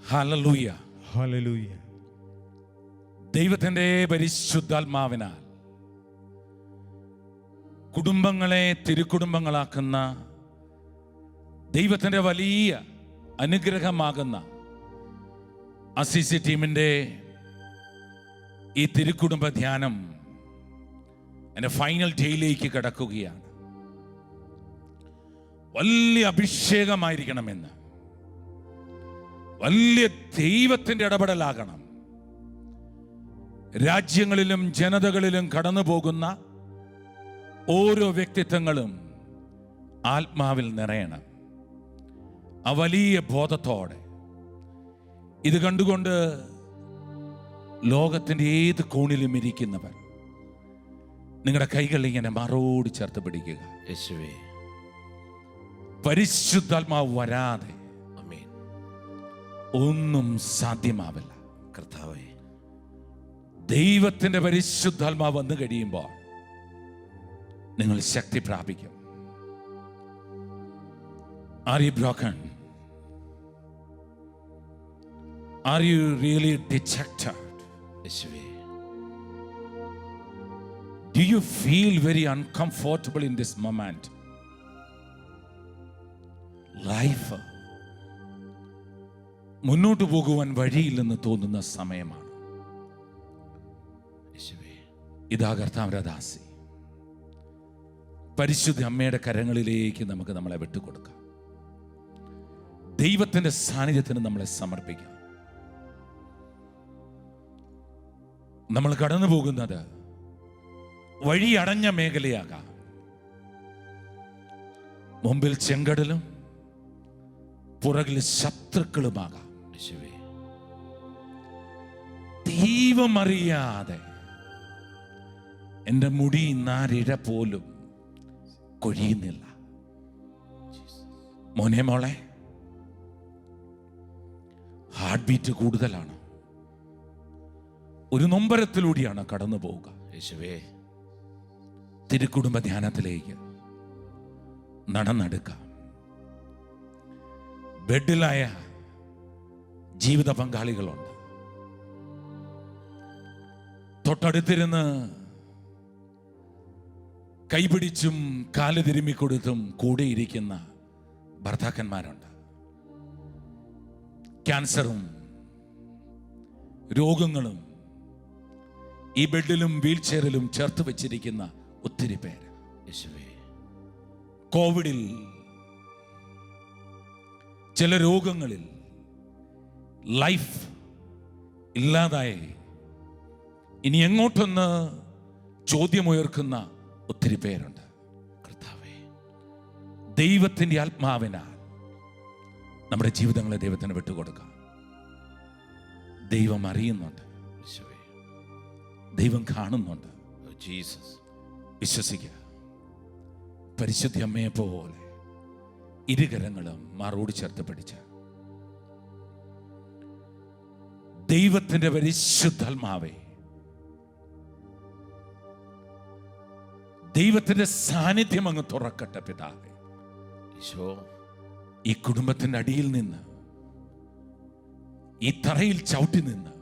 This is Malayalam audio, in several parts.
Hallelujah, hallelujah. ദൈവത്തിൻ്റെ പരിശുദ്ധാത്മാവിനാൽ കുടുംബങ്ങളെ തിരുക്കുടുംബങ്ങളാക്കുന്ന ദൈവത്തിൻ്റെ വലിയ അനുഗ്രഹമാകുന്ന അസിസി ടീമിൻ്റെ ഈ തിരുക്കുടുംബ ധ്യാനം എൻ്റെ ഫൈനൽ ഡേയിലേക്ക് കടക്കുകയാണ്. വലിയ അഭിഷേകമായിരിക്കണമെന്ന്, വലിയ ദൈവത്തിൻ്റെ ഇടപെടലാകണം. രാജ്യങ്ങളിലും ജനതകളിലും കടന്നു പോകുന്ന ഓരോ വ്യക്തിത്വങ്ങളും ആത്മാവിൽ നിറയണം. ആ വലിയ ബോധത്തോടെ ഇത് കണ്ടുകൊണ്ട് ലോകത്തിൻ്റെ ഏത് കോണിലും ഇരിക്കുന്നവർ നിങ്ങളുടെ കൈകൾ ഇങ്ങനെ മാറോട് ചേർത്ത് പിടിക്കുക. യേശുവേ, പരിശുദ്ധാത്മാവ് വരാതെ ഒന്നും സാധ്യമാവില്ല. കർത്താവേ, ദൈവത്തിന്റെ പരിശുദ്ധാത്മാവ് വന്നു കഴിയുമ്പോൾ നിങ്ങൾ ശക്തി പ്രാപിക്കും. Are you broken? Are you really dejected? യേശുവേ, Do you feel very uncomfortable in this moment? Life മുന്നോട്ട് പോകുവാൻ വഴിയില്ലെന്ന് തോന്നുന്ന സമയമാണ്. യേശുവേ, ഇതാ കർത്താവിന്റെ ദാസി, പരിശുദ്ധ അമ്മയുടെ കരങ്ങളിലേക്ക് നമുക്ക് നമ്മളെ വിട്ടുകൊടുക്കാം. ദൈവത്തിന്റെ സാന്നിധ്യത്തിന് നമ്മളെ സമർപ്പിക്കാം. നമ്മൾ കടന്നു പോകുന്നത് വഴി അടഞ്ഞ മേഖലയാകാം. മുമ്പിൽ ചെങ്കടലും പുറകിൽ ശത്രുക്കളുമാകാം. യേശുവേ, ദൈവം അറിയാതെ എൻ്റെ മുടി നാരിഴ പോലും കൊഴിയുന്നില്ല. മോനെ മോളെ, ഹാർട്ട് ബീറ്റ് കൂടുതലാണ്. ഒരു നൊമ്പരത്തിലൂടെയാണ് കടന്നു പോവുക. യേശുവേ, തിരുക്കുടുംബ ധ്യാനത്തിലേക്ക് നടന്നെടുക്കാം. ബെഡിലായ ജീവിത പങ്കാളികളുണ്ട്. തൊട്ടടുത്തിരുന്ന് കൈപിടിച്ചും കാല് തിരുമ്മിക്കൊടുത്തും കൂടെയിരിക്കുന്ന ഭർത്താക്കന്മാരുണ്ട്. ക്യാൻസറും രോഗങ്ങളും ഈ ബെഡിലും വീൽ ചെയറിലും ചേർത്ത് വെച്ചിരിക്കുന്ന ഒത്തിരി പേര്. യേശുവേ, കോവിഡിൽ, ചില രോഗങ്ങളിൽ ലൈഫ് ഇല്ലാതായി ഇനി എങ്ങോട്ടൊന്ന് ചോദ്യമുയർക്കുന്ന ഒത്തിരി പേരുണ്ട്. കർത്താവേ, ദൈവത്തിൻ്റെ ആത്മാവിനാൽ നമ്മുടെ ജീവിതങ്ങളെ ദൈവത്തിന് വിട്ടുകൊടുക്കാം. ദൈവം അറിയുന്നുണ്ട്, യേശുവേ, ദൈവം കാണുന്നുണ്ട്. ഓ ജീസസ്, വിശ്വസിക്കുക. പരിശുദ്ധ അമ്മയെ പോലെ ഇരുകരങ്ങളും മാറോട് ചേർത്ത് പിടിച്ച് ദൈവത്തിന്റെ പരിശുദ്ധാത്മാവേ, ദൈവത്തിന്റെ സാന്നിധ്യം അങ്ങ് തുറക്കട്ടെ പിതാവേ. ഈശോ, ഈ കുടുംബത്തിന്റെ അടിയിൽ നിന്ന്, ഈ തറയിൽ ചവിട്ടി നിന്ന്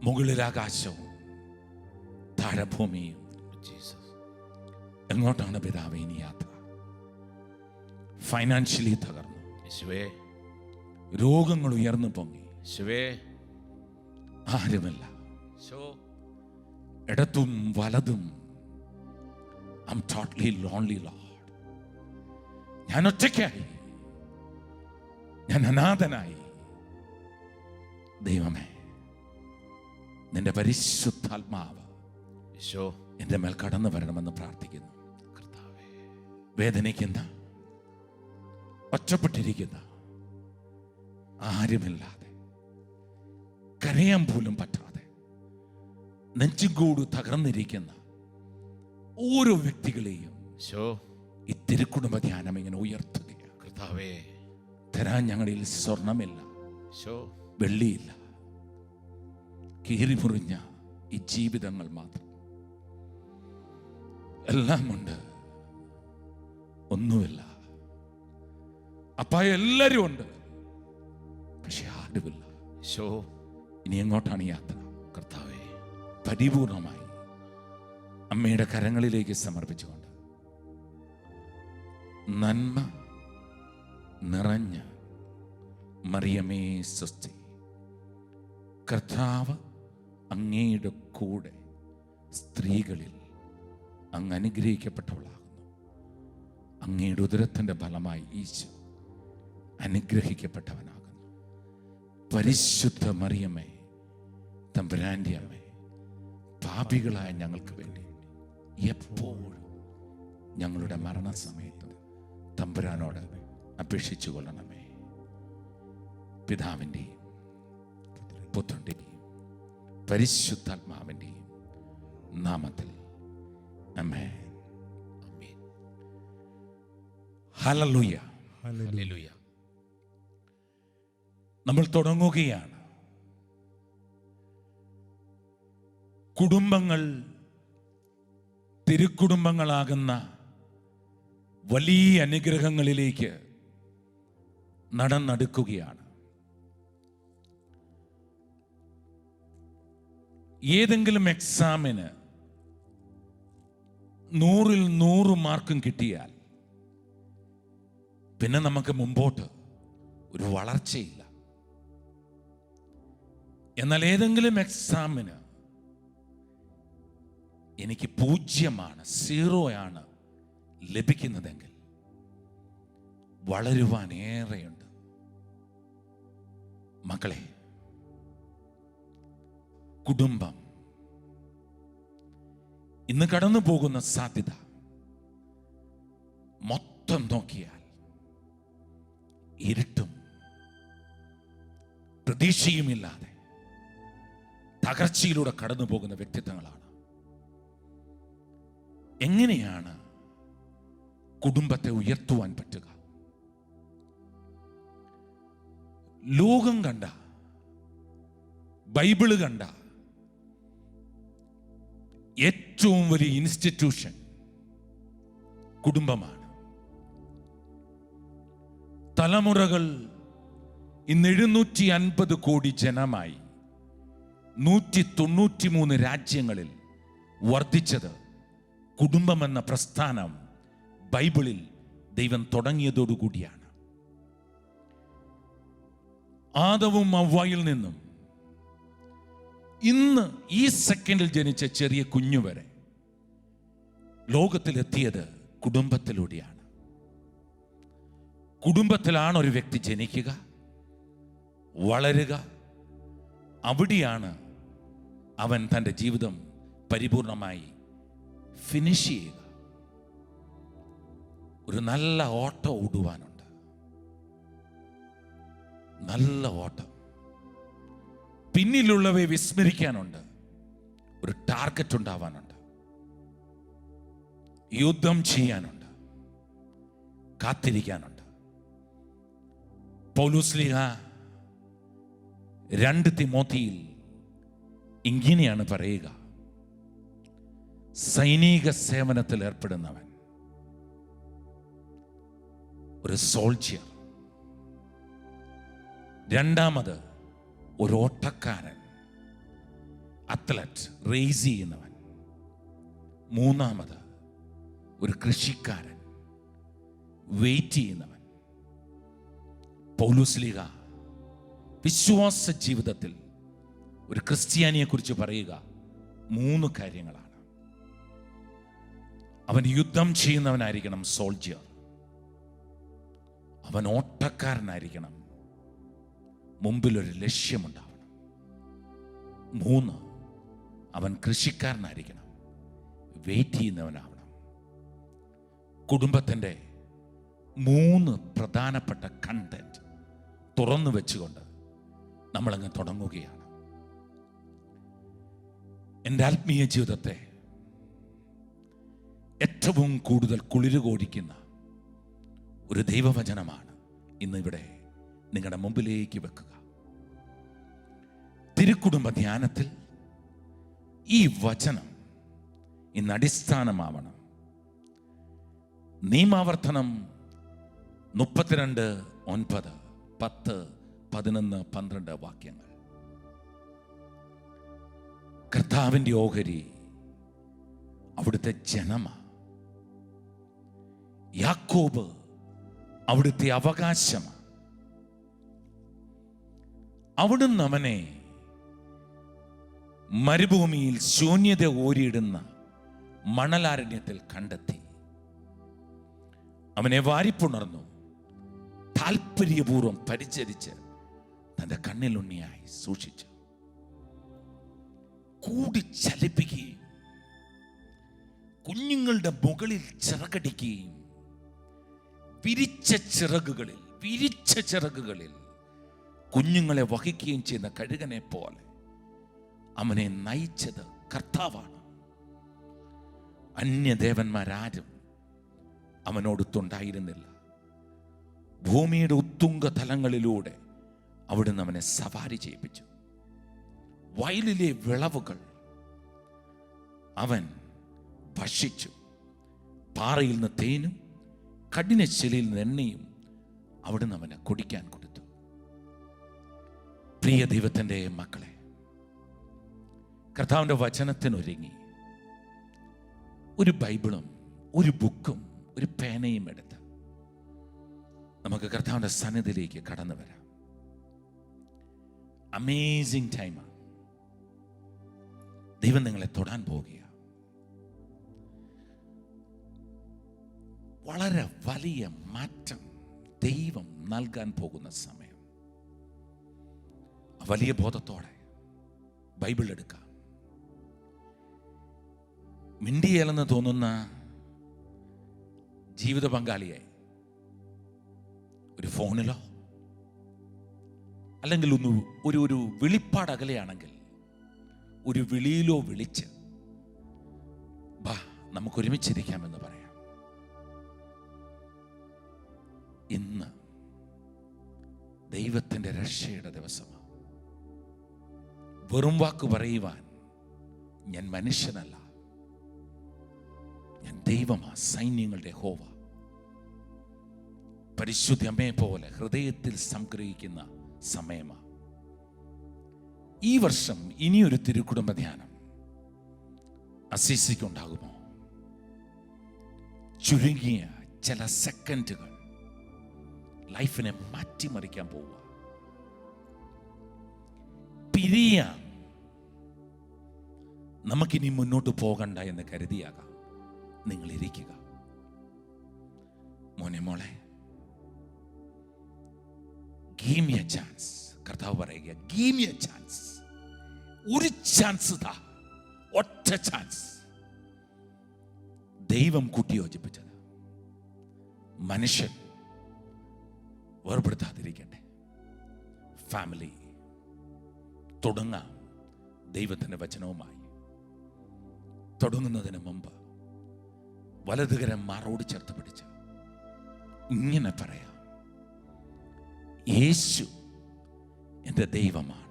മുകളിൽ ആകാശവും താഴെ ഭൂമിയും. ജീസസ്, എങ്ങോട്ടാണ് പിതാവേ ഇനി യാത്ര? ഫൈനാൻഷ്യലി തകർന്നു, യേശുവേ, രോഗങ്ങൾ ഉയർന്നു പൊങ്ങി, യേശുവേ, ആരുമില്ല. ഈശോ, ഇടത്തും വലതും I'm totally lonely, Lord. ഞാൻ ഒറ്റയ്ക്കായി, ഞാൻ അനാഥനായി. ദൈവമേ, നിന്റെ പരിശുദ്ധാത്മാവ് ഈശോ, എൻ്റെ മേൽ കടന്നു വരണമെന്ന് പ്രാർത്ഥിക്കുന്നു. കർത്താവേ, വേദനിക്കുന്ന, ഒറ്റപ്പെട്ടിരിക്കുന്ന, ആരുമില്ലാതെ, കരയാൻ പോലും പറ്റാതെ, നെഞ്ചുകൂട് തകർന്നിരിക്കുന്ന ഓരോ വ്യക്തികളെയും ഈശോ, ഈ തിരുക്കുടുംബ ധ്യാനം ഇങ്ങനെ ഉയർത്തുകയാണ്. കർത്താവേ, തരാൻ ഞങ്ങളിൽ സ്വർണമില്ല, ഈശോ, വെള്ളിയില്ല, കീറി മുറിഞ്ഞ ഈ ജീവിതങ്ങൾ മാത്രം. എല്ലാം ഉണ്ട്, ഒന്നുമില്ല. അപ്പായ എല്ലാരും ഉണ്ട്, പക്ഷെ ആരുമില്ല. ഈശോ, ഇനി എങ്ങോട്ടാണ് യാത്ര? കർത്താവേ, പരിപൂർണമായി അമ്മയുടെ കരങ്ങളിലേക്ക് സമർപ്പിച്ചുകൊണ്ട് നന്മ നിറഞ്ഞ മറിയമേ സ്വസ്തി, കർത്താവ് അങ്ങയുടെ കൂടെ സ്ത്രീകളിൽ അങ്ങ് അനുഗ്രഹിക്കപ്പെട്ടവളാകുന്നു. അങ്ങയുടെ ഉദരത്തിൻ്റെ ഫലമായി ഈശോ അനുഗ്രഹിക്കപ്പെട്ടവനാകുന്നു. പരിശുദ്ധ മറിയമേ, തമ്പുരാന്റെ അമ്മേ, പാപികളായ ഞങ്ങൾക്ക് വേണ്ടി എപ്പോഴും ഞങ്ങളുടെ മരണസമയത്ത് തമ്പുരാനോട് അപേക്ഷിച്ചു കൊള്ളണമേ. പിതാവിൻ്റെയും പുത്രൻ്റെയും പരിശുദ്ധാത്മാവിൻ്റെയും നാമത്തിൽ ആമേൻ. ഹല്ലേലൂയ. ഹല്ലേലൂയ. നമ്മൾ തുടങ്ങുകയാണ്. കുടുംബങ്ങൾ തിരുക്കുടുംബങ്ങളാകുന്ന വലിയ അനുഗ്രഹങ്ങളിലേക്ക് നടന്നെടുക്കുകയാണ്. ഏതെങ്കിലും എക്സാമിന് 100-ൽ 100 മാർക്കും കിട്ടിയാൽ പിന്നെ നമുക്ക് മുമ്പോട്ട് ഒരു വളർച്ചയില്ല. എന്നാൽ ഏതെങ്കിലും എക്സാമിന് എനിക്ക് 0 ലഭിക്കുന്നതെങ്കിൽ വളരുവാൻ ഏറെയുണ്ട്. മക്കളെ, കുടുംബം ഇന്ന് കടന്നു പോകുന്ന സാധ്യത മൊത്തം നോക്കിയാൽ ഇരുട്ടും പ്രതീക്ഷയുമില്ലാതെ തകർച്ചയിലൂടെ കടന്നു പോകുന്ന വ്യക്തിത്വങ്ങളാണ്. എങ്ങനെയാണ് കുടുംബത്തെ ഉയർത്തുവാൻ പറ്റുക? ലോകം കണ്ട, ബൈബിള് കണ്ട ഏറ്റവും വലിയ ഇൻസ്റ്റിറ്റ്യൂഷൻ കുടുംബമാണ്. തലമുറകൾ ഇന്ന് 750 കോടി ജനമായി 193 രാജ്യങ്ങളിൽ വർദ്ധിച്ചത് കുടുംബമെന്ന പ്രസ്ഥാനം ബൈബിളിൽ ദൈവം തുടങ്ങിയതോടുകൂടിയാണ്. ആദവും ഹവ്വായിൽ നിന്നും ഇന്ന് ഈ സെക്കൻഡിൽ ജനിച്ച ചെറിയ കുഞ്ഞു വരെ ലോകത്തിലെത്തിയത് കുടുംബത്തിലൂടെയാണ്. കുടുംബത്തിലാണ് ഒരു വ്യക്തി ജനിക്കുക, വളരുക. അവിടെയാണ് അവൻ തൻ്റെ ജീവിതം പരിപൂർണമായി ഫിനിഷ് ചെയ്യുക. ഒരു നല്ല ഓട്ടം ഓടുവാനുണ്ട്, നല്ല ഓട്ടം. പിന്നിലുള്ളവയെ വിസ്മരിക്കാനുണ്ട്, ഒരു ടാർഗറ്റ് ഉണ്ടാവാനുണ്ട്, യുദ്ധം ചെയ്യാനുണ്ട്, കാത്തിരിക്കാനുണ്ട്. പൗലോസ്ലീഹ 2 തിമോത്തിയിൽ ഇങ്ങനെയാണ് പറയുക: സൈനിക സേവനത്തിൽ ഏർപ്പെടുന്നവൻ, ഒരു സോൾജിയർ. രണ്ടാമത് ഒരു ഓട്ടക്കാരൻ, അത്ലറ്റ്, റേസ് ചെയ്യുന്നവൻ. മൂന്നാമത് ഒരു കൃഷിക്കാരൻ, വെയിറ്റ് ചെയ്യുന്നവൻ. പൗലോസ്ലീഹ വിശ്വാസ ജീവിതത്തിൽ ഒരു ക്രിസ്ത്യാനിയെ കുറിച്ച് പറയുക 3 കാര്യങ്ങളാണ്. അവൻ യുദ്ധം ചെയ്യുന്നവനായിരിക്കണം, സോൾജിയർ. അവൻ ഓട്ടക്കാരനായിരിക്കണം, മുമ്പിലൊരു ലക്ഷ്യമുണ്ടാവണം. 3, അവൻ കൃഷിക്കാരനായിരിക്കണം, വെയിറ്റ് ചെയ്യുന്നവനാവണം. കുടുംബത്തിൻ്റെ 3 പ്രധാനപ്പെട്ട കണ്ടന്റ് തുറന്നു വെച്ചുകൊണ്ട് നമ്മളങ്ങ് തുടങ്ങുകയാണ്. എൻ്റെ ആത്മീയ ജീവിതത്തെ ഏറ്റവും കൂടുതൽ കുളിരുകോടിക്കുന്ന ഒരു ദൈവവചനമാണ് ഇന്നിവിടെ നിങ്ങളുടെ മുമ്പിലേക്ക് വെക്കുക. തിരുക്കുടുംബ ധ്യാനത്തിൽ ഈ വചനം ഇന്ന് അടിസ്ഥാനമാവണം. നിയമാവർത്തനം 32:9, 10, 11, 12 വാക്യങ്ങൾ. കർത്താവിൻ്റെ ഓഹരി അവിടുത്തെ ജനമാണ്. യാക്കോബ് അവിടുത്തെ അവകാശമാണ്. അവിടുന്ന് അവനെ മരുഭൂമിയിൽ ശൂന്യത ഓരിയിടുന്ന മണലാരണ്യത്തിൽ കണ്ടെത്തി. അവനെ വാരിപ്പുണർന്നു, താല്പര്യപൂർവ്വം പരിചരിച്ച് തൻ്റെ കണ്ണിലുണ്ണിയായി സൂക്ഷിച്ചു. കൂടിച്ചലിപ്പിക്കുകയും കുഞ്ഞുങ്ങളുടെ മുകളിൽ ചിറകടിക്കുകയും വിരിച്ച ചിറകുകളിൽ കുഞ്ഞുങ്ങളെ വഹിക്കുകയും ചെയ്യുന്ന കഴുകനെ പോലെ അവനെ നയിച്ചത് കർത്താവാണ്. അന്യദേവന്മാരാരും അവനോടൊത്തുണ്ടായിരുന്നില്ല. ഭൂമിയുടെ ഉത്തുംഗ തലങ്ങളിലൂടെ അവിടുന്ന് അവനെ സവാരി ചെയ്യിപ്പിച്ചു. വയലിലെ വിളവുകൾ അവൻ ഭക്ഷിച്ചു. പാറയിൽ നിന്ന് തേനും കഠിനശിലയിൽ നിന്ന് എണ്ണയും അവിടുന്ന് അവനെ കുടിക്കാൻ കൊടുത്തു. പ്രിയ ദൈവത്തിൻ്റെ മക്കളെ, കർത്താവിൻ്റെ വചനത്തിനൊരുങ്ങി ഒരു ബൈബിളും ഒരു ബുക്കും ഒരു പേനയും എടുത്ത് നമുക്ക് കർത്താവിൻ്റെ സന്നിധിയിലേക്ക് കടന്നു വരാം. അമേസിംഗ് ടൈമാണ്. ദൈവം നിങ്ങളെ തൊടാൻ പോവുകയാണ്. വളരെ വലിയ മാറ്റം ദൈവം നൽകാൻ പോകുന്ന സമയം. വലിയ ബോധത്തോടെ ബൈബിൾ എടുക്കാം. മിണ്ടിയേലെന്ന് തോന്നുന്ന ജീവിത പങ്കാളിയായി ഒരു ഫോണിലോ അല്ലെങ്കിൽ ഒരു വിളിപ്പാട് അകലെയാണെങ്കിൽ ഒരു വിളിയിലോ വിളിച്ച് ബാ നമുക്ക് ഒരുമിച്ചിരിക്കാമെന്ന് പറയാം. ഇന്ന് ദൈവത്തിൻ്റെ രക്ഷയുടെ ദിവസമാണ്. വെറും വാക്ക് പറയുവാൻ ഞാൻ മനുഷ്യനല്ല, ഞാൻ ദൈവമാ, സൈന്യങ്ങളുടെ യഹോവ. പരിശുദ്ധ അമ്മയെ പോലെ ഹൃദയത്തിൽ സംഗ്രഹിക്കുന്ന സമയമാണ്. ഈ വർഷം ഇനിയൊരു തിരുക്കുടുംബ ധ്യാനം അസീസിക്കുണ്ടാകുമോ? ചുരുങ്ങിയ ചില സെക്കൻഡുകൾ ലൈഫിനെ മാറ്റിമറിക്കാൻ പോവുക. പിരിയാം, നമുക്കിനി മുന്നോട്ട് പോകണ്ട എന്ന് കരുതിയാകാം നിങ്ങൾ ഇരിക്കുക. മോനെ മോളെ, ഗീവ് മി എ ചാൻസ്. കർത്താവ് പറയുക, ഗീവ് മി എ ചാൻസ്. ഒരു ചാൻസ് താ, ഒറ്റ ചാൻസ്. ദൈവം കൂട്ടിയോജിപ്പിച്ചത് മനുഷ്യൻ വേർപെടുത്താതിരിക്കട്ടെ. ഫാമിലി തുടങ്ങാം ദൈവത്തിൻ്റെ വചനവുമായി. തുടങ്ങുന്നതിന് മുമ്പ് വലതുകരം മാറോട് ചേർത്ത് പിടിച്ച് ഇങ്ങനെ പറയാം, യേശു എൻ്റെ ദൈവമാണ്.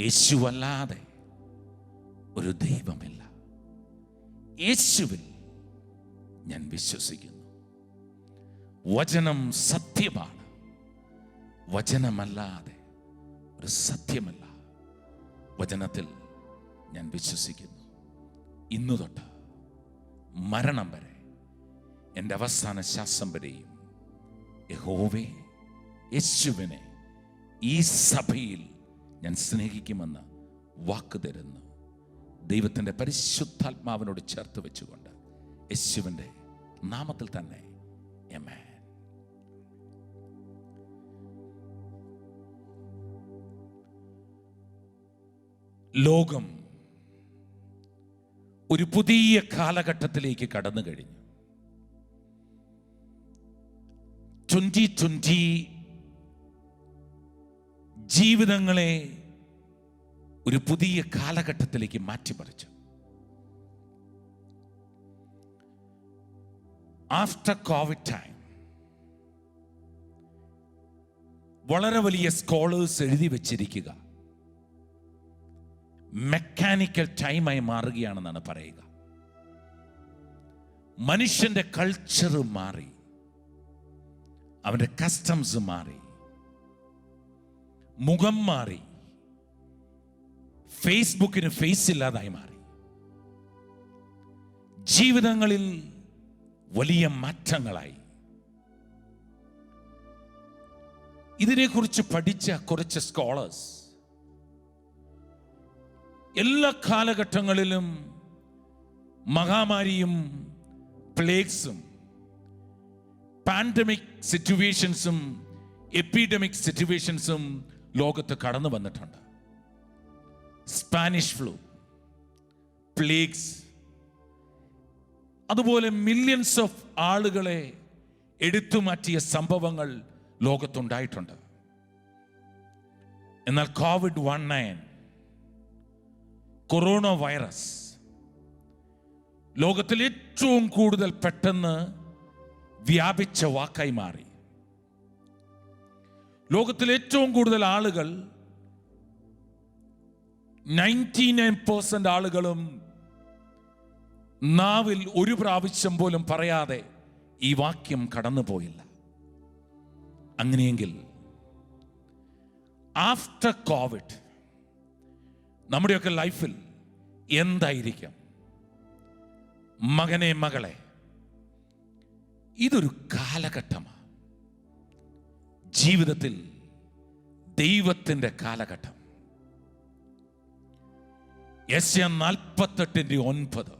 യേശുവല്ലാതെ ഒരു ദൈവമില്ല. യേശുവിൽ ഞാൻ വിശ്വസിക്കുന്നു. വചനം സത്യമാണ്. വചനമല്ലാതെ ഒരു സത്യമല്ല. വചനത്തിൽ ഞാൻ വിശ്വസിക്കുന്നു. ഇന്നു തൊട്ട് മരണം വരെ, എൻ്റെ അവസാന ശ്വാസം വരെയും യഹോവേ, യേശുവിനെ ഈ സഭയിൽ ഞാൻ സ്നേഹിക്കുമെന്ന് വാക്ക് തരുന്നു. ദൈവത്തിൻ്റെ പരിശുദ്ധാത്മാവിനോട് ചേർത്ത് വെച്ചുകൊണ്ട് യേശുവിൻ്റെ നാമത്തിൽ തന്നെ ആമേൻ. ലോകം ഒരു പുതിയ കാലഘട്ടത്തിലേക്ക് കടന്നു കഴിഞ്ഞു. 2020 ജീവിതങ്ങളെ ഒരു പുതിയ കാലഘട്ടത്തിലേക്ക് മാറ്റിമറിച്ചു. ആഫ്റ്റർ കോവിഡ് ടൈം വളരെ വലിയ സ്കോളേഴ്സ് എഴുതി വച്ചിരിക്കുക മെക്കാനിക്കൽ ടൈമായി മാറുകയാണെന്നാണ് പറയുക. മനുഷ്യന്റെ കൾച്ചർ മാറി, അവന്റെ കസ്റ്റംസ് മാറി, മുഖം മാറി, ഫേസ്ബുക്കിന് ഫേസ് ഇല്ലാതായി മാറി. ജീവിതങ്ങളിൽ വലിയ മാറ്റങ്ങളായി. ഇതിനെക്കുറിച്ച് പഠിച്ച കുറച്ച് സ്കോളേഴ്സ് എല്ലാ കാലഘട്ടങ്ങളിലും മഹാമാരിയും പ്ലേഗ്സും പാൻഡമിക് സിറ്റുവേഷൻസും എപ്പിഡമിക് സിറ്റുവേഷൻസും ലോകത്ത് കടന്നു വന്നിട്ടുണ്ട്. സ്പാനിഷ് ഫ്ലൂ, പ്ലേഗ്സ്, അതുപോലെ മില്യൺസ് ഓഫ് ആളുകളെ എടുത്തുമാറ്റിയ സംഭവങ്ങൾ ലോകത്തുണ്ടായിട്ടുണ്ട്. എന്നാൽ COVID-19 കൊറോണ വൈറസ് ലോകത്തിൽ ഏറ്റവും കൂടുതൽ പെട്ടെന്ന് വ്യാപിച്ച വാക്കായി മാറി. ലോകത്തിൽ ഏറ്റവും കൂടുതൽ ആളുകൾ 99% ആളുകളും നാവിൽ ഒരു പ്രാവശ്യം പോലും പറയാതെ ഈ വാക്യം കടന്നുപോയില്ല. അങ്ങനെയെങ്കിൽ ആഫ്റ്റർ കോവിഡ് നമ്മുടെയൊക്കെ ലൈഫിൽ എന്തായിരിക്കും? മകനെ, മകളെ, ഇതൊരു കാലഘട്ടമാണ്. ജീവിതത്തിൽ ദൈവത്തിൻ്റെ കാലഘട്ടം. യെശയ്യാ 48:9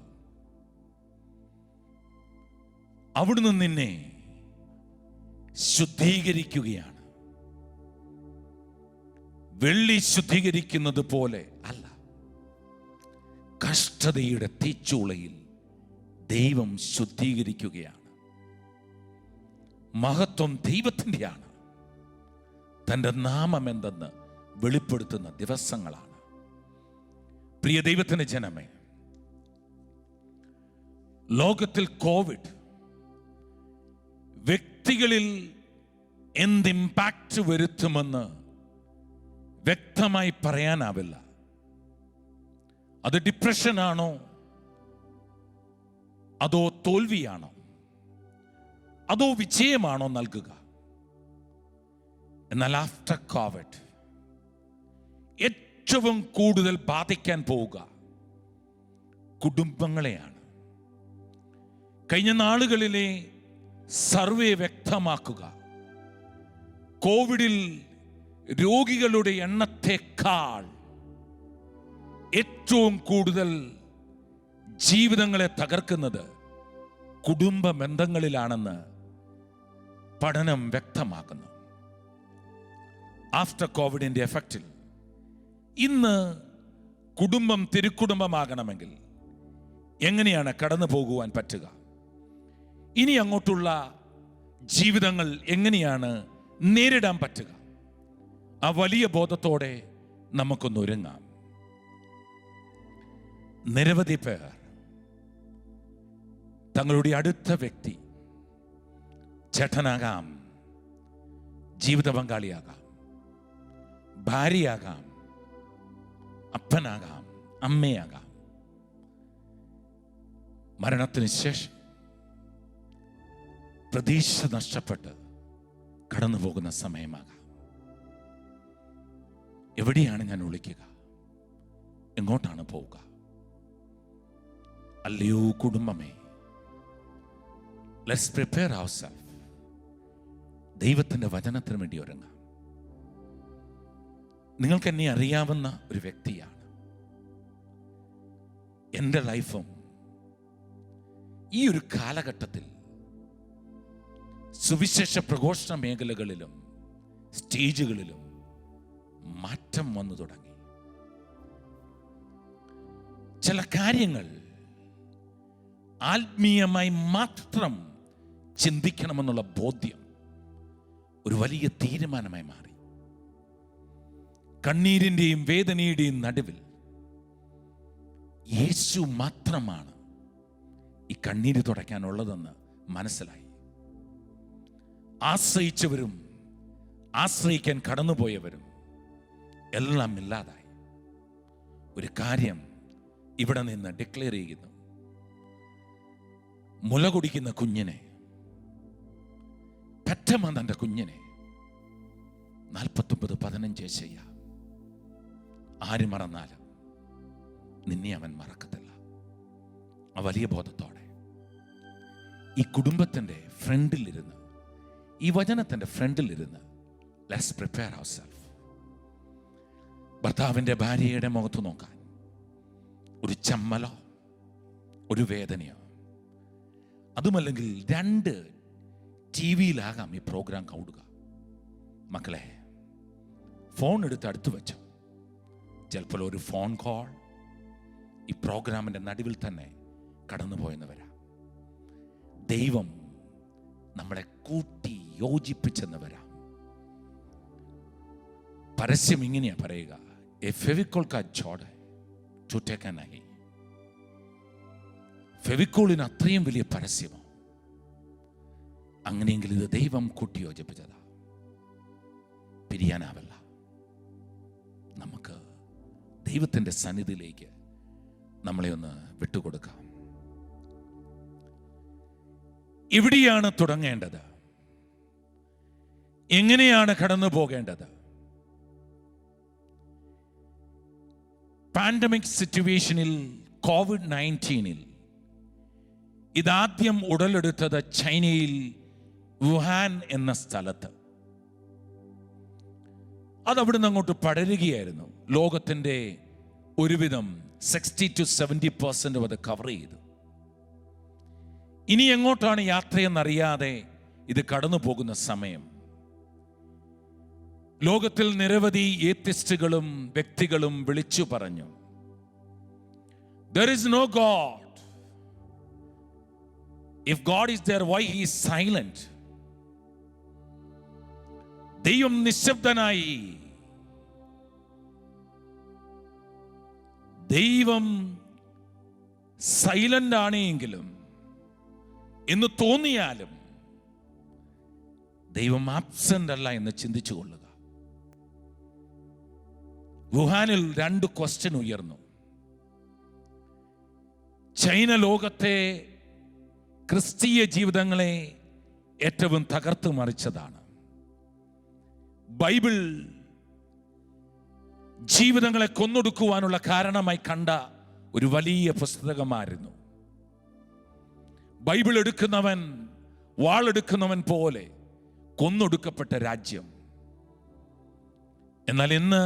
അവിടുന്ന് നിന്നെ ശുദ്ധീകരിക്കുകയാണ്. വെള്ളി ശുദ്ധീകരിക്കുന്നത് പോലെ അല്ല, കഷ്ടതയുടെ തീച്ചൂളയിൽ ദൈവം ശുദ്ധീകരിക്കുകയാണ്. മഹത്വം ദൈവത്തിൻ്റെയാണ്. തൻ്റെ നാമം എന്തെന്ന് വെളിപ്പെടുത്തുന്ന ദിവസങ്ങളാണ്. പ്രിയ ദൈവത്തിൻ്റെ ജനമേ, ലോകത്തിൽ കോവിഡ് വ്യക്തികളിൽ എന്ത് ഇമ്പാക്റ്റ് വരുത്തുമെന്ന് വ്യക്തമായി പറയാനാവില്ല. അത് ഡിപ്രഷനാണോ, അതോ തോൽവിയാണോ, അതോ വിജയമാണോ നൽകുക? എന്നാൽ ആഫ്റ്റർ കോവിഡ് ഏറ്റവും കൂടുതൽ ബാധിക്കാൻ പോവുക കുടുംബങ്ങളെയാണ്. കഴിഞ്ഞ നാളുകളിലെ സർവേ വ്യക്തമാക്കുക, കോവിഡിൽ രോഗികളുടെ എണ്ണത്തെക്കാൾ ഏറ്റവും കൂടുതൽ ജീവിതങ്ങളെ തകർക്കുന്നത് കുടുംബ ബന്ധങ്ങളിലാണെന്ന് പഠനം വ്യക്തമാക്കുന്നു. ആഫ്റ്റർ കോവിഡിൻ്റെ എഫക്റ്റിൽ ഇന്ന് കുടുംബം തിരുക്കുടുംബമാകണമെങ്കിൽ എങ്ങനെയാണ് കടന്നു പോകുവാൻ പറ്റുക? ഇനി അങ്ങോട്ടുള്ള ജീവിതങ്ങൾ എങ്ങനെയാണ് നേരിടാൻ പറ്റുക? ആ വലിയ ബോധത്തോടെ നമുക്കൊന്ന് ഒരുങ്ങാം. നിരവധി പേർ തങ്ങളുടെ അടുത്ത വ്യക്തി, ചേട്ടനാകാം, ജീവിത പങ്കാളിയാകാം, ഭാര്യയാകാം, അപ്പനാകാം, അമ്മയാകാം, മരണത്തിന് ശേഷം പ്രതീക്ഷ നഷ്ടപ്പെട്ട് കടന്നു പോകുന്ന സമയമാകാം. എവിടെയാണ് ഞാൻ ഒളിക്കുക? എങ്ങോട്ടാണ് പോവുക? അല്ലയോ കുടുംബമേ, ലെറ്റ്സ് പ്രിപ്പയർ ourselves. ദൈവത്തിൻ്റെ വചനത്തിന് വേണ്ടി ഒരുങ്ങാം. നിങ്ങൾക്ക് എന്നെ അറിയാവുന്ന ഒരു വ്യക്തിയാണ്. എൻ്റെ ലൈഫും ഈ ഒരു കാലഘട്ടത്തിൽ സുവിശേഷ പ്രഘോഷണ മേഖലകളിലും സ്റ്റേജുകളിലും മാറ്റം വന്നു തുടങ്ങി. ചില കാര്യങ്ങൾ ആത്മീയമായി മാത്രം ചിന്തിക്കണമെന്നുള്ള ബോധ്യം ഒരു വലിയ തീരുമാനമായി മാറി. കണ്ണീരിൻ്റെയും വേദനയുടെയും നടുവിൽ യേശു മാത്രമാണ് ഈ കണ്ണീര് തുടയ്ക്കാനുള്ളതെന്ന് മനസ്സിലായി. ആശ്രയിച്ചവരും ആശ്രയിക്കാൻ കടന്നുപോയവരും എല്ലാം ഇല്ലാതായി. ഒരു കാര്യം ഇവിടെ നിന്ന് ഡിക്ലെയർ ചെയ്യുന്നു: മുല കുടിക്കുന്ന കുഞ്ഞിനെ, പെറ്റമ്മ തൻ്റെ കുഞ്ഞിനെ 49:15 ചെയ്യ, ആര് മറന്നാലും നിന്നെ അവൻ മറക്കത്തില്ല. ആ വലിയ ബോധത്തോടെ ഈ കുടുംബത്തിൻ്റെ ഫ്രണ്ടിലിരുന്ന്, ഈ വചനത്തിൻ്റെ ഫ്രണ്ടിലിരുന്ന് ലെറ്റ്സ് പ്രിപ്പയർ ourselves. ഭർത്താവിൻ്റെ ഭാര്യയുടെ മുഖത്ത് നോക്കാൻ ഒരു ചമ്മലോ ഒരു വേദനയോ, അതുമല്ലെങ്കിൽ 2 TV-യിലാകാം ഈ പ്രോഗ്രാം കാണുക. മക്കളെ, ഫോൺ എടുത്ത് അടുത്ത് വെച്ചോ. ചിലപ്പോൾ ഒരു ഫോൺ കോൾ ഈ പ്രോഗ്രാമിൻ്റെ നടുവിൽ തന്നെ കടന്നു പോയെന്ന് വരാം. ദൈവം നമ്മളെ കൂട്ടി യോജിപ്പിച്ചെന്ന് വരാം. പരസ്യം ഇങ്ങനെയാ പറയുക, എ ഫെവിക്കോൾ കാ ചോട് ടു ടേക്ക് ആൻ ഐ. ഫെവിക്കോളിന് അത്രയും വലിയ പരസ്യമോ? അങ്ങനെയെങ്കിൽ ഇത് ദൈവം കൂട്ടി യോജിപ്പിച്ചതാ, പിരിയാനാവില്ല. നമുക്ക് ദൈവത്തിൻ്റെ സന്നിധിയിലേക്ക് നമ്മളെ ഒന്ന് വിട്ടുകൊടുക്കാം. ഇവിടെയാണ് തുടങ്ങേണ്ടത്. എങ്ങനെയാണ് കടന്നു പോകേണ്ടത്? പാൻഡമിക് സിറ്റുവേഷനിൽ, COVID-19 ഇതാദ്യം ഉടലെടുത്തത് ചൈനയിൽ വുഹാൻ എന്ന സ്ഥലത്ത്. അതവിടുന്ന് അങ്ങോട്ട് പടരുകയായിരുന്നു. ലോകത്തിൻ്റെ ഒരുവിധം 60 to 70% അത് കവർ ചെയ്തു. ഇനി എങ്ങോട്ടാണ് യാത്രയെന്നറിയാതെ ഇത് കടന്നു പോകുന്ന സമയം ലോകത്തിൽ നിരവധി ഏത്തിസ്റ്റുകളും വ്യക്തികളും വിളിച്ചു പറഞ്ഞു, there is no God. If God is there, why he is silent? ദൈവം നിശബ്ദനായി. ദൈവം സൈലന്റ് ആണെങ്കിലും എന്ന് തോന്നിയാലും ദൈവം ആബ്സെന്റ് അല്ല എന്ന് ചിന്തിച്ചു കൊള്ളുക. വുഹാനിൽ 2 ക്വസ്റ്റ്യൻ ഉയർന്നു. ചൈന ലോകത്തെ ക്രിസ്തീയ ജീവിതങ്ങളെ ഏറ്റവും തകർത്തു മറിച്ചതാണ്. ബൈബിൾ ജീവിതങ്ങളെ കൊന്നൊടുക്കുവാനുള്ള കാരണമായി കണ്ട ഒരു വലിയ പുസ്തകമായിരുന്നു. ബൈബിൾ എടുക്കുന്നവൻ വാളെടുക്കുന്നവൻ പോലെ കൊന്നൊടുക്കപ്പെട്ട രാജ്യം. എന്നാൽ ഇന്ന്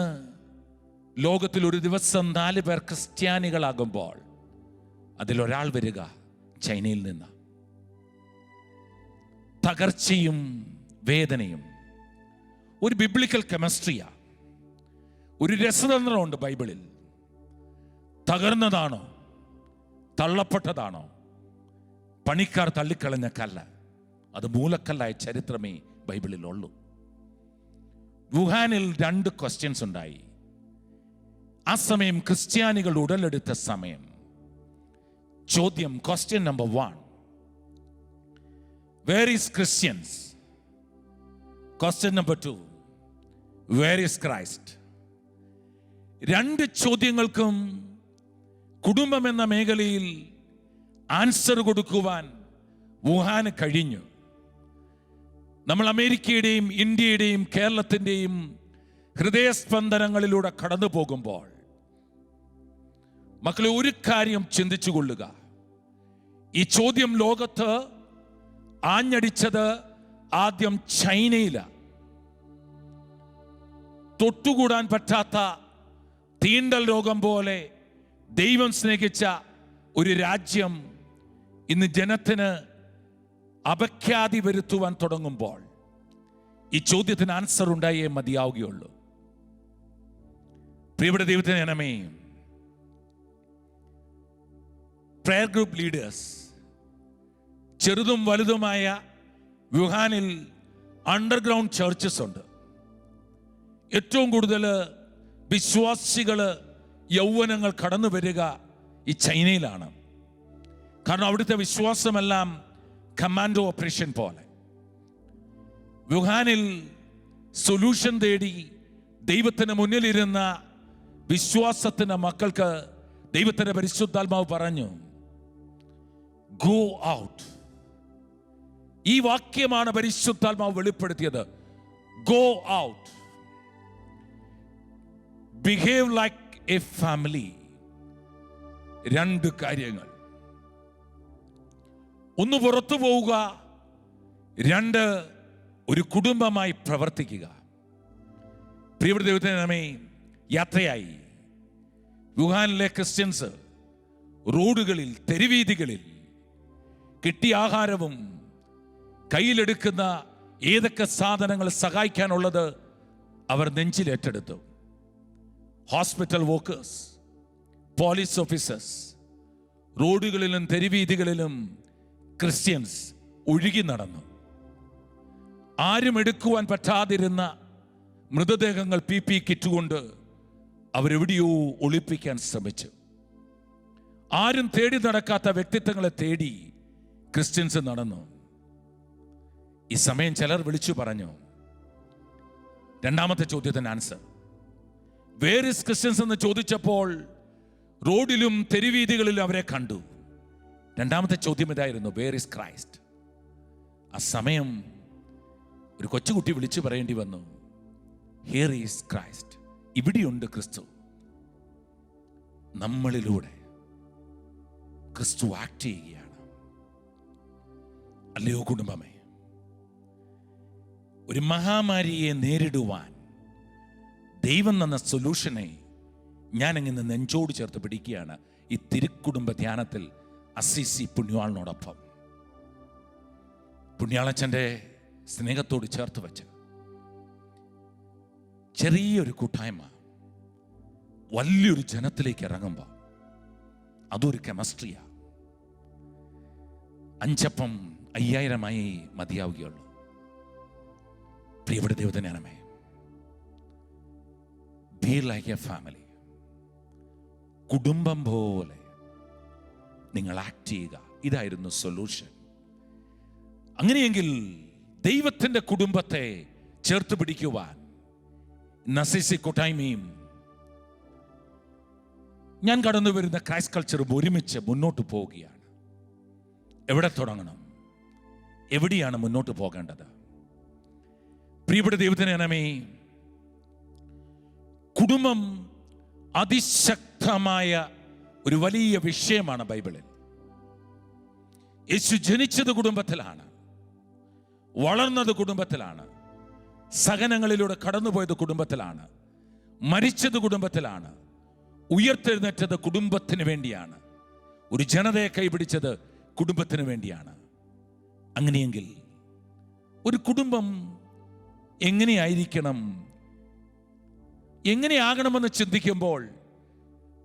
ലോകത്തിൽ ഒരു ദിവസം 4 പേർ ക്രിസ്ത്യാനികളാകുമ്പോൾ അതിലൊരാൾ വരിക ചൈനയിൽ നിന്ന്. തകർച്ചയും വേദനയും ഒരു ബിബ്ലിക്കൽ കെമിസ്ട്രിയാ. ഒരു രസതന്ത്രമുണ്ട് ബൈബിളിൽ. തകർന്നതാണോ, തള്ളപ്പെട്ടതാണോ, പണിക്കാർ തള്ളിക്കളഞ്ഞ കല്ല്, അത് മൂലക്കല്ലായ ചരിത്രമേ ബൈബിളിലുള്ളൂ. വുഹാനിൽ 2 ക്വസ്റ്റ്യൻസ് ഉണ്ടായി. ആ സമയം ക്രിസ്ത്യാനികൾ ഉടലെടുത്ത സമയം. ചോദ്യം, question number 1, where is Christians? Question number 2, where is Christ? 2 ചോദ്യങ്ങൾക്കും കുടുംബം എന്ന മേഖലയിൽ ആൻസർ കൊടുക്കുവാൻ വുഹാന് കഴിഞ്ഞു. നമ്മൾ അമേരിക്കയുടെയും ഇന്ത്യയുടെയും കേരളത്തിൻ്റെയും ഹൃദയസ്പന്ദനങ്ങളിലൂടെ കടന്നു പോകുമ്പോൾ മക്കളെ ഒരു കാര്യം ചിന്തിച്ചു കൊള്ളുക. ഈ ചോദ്യം ലോകത്ത് ആഞ്ഞടിച്ചത് ആദ്യം ചൈനയിലാണ്. തൊട്ടുകൂടാൻ പറ്റാത്ത തീണ്ടൽ രോഗം പോലെ ദൈവം സ്നേഹിച്ച ഒരു രാജ്യം ഇന്ന് ജനത്തിന് അപഖ്യാതി വരുത്തുവാൻ തുടങ്ങുമ്പോൾ ഈ ചോദ്യത്തിന് ആൻസർ ഉണ്ടായേ മതിയാവുകയുള്ളൂ. പ്രിയപ്പെട്ട ദൈവത്തിന്റെ ജനമേ, പ്രയർ ഗ്രൂപ്പ് ലീഡേഴ്സ്, ചെറുതും വലുതുമായ വുഹാനിൽ അണ്ടർഗ്രൗണ്ട് ചർച്ചസ് ഉണ്ട്. ഏറ്റവും കൂടുതൽ വിശ്വാസികൾ, യൗവനങ്ങൾ കടന്നു വരിക ഈ ചൈനയിലാണ്. കാരണം അവിടുത്തെ വിശ്വാസമെല്ലാം കമാൻഡോ ഓപ്പറേഷൻ പോലെ. വുഹാനിൽ സൊല്യൂഷൻ തേടി ദൈവത്തിന് മുന്നിലിരുന്ന വിശ്വാസത്തിന് മക്കൾക്ക് ദൈവത്തിന്റെ പരിശുദ്ധാത്മാവ് പറഞ്ഞു, ഗോ ഔട്ട്. ഈ വാക്യമാണ് പരിശുദ്ധാത്മാവ് വെളിപ്പെടുത്തിയത്. Go out, behave like A family. രണ്ട് കാര്യങ്ങൾ: ഒന്ന് പുറത്തു പോവുക, രണ്ട് ഒരു കുടുംബമായി പ്രവർത്തിക്കുക. പ്രിയപ്പെട്ട ദൈവത്തിനേ, യാത്രയായി വുഹാനിലെ ക്രിസ്ത്യൻസ് റോഡുകളിൽ, തെരുവീതികളിൽ കിട്ടിയ ആഹാരവും കയ്യിലെടുക്കുന്ന ഏതൊക്കെ സാധനങ്ങൾ സഹായിക്കാനുള്ളത് അവർ നെഞ്ചിലേറ്റെടുത്തു. ഹോസ്പിറ്റൽ വർക്കേഴ്സ്, പോലീസ് ഓഫീസേഴ്സ്, റോഡുകളിലും തെരുവീതികളിലും ക്രിസ്ത്യൻസ് ഒഴുകി നടന്നു. ആരും എടുക്കുവാൻ പറ്റാതിരുന്ന മൃതദേഹങ്ങൾ PPE കിറ്റ് കൊണ്ട് അവരെവിടെയോ ഒളിപ്പിക്കാൻ ശ്രമിച്ചു. ആരും തേടി നടക്കാത്ത വ്യക്തിത്വങ്ങളെ തേടി ക്രിസ്ത്യൻസ് നടന്നു. ഈ സമയം ചിലർ വിളിച്ചു പറഞ്ഞു, രണ്ടാമത്തെ ചോദ്യത്തിന് ആൻസർ, വേർ ഈസ് ക്രിസ്ത്യൻസ് എന്ന് ചോദിച്ചപ്പോൾ റോഡിലും തെരുവീതികളിലും അവരെ കണ്ടു. രണ്ടാമത്തെ ചോദ്യം ഇതായിരുന്നു, വേർ ഈസ് ക്രൈസ്റ്റ്? ആ സമയം ഒരു കൊച്ചുകുട്ടി വിളിച്ചു പറയേണ്ടി വന്നു, ഹിയർ ഈസ് ക്രൈസ്റ്റ്. ഇവിടെയുണ്ട് ക്രിസ്തു. നമ്മളിലൂടെ ക്രിസ്തു ആക്ട് ചെയ്യുകയാണ്. അല്ലയോ കുടുംബമേ, ഒരു മഹാമാരിയെ നേരിടുവാൻ ദൈവം തന്ന സൊല്യൂഷനെ ഞാൻ അങ്ങനെ നെഞ്ചോട് ചേർത്ത് പിടിക്കുകയാണ് ഈ തിരുക്കുടുംബ ധ്യാനത്തിൽ അസിസി പുണ്യാളനോടൊപ്പം. പുണ്യാളച്ചൻ്റെ സ്നേഹത്തോട് ചേർത്ത് വെച്ച് ചെറിയൊരു കൂട്ടായ്മ വലിയൊരു ജനത്തിലേക്ക് ഇറങ്ങുമ്പോൾ അതൊരു കെമിസ്ട്രിയാ. 5 അപ്പം 5000 മതിയാവുകയുള്ളൂ. പ്രിയപ്പെട്ട ദൈവത്തിനേ, ബി ലൈക്ക് എ ഫാമിലി. കുടുംബം പോലെ നിങ്ങൾ ആക്ട് ചെയ്യുക. ഇതായിരുന്നു സൊല്യൂഷൻ. അങ്ങനെയെങ്കിൽ ദൈവത്തിൻ്റെ കുടുംബത്തെ ചേർത്ത് പിടിക്കുവാൻ നസിസി കൂട്ടായ്മയും ഞാൻ കടന്നു വരുന്ന ക്രൈസ്റ്റ് കൾച്ചറും ഒരുമിച്ച് മുന്നോട്ട് പോവുകയാണ്. എവിടെ തുടങ്ങണം? എവിടെയാണ് മുന്നോട്ട് പോകേണ്ടത്? പ്രിയപ്പെട്ട ദൈവത്തിനേ, കുടുംബം അതിശക്തമായ ഒരു വലിയ വിഷയമാണ് ബൈബിളിൽ. യേശു ജനിച്ചത് കുടുംബത്തിലാണ്, വളർന്നത് കുടുംബത്തിലാണ്, സഹനങ്ങളിലൂടെ കടന്നുപോയത് കുടുംബത്തിലാണ്, മരിച്ചത് കുടുംബത്തിലാണ്, ഉയർത്തെഴുന്നേറ്റത് കുടുംബത്തിന് വേണ്ടിയാണ്, ഒരു ജനതയെ കൈപിടിച്ചത് കുടുംബത്തിന് വേണ്ടിയാണ്. അങ്ങനെയെങ്കിൽ ഒരു കുടുംബം എങ്ങനെയായിരിക്കണം, എങ്ങനെയാകണമെന്ന് ചിന്തിക്കുമ്പോൾ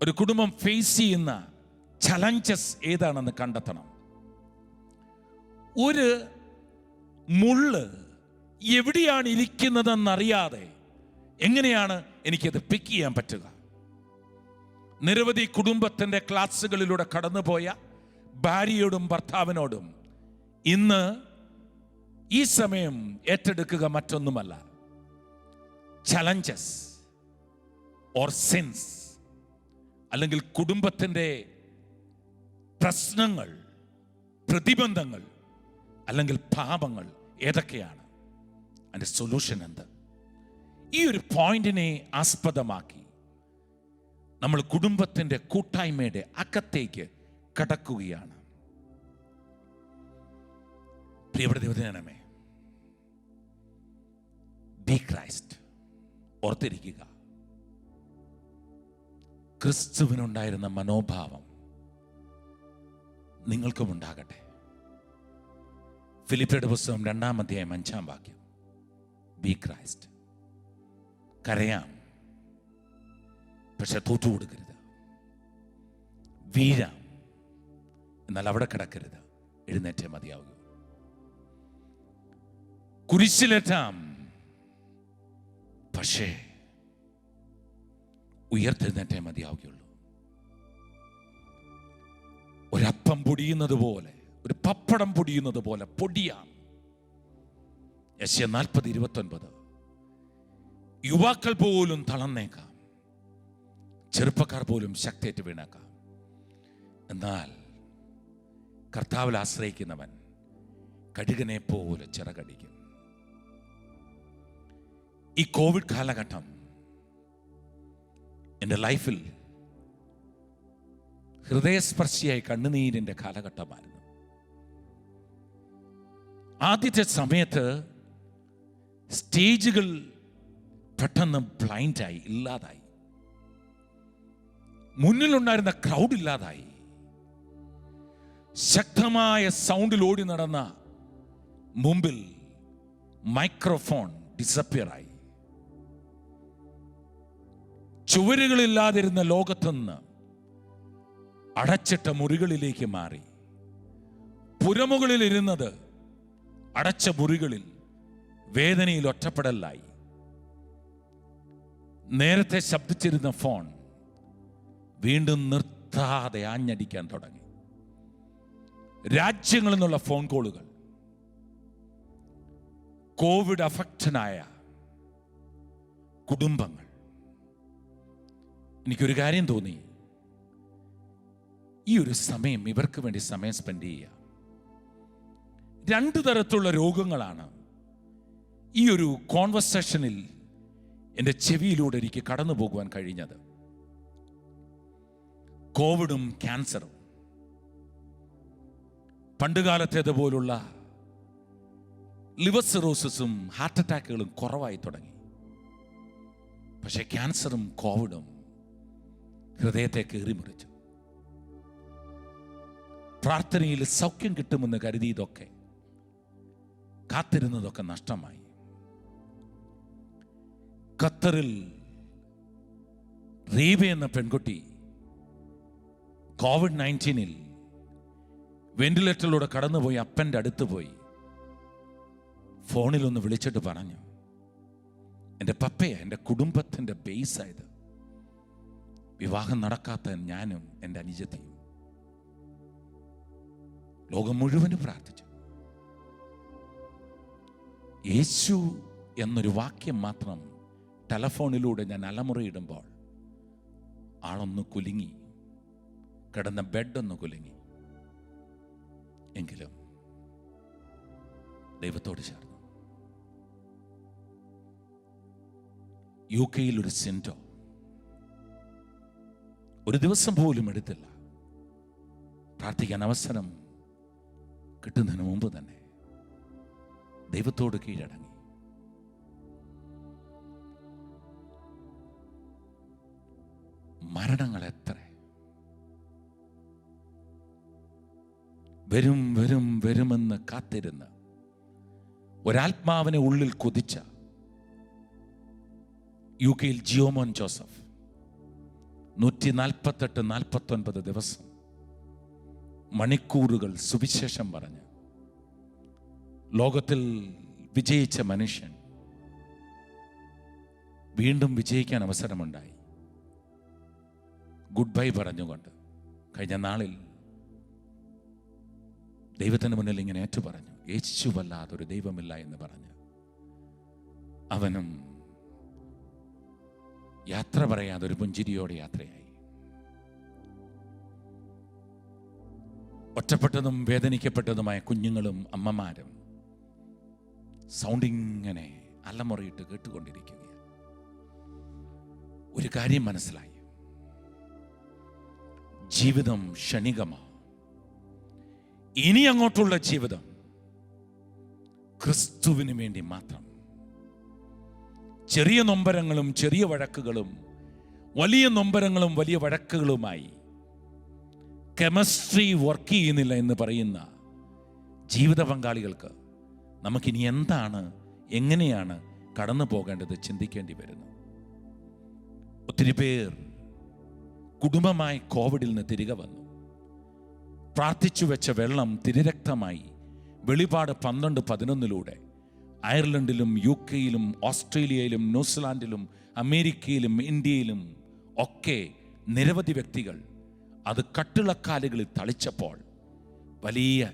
ഒരു കുടുംബം ഫേസ് ചെയ്യുന്ന ചലഞ്ചസ് ഏതാണെന്ന് കണ്ടെത്തണം. ഒരു മുള്ള് എവിടെയാണ് ഇരിക്കുന്നതെന്നറിയാതെ എങ്ങനെയാണ് എനിക്കത് പിക്ക് ചെയ്യാൻ പറ്റുക? നിരവധി കുടുംബത്തിൻ്റെ ക്ലാസ്സുകളിലൂടെ കടന്നുപോയ ഭാര്യയോടും ഭർത്താവിനോടും ഇന്ന് ഈ സമയം ഏറ്റെടുക്കുക മറ്റൊന്നുമല്ല, ചലഞ്ചസ് ഓർ സിൻസ്, അല്ലെങ്കിൽ കുടുംബത്തിൻ്റെ പ്രശ്നങ്ങൾ, പ്രതിബന്ധങ്ങൾ, അല്ലെങ്കിൽ പാപങ്ങൾ ഏതൊക്കെയാണ്? അതിൻ്റെ സൊല്യൂഷൻ എന്ത്? ഈ ഒരു പോയിന്റിനെ ആസ്പദമാക്കി നമ്മൾ കുടുംബത്തിൻ്റെ കൂട്ടായ്മയുടെ അകത്തേക്ക് കടക്കുകയാണ്. പ്രിയപ്പെട്ട ദൈവത്തിനേ, ബി ക്രൈസ്റ്റ്. ഓർത്തിരിക്കുക, ക്രിസ്തുവിനുണ്ടായിരുന്ന മനോഭാവം നിങ്ങൾക്കും ഉണ്ടാകട്ടെ. ഫിലിപ്പിയരുടെ പുസ്തകം 2-ാം അധ്യായം 5-ാം വാക്യം, ബി ക്രൈസ്റ്റ്. കരയാം, പക്ഷെ തോറ്റുകൊടുക്കരുത്. വീഴാം, എന്നാൽ അവിടെ കിടക്കരുത്. എഴുന്നേറ്റേ മതിയാവുക. കുരിശിലേറ്റാം, പക്ഷേ ഉയർത്തെഴുന്നേറ്റേ മതിയാവുകയുള്ളൂ. ഒരപ്പം പൊടിയുന്നത് പോലെ, ഒരു പപ്പടം പൊടിയുന്നത് പോലെ പൊടിയാം. യെശയ്യാ 40:29. യുവാക്കൾ പോലും തളർന്നേക്കാം, ചെറുപ്പക്കാർ പോലും ശക്തിയേറ്റ് വീണേക്കാം. എന്നാൽ കർത്താവിൽ ആശ്രയിക്കുന്നവൻ കഴുകനെ പോലെ ചിറകടിക്കും. ഈ കോവിഡ് കാലഘട്ടം എൻ്റെ ലൈഫിൽ ഹൃദയസ്പർശിയായി കണ്ണുനീരിൻ്റെ കാലഘട്ടമായിരുന്നു. ആദ്യത്തെ സമയത്ത് സ്റ്റേജുകൾ പെട്ടെന്ന് ബ്ലൈൻഡായി, ഇല്ലാതായി. മുന്നിലുണ്ടായിരുന്ന ക്രൗഡ് ഇല്ലാതായി. ശക്തമായ സൗണ്ടിൽ ഓടി നടന്ന മുമ്പിൽ മൈക്രോഫോൺ ഡിസപ്പിയറായി. ചുവരുകളില്ലാതിരുന്ന ലോകത്തുനിന്ന് അടച്ചിട്ട മുറികളിലേക്ക് മാറി. പുരമുകളിൽ ഇരുന്നത് അടച്ച മുറികളിൽ വേദനയിൽ ഒറ്റപ്പെടലായി. നേരത്തെ ശബ്ദിച്ചിരുന്ന ഫോൺ വീണ്ടും നിർത്താതെ ആഞ്ഞടിക്കാൻ തുടങ്ങി. രാജ്യങ്ങളിൽ നിന്നുള്ള ഫോൺ കോളുകൾ. കോവിഡ് അഫക്റ്റനായ കുടുംബങ്ങൾ. എനിക്കൊരു കാര്യം തോന്നി, ഈ ഒരു സമയം ഇവർക്ക് വേണ്ടി സമയം സ്പെൻഡ് ചെയ്യുക. 2 തരത്തിലുള്ള രോഗങ്ങളാണ് ഈ ഒരു കോൺവെർസേഷനിൽ എൻ്റെ ചെവിയിലൂടെ എനിക്ക് കടന്നു പോകുവാൻ കഴിഞ്ഞത്. കോവിഡും ക്യാൻസറും. പണ്ടുകാലത്തേതുപോലുള്ള ലിവർ സിറോസിസും ഹാർട്ട് അറ്റാക്കുകളും കുറവായി തുടങ്ങി. പക്ഷെ ക്യാൻസറും കോവിഡും ഹൃദയത്തെ കീറിമുറിച്ചു. പ്രാർത്ഥനയിൽ സൗഖ്യം കിട്ടുമെന്ന് കരുതിയതൊക്കെ, കാത്തിരുന്നതൊക്കെ നഷ്ടമായി. ഖത്തറിൽ റീബ എന്ന പെൺകുട്ടി COVID-19 വെന്റിലേറ്ററിലൂടെ കടന്നുപോയി അപ്പൻ്റെ അടുത്ത് പോയി ഫോണിലൊന്ന് വിളിച്ചിട്ട് പറഞ്ഞു, എൻ്റെ പപ്പയാ, എൻ്റെ കുടുംബത്തിൻ്റെ ബേസായത്. വിവാഹം നടക്കാത്ത ഞാനും എൻ്റെ അനുജത്തിയും. ലോകം മുഴുവനും പ്രാർത്ഥിച്ചു. യേശു എന്നൊരു വാക്യം മാത്രം ടെലഫോണിലൂടെ ഞാൻ അലമുറയിടുമ്പോൾ ആളൊന്ന് കുലുങ്ങി, കിടന്ന ബെഡൊന്ന് കുലുങ്ങി. എങ്കിലും ദൈവത്തോട് ചേർന്നു. UK ഒരു സെന്റോ ഒരു ദിവസം പോലും എടുത്തില്ല. പ്രാർത്ഥിക്കാൻ അവസരം കിട്ടുന്നതിന് മുമ്പ് തന്നെ ദൈവത്തോട് കീഴടങ്ങി. മരണങ്ങൾ എത്ര വരും വരും വരുമെന്ന് കാത്തിരുന്ന് ഒരാത്മാവിനെ ഉള്ളിൽ കൊതിച്ച UK ജിയോമോൻ ജോസഫ് 148-49 ദിവസം മണിക്കൂറുകൾ സുവിശേഷം പറഞ്ഞ് ലോകത്തിൽ വിജയിച്ച മനുഷ്യൻ വീണ്ടും വിജയിക്കാൻ അവസരമുണ്ടായി. ഗുഡ് ബൈ പറഞ്ഞുകൊണ്ട് കഴിഞ്ഞ നാളിൽ ദൈവത്തിന് മുന്നിൽ ഇങ്ങനെ ഏറ്റു പറഞ്ഞു, യേശുവല്ലാതൊരു ദൈവമില്ല എന്ന് പറഞ്ഞ് അവനും യാത്ര പറയാതെ ഒരു പുഞ്ചിരിയോടെ യാത്രയായി. ഒറ്റപ്പെട്ടതും വേദനിക്കപ്പെട്ടതുമായ കുഞ്ഞുങ്ങളും അമ്മമാരും സൗണ്ടിങ്ങനെ അലമുറയിട്ട് കേട്ടുകൊണ്ടിരിക്കുകയാണ്. ഒരു കാര്യം മനസ്സിലായി, ജീവിതം ക്ഷണികമാണ്. ഇനി അങ്ങോട്ടുള്ള ജീവിതം ക്രിസ്തുവിന് വേണ്ടി മാത്രം. ചെറിയ നൊമ്പരങ്ങളും ചെറിയ വഴക്കുകളും വലിയ നൊമ്പരങ്ങളും വലിയ വഴക്കുകളുമായി കെമിസ്ട്രി വർക്ക് ചെയ്യുന്നില്ല എന്ന് പറയുന്ന ജീവിത പങ്കാളികൾക്ക് നമുക്കിനി എന്താണ്, എങ്ങനെയാണ് കടന്നു പോകേണ്ടത് ചിന്തിക്കേണ്ടി വരുന്നു. ഒത്തിരി പേർ കുടുംബമായി കോവിഡിൽ നിന്ന് തിരികെ വന്നു. പ്രാർത്ഥിച്ചു വെച്ച വെള്ളം തിരുരക്തമായി വെളിപാട് 12:11 അയർലൻഡിലും UK ഓസ്ട്രേലിയയിലും ന്യൂസിലാൻഡിലും അമേരിക്കയിലും ഇന്ത്യയിലും ഒക്കെ നിരവധി വ്യക്തികൾ അത് കട്ടിളക്കാലുകളിൽ തളിച്ചപ്പോൾ വലിയ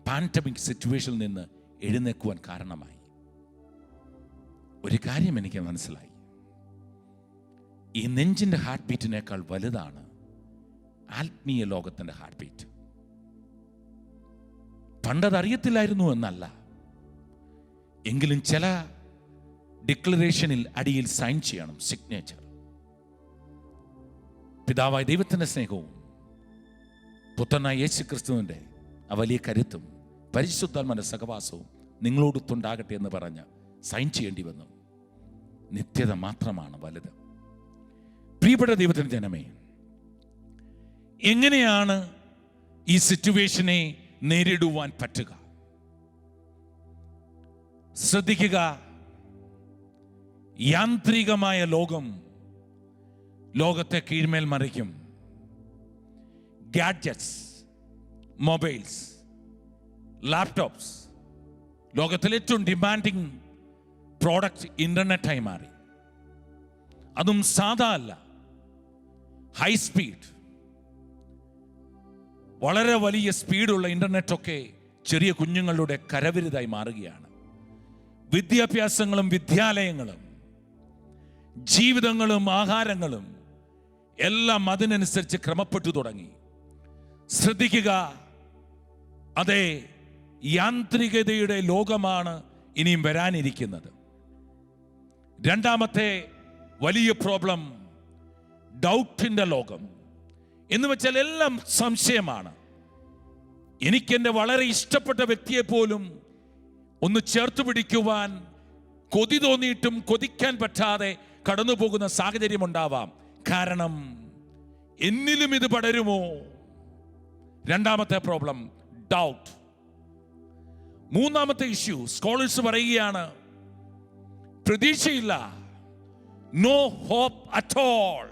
പാൻഡമിക് സിറ്റുവേഷനിൽ നിന്ന് എഴുന്നേക്കുവാൻ കാരണമായി. ഒരു കാര്യം എനിക്ക് മനസ്സിലായി, ഈ നെഞ്ചിൻ്റെ ഹാർട്ട് ബീറ്റിനേക്കാൾ വലുതാണ് ആത്മീയ ലോകത്തിൻ്റെ ഹാർട്ട് ബീറ്റ്. പണ്ടത് അറിയത്തില്ലായിരുന്നു എന്നല്ല, എങ്കിലും ചില ഡിക്ലറേഷനിൽ അടിയിൽ സൈൻ ചെയ്യണം, സിഗ്നേച്ചർ. പിതാവായ ദൈവത്തിൻ്റെ സ്നേഹവും പുത്രനായ യേശു ക്രിസ്തുവിൻ്റെ ആ വലിയ കരുത്തും പരിശുദ്ധാത്മാവിന്റെ സഹവാസവും നിങ്ങളോടൊത്തുണ്ടാകട്ടെ എന്ന് പറഞ്ഞ് സൈൻ ചെയ്യേണ്ടി വന്നു. നിത്യത മാത്രമാണ് വലുത്. പ്രിയപ്പെട്ട ദൈവത്തിൻ്റെ ജനമേ, എങ്ങനെയാണ് ഈ സിറ്റുവേഷനെ നേരിടുവാൻ പറ്റുക? ശ്രദ്ധിക്കുക, യാന്ത്രികമായ ലോകം ലോകത്തെ കീഴ്മേൽ മറിക്കും. ഗാഡ്ജറ്റ്സ്, മൊബൈൽസ്, ലാപ്ടോപ്സ്, ലോകത്തിലെ ഏറ്റവും ഡിമാൻഡിങ് പ്രോഡക്റ്റ് ഇന്റർനെറ്റായി മാറി. അതും സാധാ അല്ല, ഹൈ സ്പീഡ്, വളരെ വലിയ സ്പീഡുള്ള ഇന്റർനെറ്റൊക്കെ ചെറിയ കുഞ്ഞുങ്ങളുടെ കരവിരുതായി മാറുകയാണ്. വിദ്യാഭ്യാസങ്ങളും വിദ്യാലയങ്ങളും ജീവിതങ്ങളും ആഹാരങ്ങളും എല്ലാം അതിനനുസരിച്ച് ക്രമപ്പെട്ടു തുടങ്ങി. ശ്രദ്ധിക്കുക, അതെ, യാന്ത്രികതയുടെ ലോകമാണ് ഇനിയും വരാനിരിക്കുന്നത്. രണ്ടാമത്തെ വലിയ പ്രോബ്ലം ഡൗട്ടിന്റെ ലോകം. എന്ന് വെച്ചാൽ എല്ലാം സംശയമാണ്. എനിക്കെൻ്റെ വളരെ ഇഷ്ടപ്പെട്ട വ്യക്തിയെ പോലും ഒന്ന് ചേർത്ത് പിടിക്കുവാൻ കൊതി തോന്നിയിട്ടും കൊതിക്കാൻ പറ്റാതെ കടന്നു പോകുന്ന സാഹചര്യം ഉണ്ടാവാം. കാരണം എന്നിലും ഇത് പടരുമോ? രണ്ടാമത്തെ പ്രോബ്ലം ഡൗട്ട്. മൂന്നാമത്തെ ഇഷ്യൂ, സ്കോളേഴ്സ് പറയുകയാണ്, പ്രതീക്ഷയില്ല. No hope at all.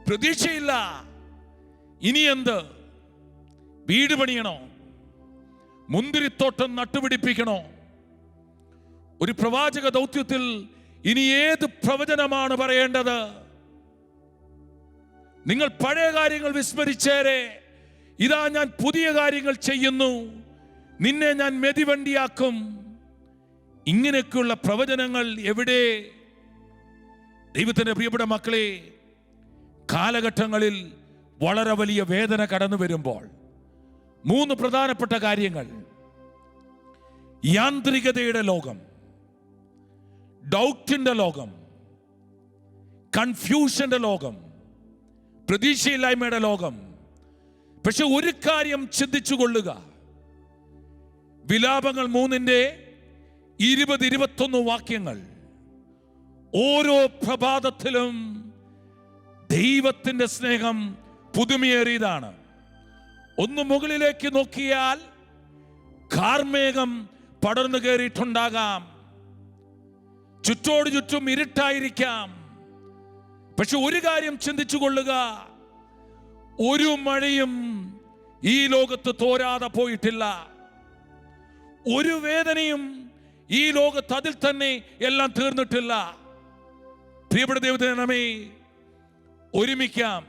പ്രതീക്ഷയില്ല. ഇനി എന്ത്? വീട് പണിയണോ? മുന്തിരിത്തോട്ടം നട്ടുപിടിപ്പിക്കണോ? ഒരു പ്രവാചക ദൗത്യത്തിൽ ഇനി ഏത് പ്രവചനമാണ് പറയേണ്ടത്? നിങ്ങൾ പഴയ കാര്യങ്ങൾ വിസ്മരിച്ചേരെ, ഇതാ ഞാൻ പുതിയ കാര്യങ്ങൾ ചെയ്യുന്നു, നിന്നെ ഞാൻ മെതിവണ്ടിയാക്കും. ഇങ്ങനെയൊക്കെയുള്ള പ്രവചനങ്ങൾ എവിടെ? ദൈവത്തിന്റെ പ്രിയപ്പെട്ട മക്കളെ, കാലഘട്ടങ്ങളിൽ വളരെ വലിയ വേദന കടന്നു വരുമ്പോൾ മൂന്ന് പ്രധാനപ്പെട്ട കാര്യങ്ങൾ: യാന്ത്രികതയുടെ ലോകം, ഡൗട്ടിന്റെ ലോകം, കൺഫ്യൂഷന്റെ ലോകം, പ്രതീക്ഷയില്ലായ്മയുടെ ലോകം. പക്ഷെ ഒരു കാര്യം ചിന്തിച്ചു കൊള്ളുക, വിലാപങ്ങൾ 3:20-21 വാക്യങ്ങൾ ഓരോ പ്രഭാതത്തിലും ദൈവത്തിന്റെ സ്നേഹം പുതുമയേറിയതാണ്. ഒന്ന് മുകളിലേക്ക് നോക്കിയാൽ കാർമേഘം പടർന്നു കയറിയിട്ടുണ്ടാകാം, ചുറ്റോട് ചുറ്റും ഇരുട്ടായിരിക്കാം. പക്ഷെ ഒരു കാര്യം ചിന്തിച്ചു കൊള്ളുക, ഒരു മഴയും ഈ ലോകത്ത് തോരാതെ പോയിട്ടില്ല. ഒരു വേദനയും ഈ ലോകത്ത് അതിൽ തന്നെ എല്ലാം തീർന്നിട്ടില്ല. പ്രിയപ്പെട്ട ദൈവജനമേ, ഒരുമിക്കാം.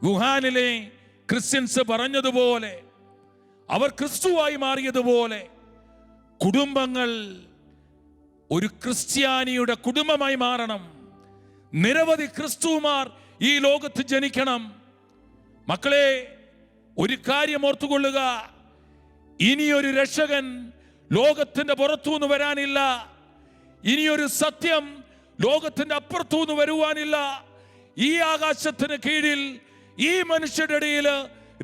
വുഹാനിലെ ക്രിസ്ത്യൻസ് പറഞ്ഞതുപോലെ, അവർ ക്രിസ്തുവായി മാറിയതുപോലെ കുടുംബങ്ങൾ ഒരു ക്രിസ്ത്യാനിയുടെ കുടുംബമായി മാറണം. നിരവധി ക്രിസ്തുമാർ ഈ ലോകത്ത് ജനിക്കണം. മക്കളെ, ഒരു കാര്യം ഓർത്തുകൊള്ളുക, ഇനിയൊരു രക്ഷകൻ ലോകത്തിന്റെ പുറത്തുനിന്ന് വരാനില്ല. ഇനിയൊരു സത്യം ലോകത്തിന്റെ അപ്പുറത്തുനിന്ന് വരുവാനില്ല. ഈ ആകാശത്തിന് കീഴിൽ ഈ മനുഷ്യരുടെ ഇടയിൽ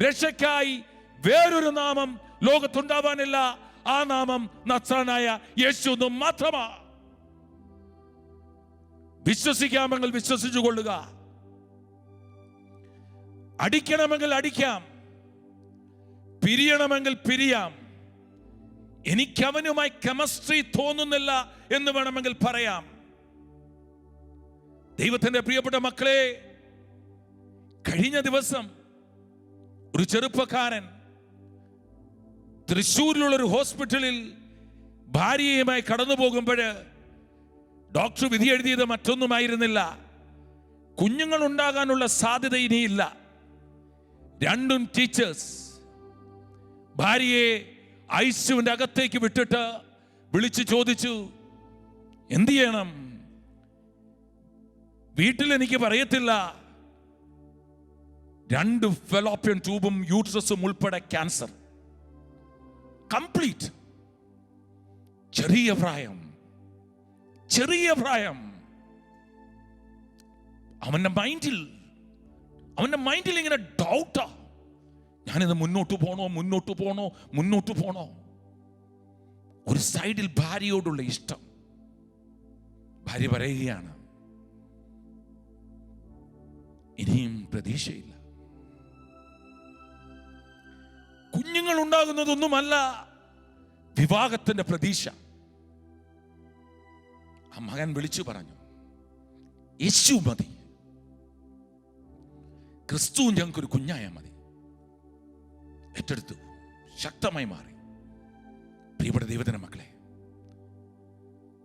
രക്ഷയ്ക്കായി വേറൊരു നാമം ലോകത്തുണ്ടാവാനില്ല. ആ നാമം നസ്രായനായ യേശു മാത്രമാ. വിശ്വസിക്കാമെങ്കിൽ വിശ്വസിച്ചു കൊള്ളുക. അടിക്കണമെങ്കിൽ അടിക്കാം, പിരിയണമെങ്കിൽ പിരിയാം. എനിക്കവനുമായി കെമിസ്ട്രി തോന്നുന്നില്ല എന്ന് വേണമെങ്കിൽ പറയാം. ദൈവത്തിന്റെ പ്രിയപ്പെട്ട മക്കളെ, കഴിഞ്ഞ ദിവസം ഒരു ചെറുപ്പക്കാരൻ തൃശ്ശൂരിലുള്ള ഒരു ഹോസ്പിറ്റലിൽ ഭാര്യയുമായി കടന്നു പോകുമ്പോൾ ഡോക്ടർ വിധി എഴുതിയത് മറ്റൊന്നുമായിരുന്നില്ല. കുഞ്ഞുങ്ങൾ ഉണ്ടാകാനുള്ള സാധ്യത ഇനിയില്ല. രണ്ടും ടീച്ചേഴ്സ് ഭാര്യയെ ഐസിയുവിന്റെ അകത്തേക്ക് വിട്ടിട്ട് വിളിച്ചു ചോദിച്ചു, എന്ത് ചെയ്യണം? വീട്ടിൽ എനിക്ക് പറയത്തില്ല, 2 ഫെലോപ്പിയൻ ട്യൂബും യൂട്രസും ഉൾപ്പെടെ ക്യാൻസർ. കംപ്ലീറ്റ്. ചെറിയ പ്രായം. അവന്റെ മൈൻഡിൽ ഇങ്ങനെ ഡൗട്ടാ, ഞാനിത് മുന്നോട്ട് പോണോ. ഒരു സൈഡിൽ ഭാര്യയോടുള്ള ഇഷ്ടം. ഭാര്യ പറയുകയാണ്, ഇനിയും പ്രതീക്ഷയില്ല. കുഞ്ഞുങ്ങൾ ഉണ്ടാകുന്നതൊന്നുമല്ല വിവാഹത്തിന്റെ പ്രതീക്ഷ. ആ മകൻ വിളിച്ചു പറഞ്ഞു, യേശു മതി, ക്രിസ്തു ഞങ്ങൾക്കൊരു കുഞ്ഞായ മതി. ഏറ്റെടുത്തു, ശക്തമായി മാറി. പ്രിയപ്പെട്ട ദൈവത്തിന്റെ മക്കളെ,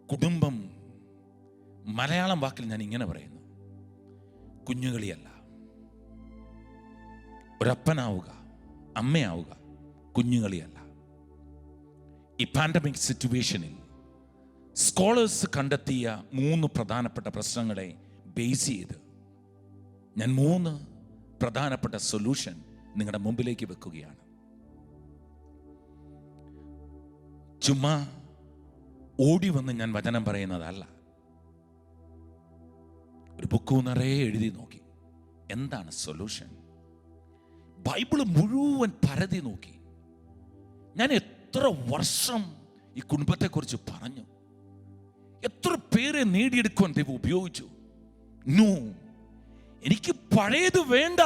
കുടുംബം മലയാളം വാക്കിൽ ഞാൻ ഇങ്ങനെ പറയുന്നു, കുഞ്ഞുകളിയല്ല. ഒരപ്പനാവുക, അമ്മയാവുക, കുഞ്ഞുകളിയല്ല. ഈ പാൻഡമിക് സിറ്റുവേഷനിൽ സ്കോളേഴ്സ് കണ്ടെത്തിയ 3 പ്രധാനപ്പെട്ട പ്രശ്നങ്ങളെ ബേസ് ചെയ്ത് ഞാൻ 3 പ്രധാനപ്പെട്ട സൊല്യൂഷൻ നിങ്ങളുടെ മുമ്പിലേക്ക് വെക്കുകയാണ്. ചുമ്മാ ഓടി വന്ന് ഞാൻ വചനം പറയുന്നതല്ല. ഒരു ബുക്ക് നിറയെ എഴുതി നോക്കി, എന്താണ് സൊല്യൂഷൻ. ബൈബിള് മുഴുവൻ പരതി നോക്കി. ഞാൻ എത്ര വർഷം ഈ കുടുംബത്തെക്കുറിച്ച് പറഞ്ഞു, എത്ര പേരെ നേടിയെടുക്കുവാൻ ദൈവം ഉപയോഗിച്ചു. എനിക്ക് പഴയത് വേണ്ട,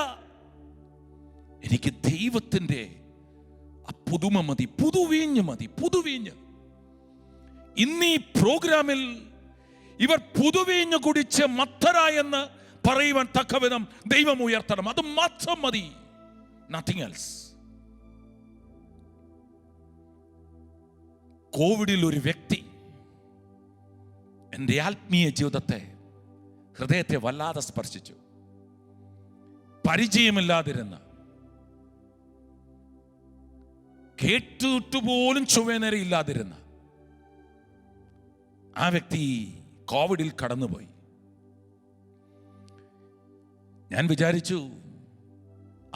എനിക്ക് ദൈവത്തിൻ്റെ ആ പുതുമ മതി, പുതുവീഞ്ഞ്. ഇന്ന് ഈ പ്രോഗ്രാമിൽ ഇവർ പുതുവീഞ്ഞ് കുടിച്ച് മത്തരായെന്ന് പറയുവാൻ തക്കവിധം ദൈവം ഉയർത്തണം. അത് മാത്രം മതി, നത്തിങ് എൽസ്. കോവിഡിൽ ഒരു വ്യക്തി എൻ്റെ ആത്മീയ ജീവിതത്തെ, ഹൃദയത്തെ വല്ലാതെ സ്പർശിച്ചു. പരിചയമില്ലാതിരുന്ന, കേട്ടിട്ടുപോലും ചൊവ്വേനേരയില്ലാതിരുന്ന ആ വ്യക്തി കോവിഡിൽ കടന്നുപോയി. ഞാൻ വിചാരിച്ചു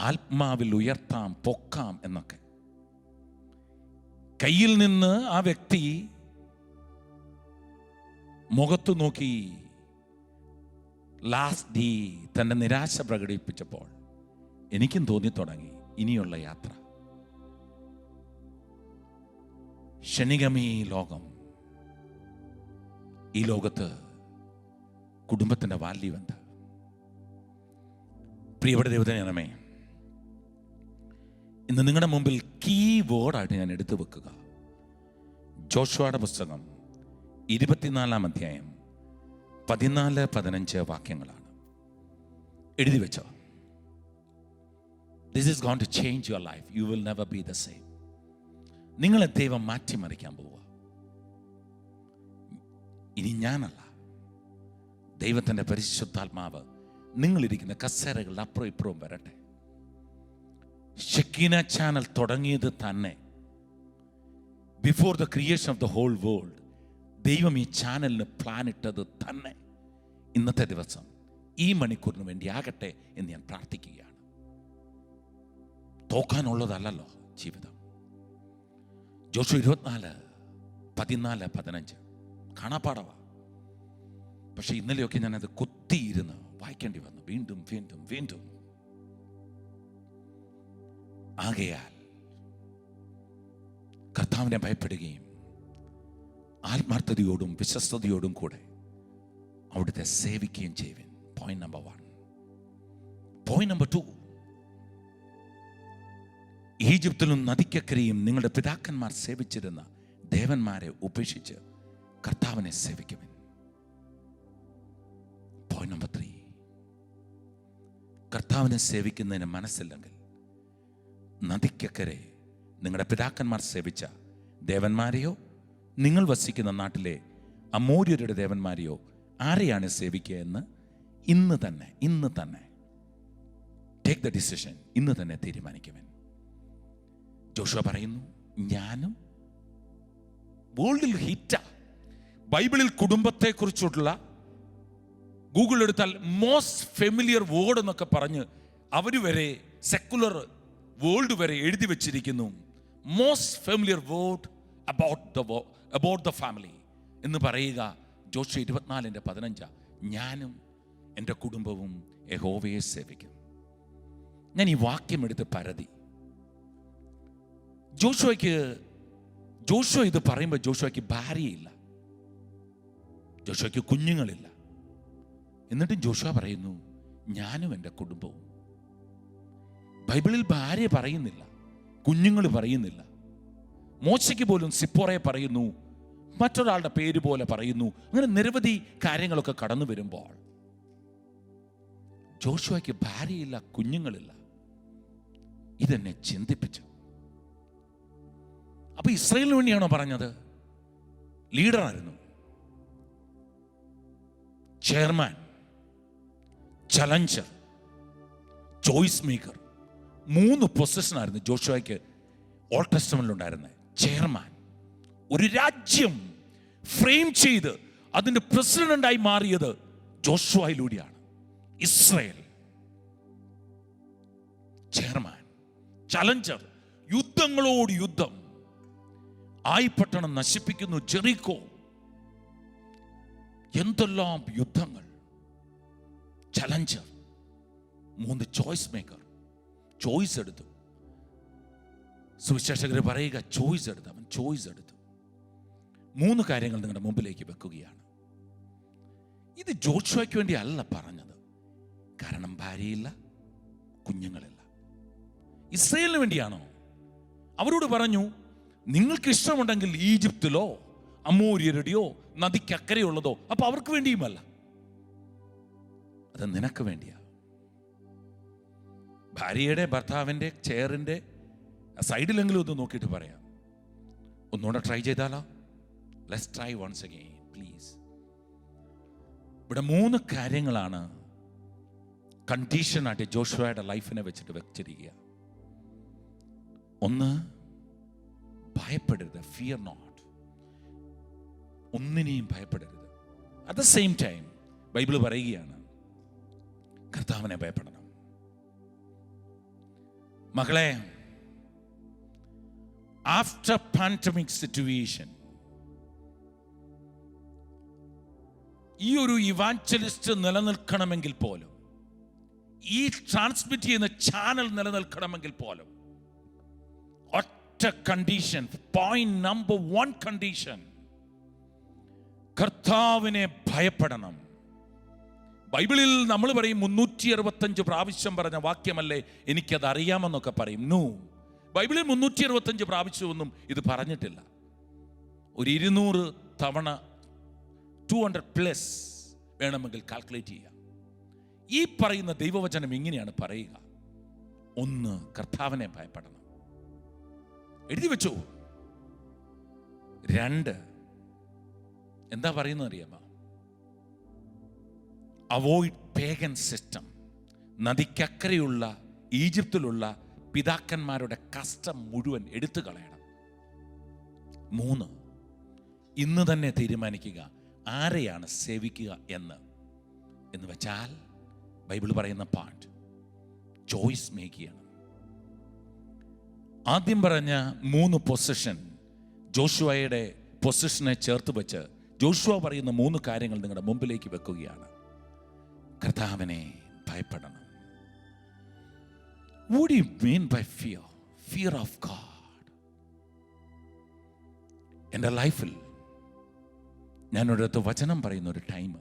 ആത്മാവിൽ ഉയർത്താം, പൊക്കാം എന്നൊക്കെ. കയ്യിൽ നിന്ന് ആ വ്യക്തി മുഖത്തു നോക്കി ലാസ്റ്റ് ഡേ തൻ്റെ നിരാശ പ്രകടിപ്പിച്ചപ്പോൾ എനിക്കും തോന്നി തുടങ്ങി, ഇനിയുള്ള യാത്ര ക്ഷണികമേ ലോകം. ഈ ലോകത്ത് കുടുംബത്തിൻ്റെ വാല്യൂ എന്ത്? പ്രിയപ്പെട്ട ദൈവജനമേ, ഇന്ന് നിങ്ങളുടെ മുമ്പിൽ കീ വേർഡായിട്ട് ഞാൻ എടുത്തു വെക്കുക ജോഷുവയുടെ പുസ്തകം 24-ാം അധ്യായം 14-15 വാക്യങ്ങളാണ്. എഴുതി വെച്ചോ. This is going to change your life. You will never be the same. നിങ്ങളെ ദൈവം മാറ്റിമറിക്കാൻ പോവുക. ഇനി ഞാനല്ല, ദൈവത്തിൻ്റെ പരിശുദ്ധാത്മാവ് നിങ്ങളിരിക്കുന്ന കസേരകളിൽ അപ്പുറം ഇപ്പുറവും വരട്ടെ. ഷെക്കീന ചാനൽ തുടങ്ങിയത് തന്നെ before the creation of the whole world ദൈവം ഈ ചാനലിന് പ്ലാൻ ഇട്ടത് തന്നെ ഇന്നത്തെ ദിവസം ഈ മണിക്കൂറിന് വേണ്ടി ആകട്ടെ എന്ന് ഞാൻ പ്രാർത്ഥിക്കുകയാണ്. തോക്കാനുള്ളതല്ലല്ലോ ജീവിതം. ജോഷു 24-14-15 കാണാപ്പാടവാ. പക്ഷെ ഇന്നലെയൊക്കെ ഞാനത് കുത്തിയിരുന്ന് വായിക്കേണ്ടി വന്നു, വീണ്ടും വീണ്ടും വീണ്ടും. ആകയാൽ കർത്താവിനെ ഭയപ്പെടുകയും ആത്മാർത്ഥതയോടും വിശ്വസ്തയോടും കൂടെ അവിടുത്തെ സേവിക്കുകയും ചെയ്യുവിൻ. Point number 1. പോയിന്റ് നമ്പർ 2, ഈജിപ്തിലും നദിക്കക്കരയും നിങ്ങളുടെ പിതാക്കന്മാർ സേവിച്ചിരുന്ന ദേവന്മാരെ ഉപേക്ഷിച്ച് കർത്താവിനെ സേവിക്കുവിൻ. പോയിന്റ് നമ്പർ 3, കർത്താവിനെ സേവിക്കുന്നതിന് മനസ്സില്ലെങ്കിൽ നദിക്കക്കരെ നിങ്ങളുടെ പിതാക്കന്മാർ സേവിച്ച ദേവന്മാരെയോ നിങ്ങൾ വസിക്കുന്ന നാട്ടിലെ അമോര്യരുടെ ദേവന്മാരെയോ ആരെയാണ് സേവിക്കുക എന്ന് ഇന്ന് തന്നെ ടേക്ക് ദ ഡിസിഷൻ. ഇന്ന് തന്നെ തീരുമാനിക്കുവൻ. ജോഷുവ പറയുന്നു, ഞാനും വേൾഡിൽ ഹിറ്റാ. ബൈബിളിൽ കുടുംബത്തെക്കുറിച്ചുള്ള ഗൂഗിൾ എടുത്താൽ മോസ്റ്റ് ഫെമിലിയർ വേർഡ് എന്നൊക്കെ പറഞ്ഞ് അവർ വരെ സെക്കുലർ വേൾഡ് വരെ എഴുതി വച്ചിരിക്കുന്നു. Most familiar word about the family എന്ന് പറയുക ജോഷുവ 24:15. ഞാനും എൻ്റെ കുടുംബവും യഹോവയെ സേവിക്കും. ഞാൻ ഈ വാക്യം എടുത്ത് പരതി. ജോഷുവ ഇത് പറയുമ്പോൾ ജോഷുവയ്ക്ക് ഭാര്യയില്ല, ജോഷുവയ്ക്ക് കുഞ്ഞുങ്ങളില്ല. എന്നിട്ടും ജോഷുവ പറയുന്നു ഞാനും എൻ്റെ കുടുംബവും. ബൈബിളിൽ ഭാര്യ പറയുന്നില്ല, കുഞ്ഞുങ്ങൾ പറയുന്നില്ല. മോശയ്ക്ക് പോലും സിപ്പോറയെ പറയുന്നു, മറ്റൊരാളുടെ പേര് പോലെ പറയുന്നു. അങ്ങനെ നിരവധി കാര്യങ്ങളൊക്കെ കടന്നു വരുമ്പോൾ ജോഷുവയ്ക്ക് ഭാര്യയില്ല, കുഞ്ഞുങ്ങളില്ല. ഇതെന്നെ ചിന്തിപ്പിച്ചു. അപ്പൊ ഇസ്രായേലിന് വേണ്ടിയാണോ പറഞ്ഞത്? ലീഡറായിരുന്നു, ചെയർമാൻ, ചലഞ്ചർ, ചോയ്സ് മേക്കർ. 3 പൊസിഷനായിരുന്നു ജോഷുവയ്ക്ക് ഓൾഡ് ടെസ്റ്റമെന്റിൽ ഉണ്ടായിരുന്നത്. ചെയർമാൻ, ഒരു രാജ്യം ഫ്രെയിം ചെയ്ത് അതിന്റെ പ്രസിഡന്റായി മാറിയത് ജോഷുവയിലൂടെയാണ്. ഇസ്രായേൽ ചെയർമാൻ, ചലഞ്ചർ, യുദ്ധങ്ങളോട് യുദ്ധം. ആയിപ്പട്ടണം നശിപ്പിക്കുന്നു, ജെറിക്കോ, എന്തെല്ലാം യുദ്ധങ്ങൾ. ചലഞ്ചർ. 3 ചോയ്സ് മേക്കർ, ചോയ്സ് എടുത്തു. സുവിശേഷകർ പറയുക ചോയ്സ് എടുത്തു. അവൻ ചോയ്സ് എടുത്തു. 3 കാര്യങ്ങൾ നിങ്ങളുടെ മുമ്പിലേക്ക് വെക്കുകയാണ്. ഇത് ജോഷുവയ്ക്ക് വേണ്ടി അല്ല പറഞ്ഞത്, കാരണം ഭാര്യയില്ല, കുഞ്ഞുങ്ങളില്ല. ഇസ്രായേലിന് വേണ്ടിയാണോ? അവരോട് പറഞ്ഞു, നിങ്ങൾക്ക് ഇഷ്ടമുണ്ടെങ്കിൽ ഈജിപ്തിലോ അമോര്യരുടെയോ നദിക്കക്കരയുള്ളതോ. അപ്പൊ അവർക്ക് വേണ്ടിയുമല്ല, അത് നിനക്ക് വേണ്ടിയാ. ഭാര്യയുടെ, ഭർത്താവിൻ്റെ ചെയറിൻ്റെ സൈഡിലെങ്കിലും ഒന്ന് നോക്കിയിട്ട് പറയാം, ഒന്നുകൂടെ ട്രൈ ചെയ്താലോ? Let's try once again please. ഇവിടെ 3 കാര്യങ്ങളാണ് കണ്ടീഷനായിട്ട് ജോഷുവയുടെ ലൈഫിനെ വെച്ചിട്ട് വെച്ചിരിക്കുക. 1, ഭയപ്പെടരുത്, ഫിയർ നോട്ട്. ഒന്നിനെയും ഭയപ്പെടരുത്. At the same time Bible പറയുകയാണ് കർത്താവിനെ ഭയപ്പെടണം. മകളെ, ആഫ്റ്റർ പാൻഡമിക് സിറ്റുവേഷൻ ഈ ഒരു ഇവാഞ്ചലിസ്റ്റ് നിലനിൽക്കണമെങ്കിൽ പോലും, ഈ ട്രാൻസ്മിറ്റ് ചെയ്യുന്ന ചാനൽ നിലനിൽക്കണമെങ്കിൽ പോലും ഒറ്റ കണ്ടീഷൻ, പോയിന്റ് നമ്പർ 1 കണ്ടീഷൻ, കർത്താവിനെ ഭയപ്പെടണം. ബൈബിളിൽ നമ്മൾ പറയും 365 പ്രാവശ്യം പറഞ്ഞ വാക്യമല്ലേ എനിക്കത് അറിയാമെന്നൊക്കെ പറയും. നോ, ബൈബിളിൽ 365 പ്രാവശ്യമൊന്നും ഇത് പറഞ്ഞിട്ടില്ല. ഒരു 200 തവണ 200+ വേണമെങ്കിൽ കാൽക്കുലേറ്റ് ചെയ്യാം. ഈ പറയുന്ന ദൈവവചനം ഇങ്ങനെയാണ് പറയുക: 1, കർത്താവിനെ ഭയപ്പെടണം. എഴുതി വെച്ചു. 2, എന്താ പറയുന്നത് അറിയാമോ? Avoid pagan system. നദിക്കക്കരയുള്ള ഈജിപ്തിലുള്ള പിതാക്കന്മാരുടെ കഷ്ടം മുഴുവൻ എടുത്തു കളയണം. 3, ഇന്ന് തന്നെ തീരുമാനിക്കുക ആരെയാണ് സേവിക്കുക എന്ന് വെച്ചാൽ ബൈബിൾ പറയുന്ന പാർട്ട് ചോയ്സ് മേക്ക് ചെയ്യണം. ആദ്യം പറഞ്ഞ 3 പൊസിഷൻ ജോഷുവയുടെ പൊസിഷനെ ചേർത്ത് വെച്ച് ജോഷുവ പറയുന്ന 3 കാര്യങ്ങൾ നിങ്ങളുടെ മുമ്പിലേക്ക് വെക്കുകയാണ്. കർത്താവിനെ ഭയപ്പെടണം. What do you mean by fear? Fear of God. എൻ്റെ ലൈഫിൽ ഞാനൊരിടത്ത് വചനം പറയുന്ന ഒരു ടൈം,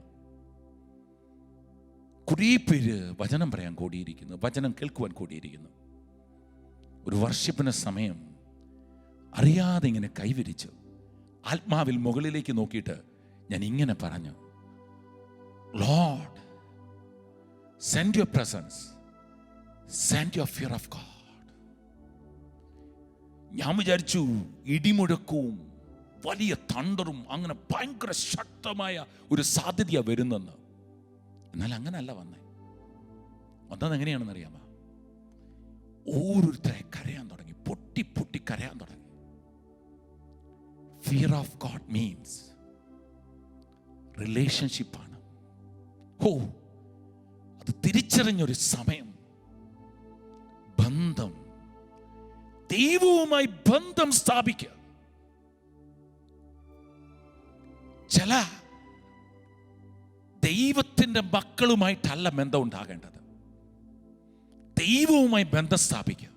കുറേ പേര് വചനം പറയാൻ കൂടിയിരിക്കുന്നു, വചനം കേൾക്കുവാൻ കൂടിയിരിക്കുന്നു. ഒരു വർഷിപ്പിന് സമയം അറിയാതെ ഇങ്ങനെ കൈവിരിച്ചു ആത്മാവിൽ മുകളിലേക്ക് നോക്കിയിട്ട് ഞാൻ ഇങ്ങനെ പറഞ്ഞു, Lord, send your presence, send your fear of God. ഞാൻ വിചാരിച്ചു ഇടിമുഴക്കവും വലിയ തണ്ടറും അങ്ങനെ ഭയങ്കര ശക്തമായ ഒരു സാധ്യതയാണ് വരുന്നെന്ന്. എന്നാൽ അങ്ങനല്ല വന്നത് എങ്ങനെയാണെന്ന് അറിയാമോ? ഓരോരുത്തരെ കരയാൻ തുടങ്ങി, പൊട്ടി പൊട്ടി കരയാൻ തുടങ്ങി. ഫിയർ ഓഫ് ഗോഡ് മീൻസ് റിലേഷൻഷിപ്പാണ്. അത് തിരിച്ചറിഞ്ഞൊരു സമയം, ബന്ധം, ദൈവവും ദൈവവുമായി ബന്ധം സ്ഥാപിക്കുക. ചില ദൈവത്തിൻ്റെ മക്കളുമായിട്ടല്ല ബന്ധം ഉണ്ടാകേണ്ടത്, ദൈവവുമായി ബന്ധം സ്ഥാപിക്കുക.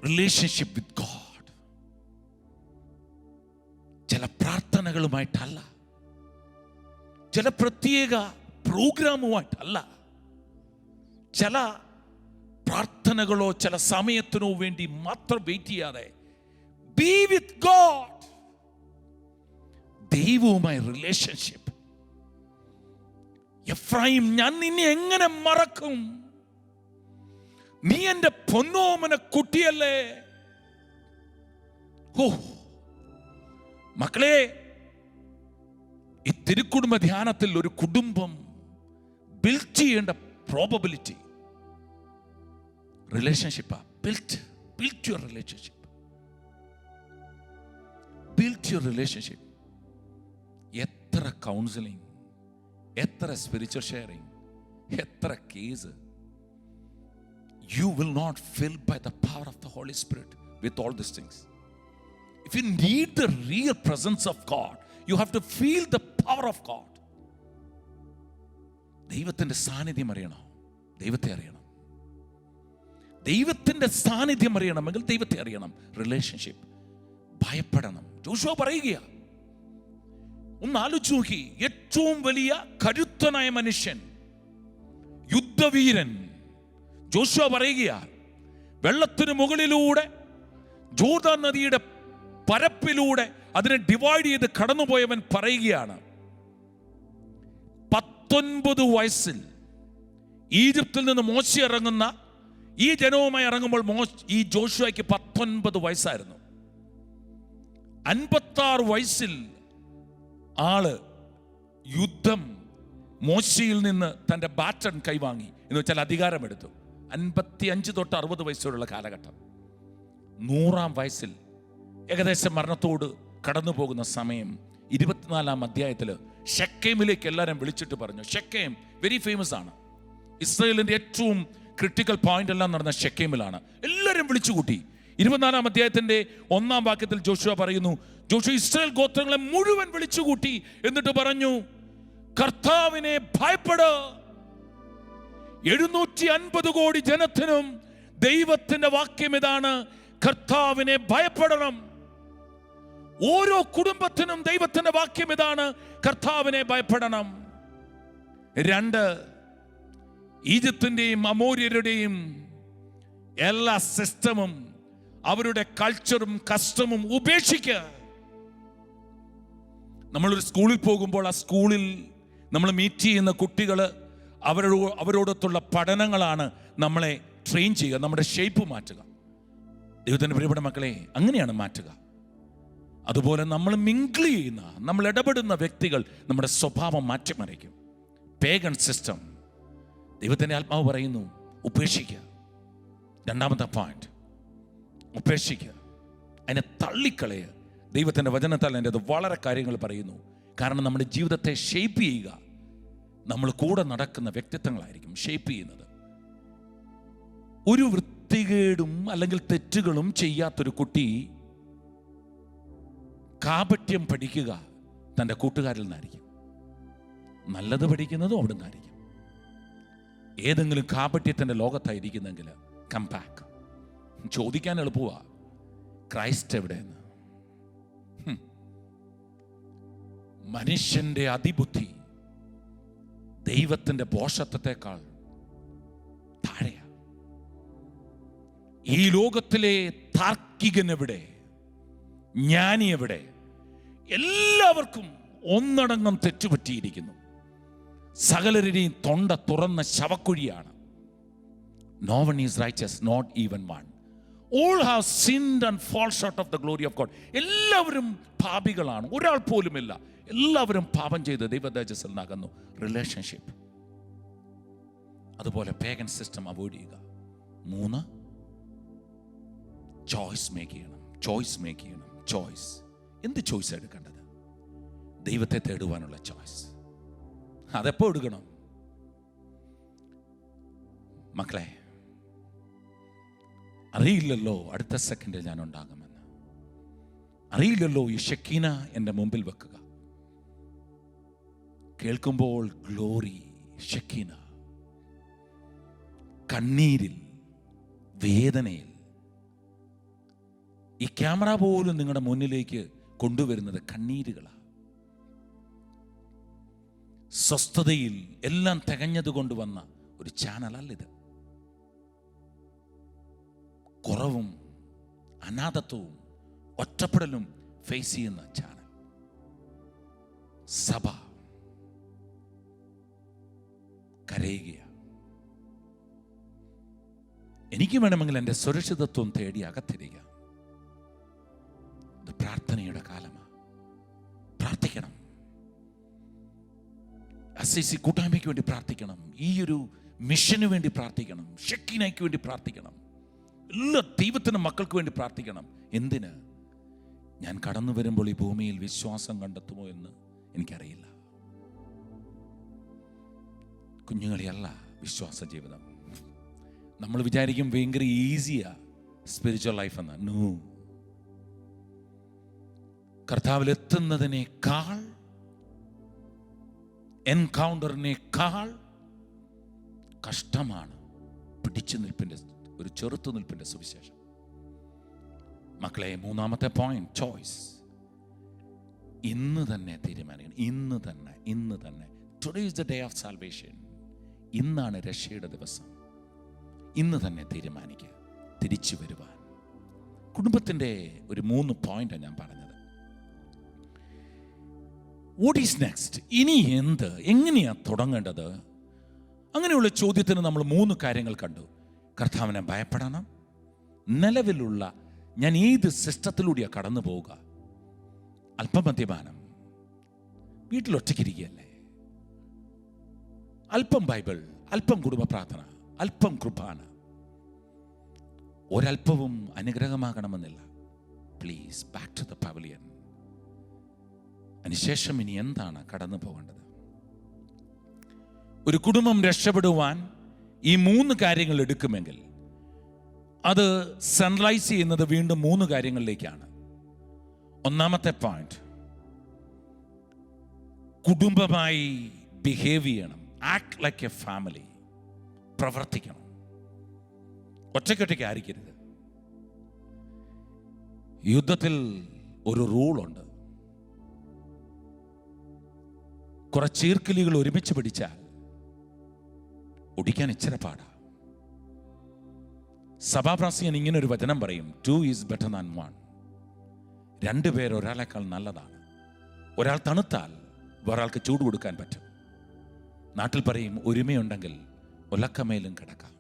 Relationship with God. ചില പ്രാർത്ഥനകളുമായിട്ടല്ല, ചില പ്രത്യേക പ്രോഗ്രാമുമായിട്ടല്ല, ചില പ്രാർത്ഥനകളോ ചില സമയത്തിനോ വേണ്ടി മാത്രം വെയിറ്റ് ചെയ്യാതെ ബി വിത്ത് ഗോഡ്. ദൈവവുമായി റിലേഷൻഷിപ്പ്. എഫ്രൈം, ഞാൻ നിന്നെ എങ്ങനെ മറക്കും? നീ എൻ്റെ പൊന്നോമന കുട്ടിയല്ലേ. ഓ മക്കളെ, ഈ തിരുക്കുടുംബ ധ്യാനത്തിൽ ഒരു കുടുംബം ബിൽഡ് ചെയ്യേണ്ട പ്രോബബിലിറ്റി റിലേഷൻഷിപ്പാ. Build your relationship. Build your relationship. എത്ര കൗൺസിലിംഗ്, എത്ര സ്പിരിച്വൽ ഷെയറിംഗ്, എത്ര case. You will not fill by the power of the Holy Spirit with all these things. If you need the real presence of God, you have to feel the power of God. ദൈവത്തിൻ്റെ സാന്നിധ്യം അറിയണം, ദൈവത്തെ അറിയണം. ദൈവത്തിൻ്റെ സാന്നിധ്യം അറിയണമെങ്കിൽ ദൈവത്തെ അറിയണം. റിലേഷൻഷിപ്പ്. ഭയപ്പെടണം. ജോഷുവ പറയുക, ഒന്ന് ആലോചിച്ച് നോക്കി, ഏറ്റവും വലിയ കരുത്തനായ മനുഷ്യൻ, യുദ്ധവീരൻ ജോഷുവ പറയുക, വെള്ളത്തിന് മുകളിലൂടെ ജോർദാൻ നദിയുടെ പരപ്പിലൂടെ അതിനെ ഡിവൈഡ് ചെയ്ത് കടന്നുപോയവൻ പറയുകയാണ്, 19 വയസ്സിൽ ഈജിപ്തിൽ നിന്ന് മോശ ഇറങ്ങുന്ന ഈ ജനവുമായി ഇറങ്ങുമ്പോൾ ഈ ജോഷുവയ്ക്ക് 19 വയസ്സായിരുന്നു. 56 വയസ്സിൽ ആള് യുദ്ധം മോശയിൽ നിന്ന് തൻ്റെ ബാറ്റൺ കൈവാങ്ങി, എന്ന് വെച്ചാൽ അധികാരമെടുത്തു. 55 തൊട്ട് 60 വയസ്സുള്ള കാലഘട്ടം. 100-ാം വയസ്സിൽ ഏകദേശം മരണത്തോട് കടന്നു പോകുന്ന സമയം 24-ാം അധ്യായത്തിൽ ഷെക്കേമിലേക്ക് എല്ലാവരും വിളിച്ചിട്ട് പറഞ്ഞു. ഷെക്കേം വെരി ഫേമസ് ആണ്. ഇസ്രായേലിൻ്റെ ഏറ്റവും ക്രിട്ടിക്കൽ പോയിന്റ് എല്ലാം നടന്ന ഷെക്കേമിലാണ്. എല്ലാവരും വിളിച്ചു കൂട്ടി. 24-ാം അധ്യായത്തിൻ്റെ 1-ാം വാക്യത്തിൽ ജോഷുവ പറയുന്നു, ജോഷുവ ഇസ്രായേൽ ഗോത്രങ്ങളെ മുഴുവൻ വിളിച്ചുകൂട്ടി. എന്നിട്ട് പറഞ്ഞു, കർത്താവിനെ ഭയപ്പെട്. 750 കോടി ജനത്തിനും ദൈവത്തിന്റെ വാക്യം ഇതാണ്, കർത്താവിനെ ഭയപ്പെടണം. ഓരോ കുടുംബത്തിനും ദൈവത്തിന്റെ വാക്യം ഇതാണ്, കർത്താവിനെ ഭയപ്പെടണം. 2, ഈജിപ്തിന്റെയും അമോര്യരുടെയും എല്ലാ സിസ്റ്റമും അവരുടെ കൾച്ചറും കസ്റ്റമും ഉപേക്ഷിക്കുക. നമ്മളൊരു സ്കൂളിൽ പോകുമ്പോൾ ആ സ്കൂളിൽ നമ്മൾ മീറ്റ് ചെയ്യുന്ന കുട്ടികൾ, അവരോടൊത്തുള്ള പഠനങ്ങളാണ് നമ്മളെ ട്രെയിൻ ചെയ്യുക, നമ്മുടെ ഷേപ്പ് മാറ്റുക. ദൈവത്തിൻ്റെ പ്രിയപ്പെട്ട മക്കളെ, അങ്ങനെയാണ് മാറ്റുക. അതുപോലെ നമ്മൾ മിങ്കിൾ ചെയ്യുന്ന, നമ്മൾ ഇടപെടുന്ന വ്യക്തികൾ നമ്മുടെ സ്വഭാവം മാറ്റിമറിക്കും. പേഗൻ സിസ്റ്റം ദൈവത്തിൻ്റെ ആത്മാവ് പറയുന്നു, ഉപേക്ഷിക്കുക. 2-ാമത്തെ പോയിന്റ്, ഉപേക്ഷിക്കുക, അതിനെ തള്ളിക്കളയുക. ദൈവത്തിൻ്റെ വചനത്താൽ എൻ്റെ അത് വളരെ കാര്യങ്ങൾ പറയുന്നു. കാരണം നമ്മുടെ ജീവിതത്തെ ഷേപ്പ് ചെയ്യുക നമ്മൾ കൂടെ നടക്കുന്ന വ്യക്തിത്വങ്ങളായിരിക്കും ഷേപ്പ് ചെയ്യുന്നത്. ഒരു വൃത്തികേടും അല്ലെങ്കിൽ തെറ്റുകളും ചെയ്യാത്തൊരു കുട്ടി കാപട്യം പഠിക്കുക തൻ്റെ കൂട്ടുകാരിൽ നിന്നായിരിക്കും. നല്ലത് പഠിക്കുന്നതും അവിടെ നിന്നായിരിക്കും. ഏതെങ്കിലും കാപട്യത്തിൻ്റെ ലോകത്തായിരിക്കുന്നെങ്കിൽ കം ബാക്ക്. ചോദിക്കാൻ എളുപ്പമാണ്, ക്രൈസ്റ്റ് എവിടെയെന്ന്. മനുഷ്യന്റെ അതിബുദ്ധി ദൈവത്തിന്റെ പോഷത്വത്തെക്കാൾ താഴെയാ. ഈ ലോകത്തിലെ താർക്കികൻ എവിടെ, ജ്ഞാനി എവിടെ? എല്ലാവർക്കും ഒന്നടങ്കം തെറ്റുപറ്റിയിരിക്കുന്നു. സകലരുടെയും തൊണ്ട തുറന്ന ശവക്കുഴിയാണ്. No one is righteous, not even one. All have sinned and fall short of the glory of God. എല്ലാവരും പാപികളാണ്, ഒരാൾ പോലുമില്ല. എല്ലാവരും പാപം ചെയ്ത് ദൈവതേജസ്സിൽ നിന്നകന്നു. റിലേഷൻഷിപ്പ് അതുപോലെ പേഗൻ സിസ്റ്റം അവോയ്ഡ് ചെയ്യുക. 3, ചോയ്സ് മേക്ക് ചെയ്യണം. ചോയ്സ് എന്ത് ചോയ്സ് എടുക്കേണ്ടത്? ദൈവത്തെ തേടുവാനുള്ള ചോയ്സ്. അതെപ്പോ എടുക്കണം മക്കളെ? അറിയില്ലല്ലോ അടുത്ത സെക്കൻഡിൽ ഞാൻ ഉണ്ടാകുമെന്ന്. അറിയില്ലല്ലോ ഈ ഷെക്കീന എൻ്റെ മുമ്പിൽ വെക്കുക. കേൾക്കുമ്പോൾ ഗ്ലോറി, ഷെക്കീന, കണ്ണീരിൽ, വേദനയിൽ. ഈ ക്യാമറ പോലും നിങ്ങളുടെ മുന്നിലേക്ക് കൊണ്ടുവരുന്നത് കണ്ണീരുകളാണ്. സ്വസ്ഥതയിൽ എല്ലാം തികഞ്ഞത് കൊണ്ടുവന്ന ഒരു ചാനലല്ലിത്. കുറവും അനാഥത്വവും ഒറ്റപ്പെടലും ഫേസ് ചെയ്യുന്ന ചാനൽ. സഭ കരയുക. എനിക്ക് വേണമെങ്കിൽ എൻ്റെ സുരക്ഷിതത്വം തേടി അകത്തിരിക. ഇത് പ്രാർത്ഥനയുടെ കാലമാണ്. പ്രാർത്ഥിക്കണം. അസിസി കൂട്ടായ്മയ്ക്ക് വേണ്ടി പ്രാർത്ഥിക്കണം. ഈ ഒരു മിഷന് വേണ്ടി പ്രാർത്ഥിക്കണം. ഷെക്കീനയ്ക്ക് വേണ്ടി പ്രാർത്ഥിക്കണം. എല്ലാ ദൈവത്തിൻ്റെ മക്കൾക്ക് വേണ്ടി പ്രാർത്ഥിക്കണം. എന്തിന്? ഞാൻ കടന്നു വരുമ്പോൾ ഈ ഭൂമിയിൽ വിശ്വാസം കണ്ടെത്തുമോ എന്ന് എനിക്കറിയില്ല. കുഞ്ഞുങ്ങളെയല്ല വിശ്വാസ ജീവിതം. നമ്മൾ വിചാരിക്കും ഭയങ്കര ഈസിയാ സ്പിരിച്വൽ ലൈഫ് എന്ന്. നോ. കർത്താവിലെത്തുന്നതിനേക്കാൾ, എൻകൗണ്ടറിനേക്കാൾ കഷ്ടമാണ് പിടിച്ചു നിൽപ്പിൻ്റെ, ഒരു ചെറുത്തു നിൽപ്പിൻ്റെ സുവിശേഷം. മക്കളെ, മൂന്നാമത്തെ പോയിന്റ്, ചോയ്സ്. ഇന്ന് തന്നെ തീരുമാനിക്കണം. ഇന്ന് തന്നെ. Today is the day of salvation. ഇന്നാണ് രക്ഷയുടെ ദിവസം. ഇന്ന് തന്നെ തീരുമാനിക്കുക തിരിച്ചു വരുവാൻ. കുടുംബത്തിൻ്റെ ഒരു 3 പോയിന്റാണ് ഞാൻ പറഞ്ഞത്. What is next? ഇനി എന്ത്? എങ്ങനെയാണ് തുടങ്ങേണ്ടത്? അങ്ങനെയുള്ള ചോദ്യത്തിന് നമ്മൾ 3 കാര്യങ്ങൾ കണ്ടു. കർത്താവിനെ ഭയപ്പെടണം. നിലവിലുള്ള ഞാൻ ഏത് സിസ്റ്റത്തിലൂടെയാണ് കടന്നു പോവുക? അല്പമദ്യപാനം, വീട്ടിൽ ഒറ്റയ്ക്കിരിക്കുകയല്ലേ, അല്പം ബൈബിൾ, അല്പം കുടുംബ പ്രാർത്ഥന, അല്പം കൃപാന. ഒരല്പവും അനുഗ്രഹമാകണമെന്നില്ല. Please back to the pavilion. അതിനുശേഷം ഇനി എന്താണ് കടന്നു പോകേണ്ടത്? ഒരു കുടുംബം രക്ഷപ്പെടുവാൻ ഈ 3 കാര്യങ്ങൾ എടുക്കുമെങ്കിൽ അത് സൺറൈസ് ചെയ്യുന്നത് വീണ്ടും 3 കാര്യങ്ങളിലേക്കാണ്. ഒന്നാമത്തെ പോയിന്റ്, കുടുംബമായി ബിഹേവ് ചെയ്യണം. Act like A family. പ്രവർത്തിക്കണം. ഒറ്റയ്ക്കൊറ്റയ്ക്ക് ആയിരിക്കരുത്. യുദ്ധത്തിൽ ഒരു റൂളുണ്ട്. കുറെ ചീർക്കിലികൾ ഒരുമിച്ച് പിടിച്ചാൽ ഒടിക്കാൻ ഇച്ചിരി പാടാ. സഭാപ്രാസികൻ ഇങ്ങനെ ഒരു വചനം പറയും, 2 is better than 1. 2 പേർ ഒരാളെക്കാൾ നല്ലതാണ്. ഒരാൾ തണുത്താൽ വേറൊരാൾക്ക് ചൂട് കൊടുക്കാൻ പറ്റും. നാട്ടിൽ പറയും, ഒരുമയുണ്ടെങ്കിൽ ഒലക്കമേലും കിടക്കാം.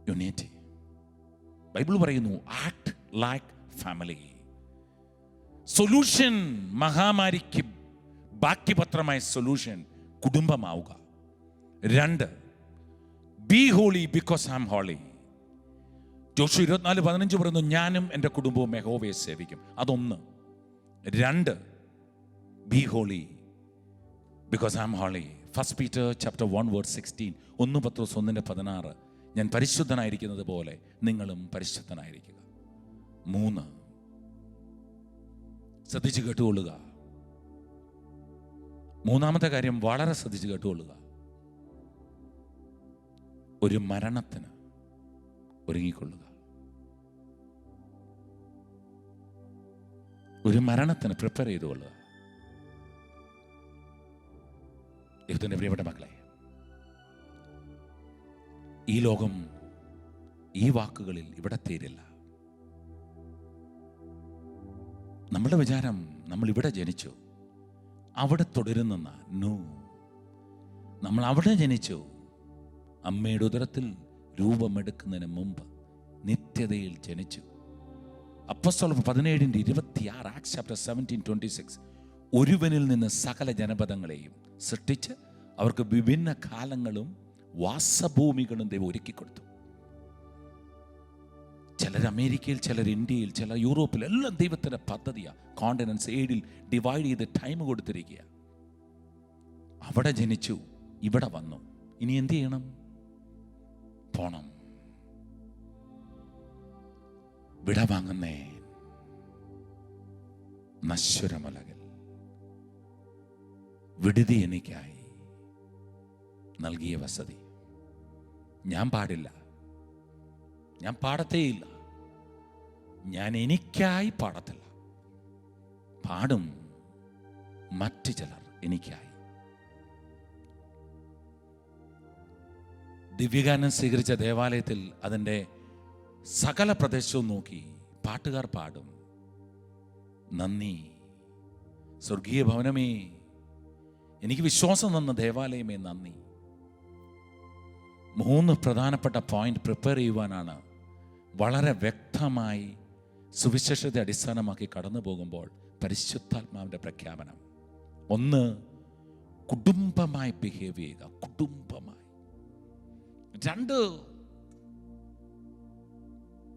യൂണിറ്റി. ബൈബിൾ പറയുന്നു, ആക്ട് ലൈക്ക് ഫാമിലി. സൊല്യൂഷൻ, മഹാമാരിക്ക് ബാക്കി പത്രമായ സൊല്യൂഷൻ കുടുംബമാവുക. 2, be holy because I am holy. Joshua 24:15 പറയുന്നു, ഞാനും എൻ്റെ കുടുംബവും യഹോവയെ സേവിക്കും. അതൊന്ന്. 2, be holy because I am holy. 1 Peter chapter 1 verse 16. 1 പത്രോസ് 1:16. ഞാൻ പരിശുദ്ധനായിരിക്കുന്നത് പോലെ നിങ്ങളും പരിശുദ്ധനായിരിക്കുക. 3, ശ്രദ്ധിച്ച് കേട്ടുകൊള്ളുക. മൂന്നാമത്തെ കാര്യം വളരെ ശ്രദ്ധിച്ച് കേട്ടുകൊള്ളുക. ഒരു മരണത്തിന് ഒരുങ്ങിക്കൊള്ളുക. ഒരു മരണത്തിന് പ്രിപ്പയർ ചെയ്തുകൊള്ളുക. ദൈവത്തിൻ്റെ പ്രിയപ്പെട്ട മക്കളെ, ഈ ലോകം ഈ വാക്കുകളിൽ ഇവിടെ തീരില്ല. നമ്മുടെ വിചാരം നമ്മൾ ഇവിടെ ജനിച്ചു, അവിടെ തുടരുന്ന. നോ. നമ്മൾ അവിടെ ജനിച്ചു. അമ്മയുടെ ഉദരത്തിൽ രൂപമെടുക്കുന്നതിന് മുമ്പ് നിത്യതയിൽ ജനിച്ചു. അപ്പോസ്തലർ 17:26, ആക്ട്സ് ചാപ്റ്റർ 17:26. ഒരുവനിൽ നിന്ന് സകല ജനപദങ്ങളെയും സൃഷ്ടിച്ച് അവർക്ക് വിഭിന്ന കാലങ്ങളും വാസഭൂമികളും ദൈവം ഒരുക്കിക്കൊടുത്തു. ചിലർ അമേരിക്കയിൽ, ചിലർ ഇന്ത്യയിൽ, ചിലർ യൂറോപ്പിൽ. എല്ലാം ദൈവത്തിൻ്റെ പദ്ധതിയാണ്. കോണ്ടിനൻസ് 7 ഡിവൈഡ് ചെയ്ത് ടൈം കൊടുത്തിരിക്കുക. അവിടെ ജനിച്ചു, ഇവിടെ വന്നു. ഇനി എന്ത് ചെയ്യണം? പോണം. വിടവാങ്ങുന്നേ നശ്വരമലകൾ വിടുതി എനിക്കായി നൽകിയ വസതി. ഞാൻ പാടില്ല, ഞാൻ പാടത്തേയില്ല, ഞാൻ എനിക്കായി പാടത്തില്ല, പാടും മറ്റു ചിലർ എനിക്കായി. ദിവ്യഗാനം സ്വീകരിച്ച ദേവാലയത്തിൽ അതിൻ്റെ സകല പ്രദേശവും നോക്കി പാട്ടുകാർ പാടും, നന്ദി സ്വർഗീയ ഭവനമേ, എനിക്ക് വിശ്വാസം തന്ന ദേവാലയമേ നന്ദി. 3 പ്രധാനപ്പെട്ട പോയിന്റ് പ്രിപ്പയർ ചെയ്യുവാനാണ് വളരെ വ്യക്തമായി സുവിശേഷത്തെ അടിസ്ഥാനമാക്കി കടന്നു പോകുമ്പോൾ പരിശുദ്ധാത്മാവിൻ്റെ പ്രഖ്യാപനം. 1, കുടുംബമായി ബിഹേവ് ചെയ്യുക, കുടുംബമായി. 2,